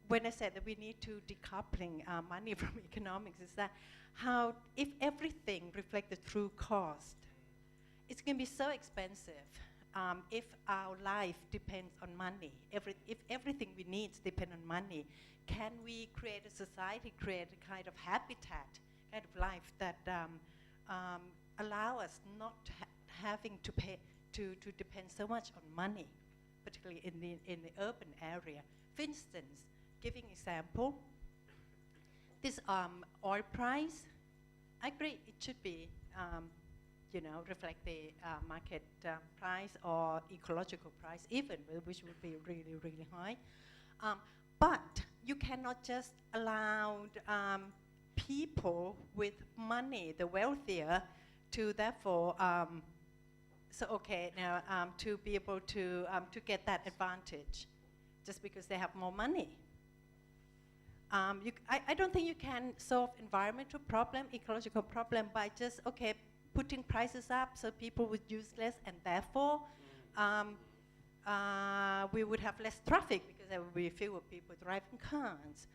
L: when I said that we need to decoupling money from economics, is that how if everything reflects the true cost, it's going to be so expensive. If our life depends on money, if everything we need depends on money, can we create a society, create a kind of habitat, kind of life that allow us not having to pay to depend so much on money, particularly in the urban area? For instance, giving example, this oil price, I agree it should be reflect the market price or ecological price even, which would be really, really high. But you cannot just allow people with money, the wealthier, to therefore to be able to get that advantage just because they have more money. I don't think you can solve environmental problem, ecological problem by just, putting prices up so people would use less, and therefore we would have less traffic because there would be fewer people driving cars.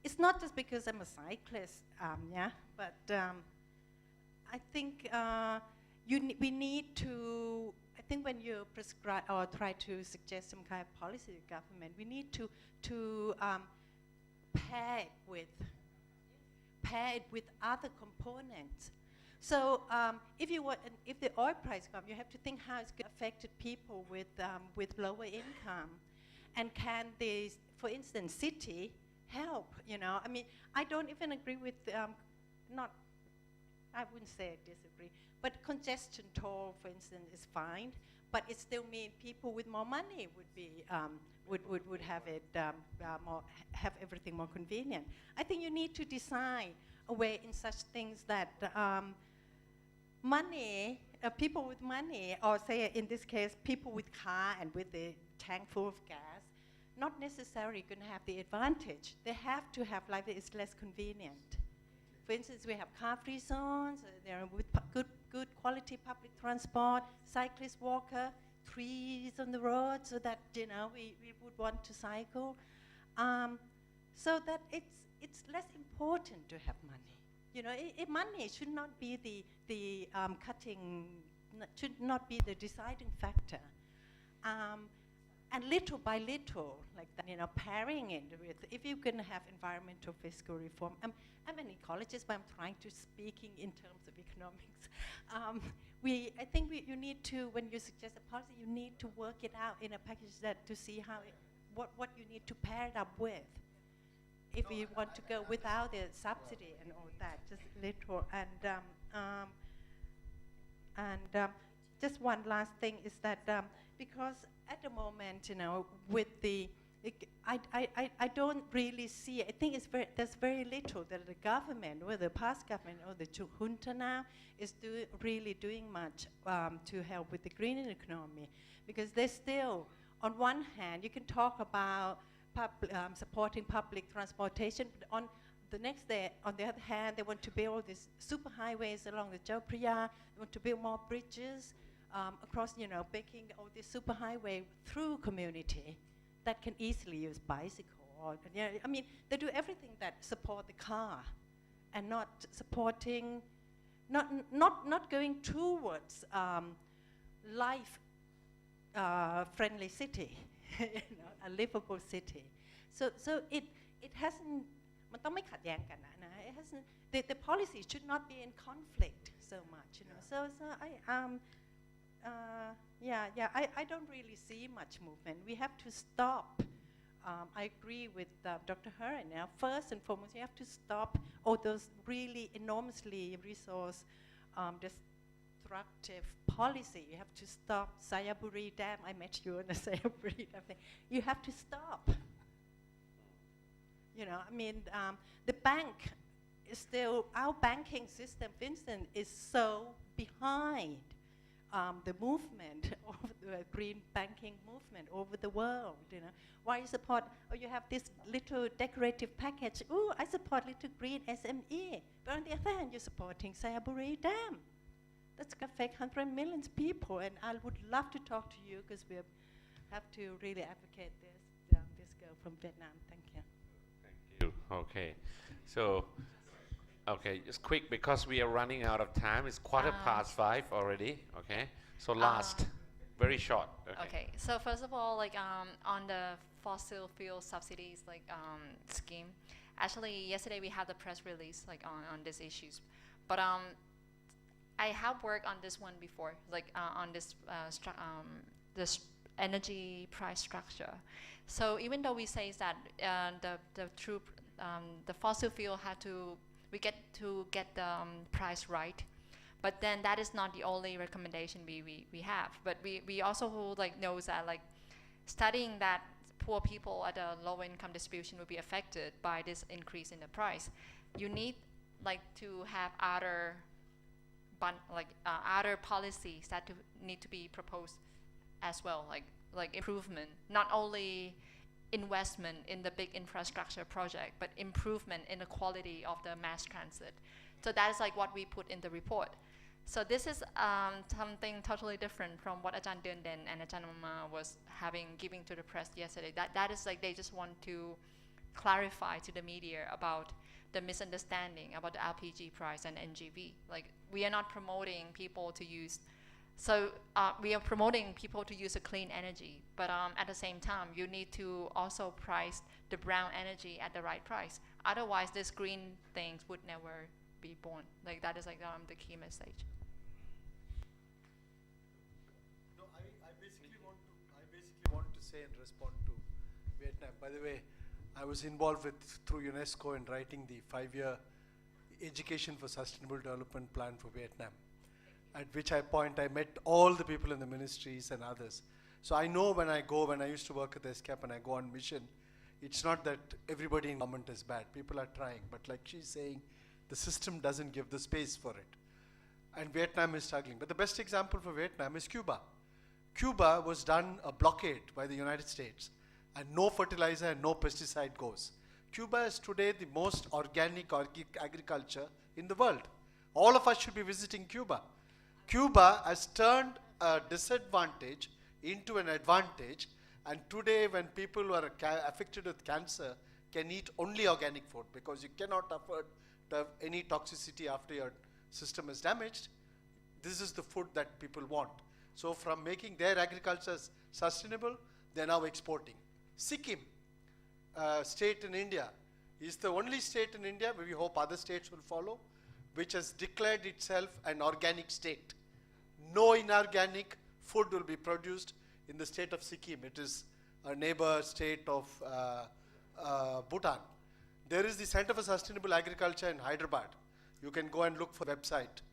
L: It's not just because I'm a cyclist, but I think we need to, I think when you prescribe or try to suggest some kind of policy to government, we need to pair it with other components. So if the oil price comes, you have to think how it's going to affect people with lower income, and can the, for instance, city help? I mean, I don't even agree with I wouldn't say I disagree, but congestion toll, for instance, is fine, but it still means people with more money would be would have it have everything more convenient. I think you need to design a way in such things that money, people with money, or say in this case, people with car and with the tank full of gas, not necessarily going to have the advantage. They have to have life that is less convenient. For instance, we have car-free zones, there with good quality public transport, cyclist, walker, trees on the road, so that we would want to cycle, so that it's less important to have money. Money should not be the should not be the deciding factor. And little by little, like that, pairing it with, if you're going to have environmental fiscal reform, I'm an ecologist, but I'm trying to speaking in terms of economics. I think you need to, when you suggest a policy, you need to work it out in a package that to see how what you need to pair it up with. If you want to go without the subsidy and all that, just little. And just one last thing is that because at the moment, with the, I don't really see, I think there's very little that the government, whether the past government or the junta now, is really doing much to help with the green economy. Because there's still, on one hand, you can talk about supporting public transportation, but on the next day, on the other hand, they want to build these super highways along the Chao Phraya, they want to build more bridges across, making all this super highway through community that can easily use bicycle. Or, I mean, they do everything that support the car, and not supporting, not going towards life friendly city, a livable city. So it hasn't. It hasn't. The policy should not be in conflict so much, So I don't really see much movement. We have to stop. I agree with Dr. Herren. Now, first and foremost, you have to stop all those really enormously resource destructive policy. You have to stop Sayaburi Dam. I met you on the Sayaburi Dam thing. You have to stop. I mean, the bank is still, our banking system, for instance, is so behind the movement of the green banking movement over the world. Why you support? Oh, you have this little decorative package. Oh, I support little green SME. But on the other hand, you're supporting Sayaburi Dam. That's going to affect 100 million people, and I would love to talk to you because we have to really advocate this. This girl from Vietnam. Thank you.
C: Thank you. Okay, so. Okay, just quick because we are running out of time. It's 5:15 already. Okay, so last, very short.
G: Okay, so first of all, on the fossil fuel subsidies scheme, actually yesterday we had the press release on these issues, but I have worked on this one before, on this this energy price structure. So even though we say that the fossil fuel had to. We get to get the price right, But then that is not the only recommendation we have. But we also like knows that like studying that poor people at a low income distribution will be affected by this increase in the price. You need like to have other other policies that need to be proposed as well, like improvement, not only investment in the big infrastructure project, but improvement in the quality of the mass transit. So that is like what we put in the report. So this is something totally different from what Ajahn Dunden and Ajahn Mama was giving to the press yesterday. That is like they just want to clarify to the media about the misunderstanding about the LPG price and NGV. Like we are not promoting people to use, we are promoting people to use a clean energy, but at the same time, you need to also price the brown energy at the right price. Otherwise, this green things would never be born. Like that is like the key message.
E: No, I basically want to say and respond to Vietnam. By the way, I was involved through UNESCO in writing the 5-year Education for Sustainable Development Plan for Vietnam, at which I met all the people in the ministries and others. So I know when I used to work at the SCAP and I go on mission, it's not that everybody in government is bad. People are trying, but like she's saying, the system doesn't give the space for it. And Vietnam is struggling. But the best example for Vietnam is Cuba. Cuba was done a blockade by the United States, and no fertilizer and no pesticide goes. Cuba is today the most organic agriculture in the world. All of us should be visiting Cuba. Cuba has turned a disadvantage into an advantage, and today when people who are affected with cancer can eat only organic food because you cannot afford to have any toxicity after your system is damaged. This is the food that people want. So from making their agriculture sustainable, they're now exporting. Sikkim, state in India, is the only state in India, where we hope other states will follow, which has declared itself an organic state. No inorganic food will be produced in the state of Sikkim. It is a neighbor state of Bhutan. There is the Center for Sustainable Agriculture in Hyderabad. You can go and look for the website.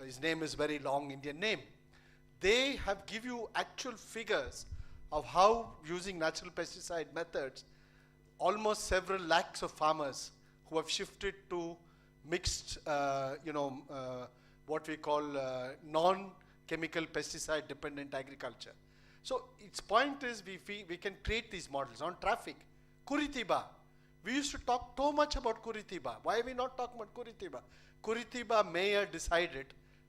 E: His name is very long Indian name. They have give you actual figures of how, using natural pesticide methods, almost several lakhs of farmers who have shifted to mixed, what we call non-chemical pesticide dependent agriculture. So its point is we can create these models. On traffic, Curitiba, we used to talk so much about Curitiba. Why are we not talking about Curitiba? Curitiba mayor decided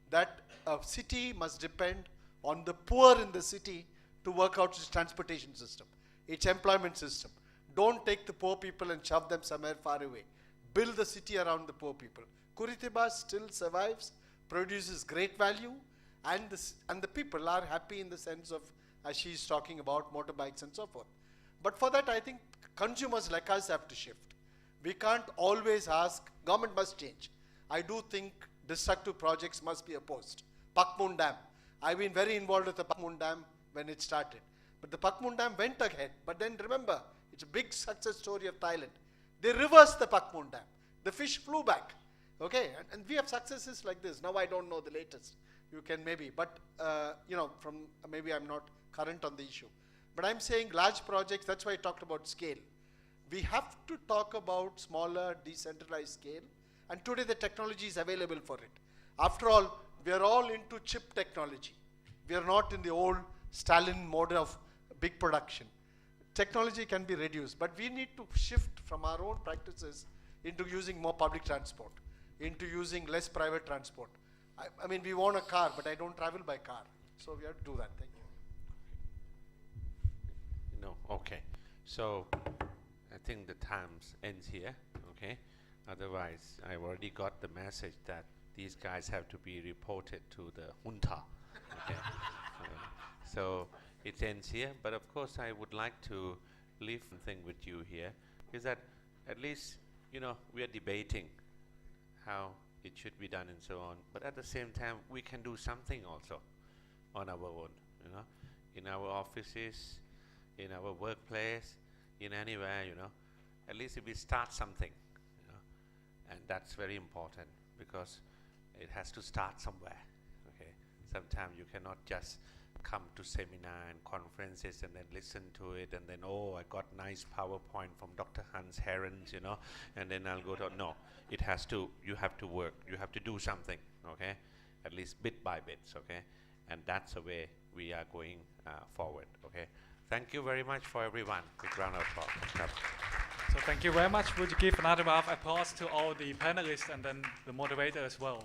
E: that a city must depend on the poor in the city to work out its transportation system, its employment system. Don't take the poor people and shove them somewhere far away. Build the city around the poor people. Curitiba still survives, produces great value, and the people are happy in the sense of, as she's talking about, motorbikes and so forth. But for that, I think consumers like us have to shift. We can't always ask, government must change. I do think destructive projects must be opposed. Pakmun Dam. I've been very involved with the Pakmun Dam when it started. But the Pakmun Dam went ahead. But then remember, it's a big success story of Thailand. They reversed the Pakmun Dam. The fish flew back. Okay, and we have successes like this. Now I don't know the latest. You can maybe, but from maybe I'm not current on the issue. But I'm saying large projects, that's why I talked about scale. We have to talk about smaller, decentralized scale. And today the technology is available for it. After all, we are all into chip technology. We are not in the old Stalin mode of big production. Technology can be reduced, but we need to shift from our own practices into using more public transport, into using less private transport. I mean, we want a car, but I don't travel by car. So we have to do that. Thank you.
C: No, okay. So I think the time ends here, okay? Otherwise, I already got the message that these guys have to be reported to the junta, okay? So it ends here, but of course I would like to leave something with you here, is that at least, we are debating how it should be done and so on, but at the same time, we can do something also on our own, in our offices, in our workplace, in anywhere, at least if we start something, and that's very important, because it has to start somewhere. Okay, sometimes you cannot just come to seminar and conferences and then listen to it and then, oh, I got nice PowerPoint from Dr. Hans Herren, you know, and then I'll go to, no, it has to, you have to work, you have to do something, okay, at least bit by bit, okay, and that's the way we are going forward, okay. Thank you very much for everyone. Big round of applause.
B: So thank you very much. Would you give another round of applause to all the panelists and then the moderator as well?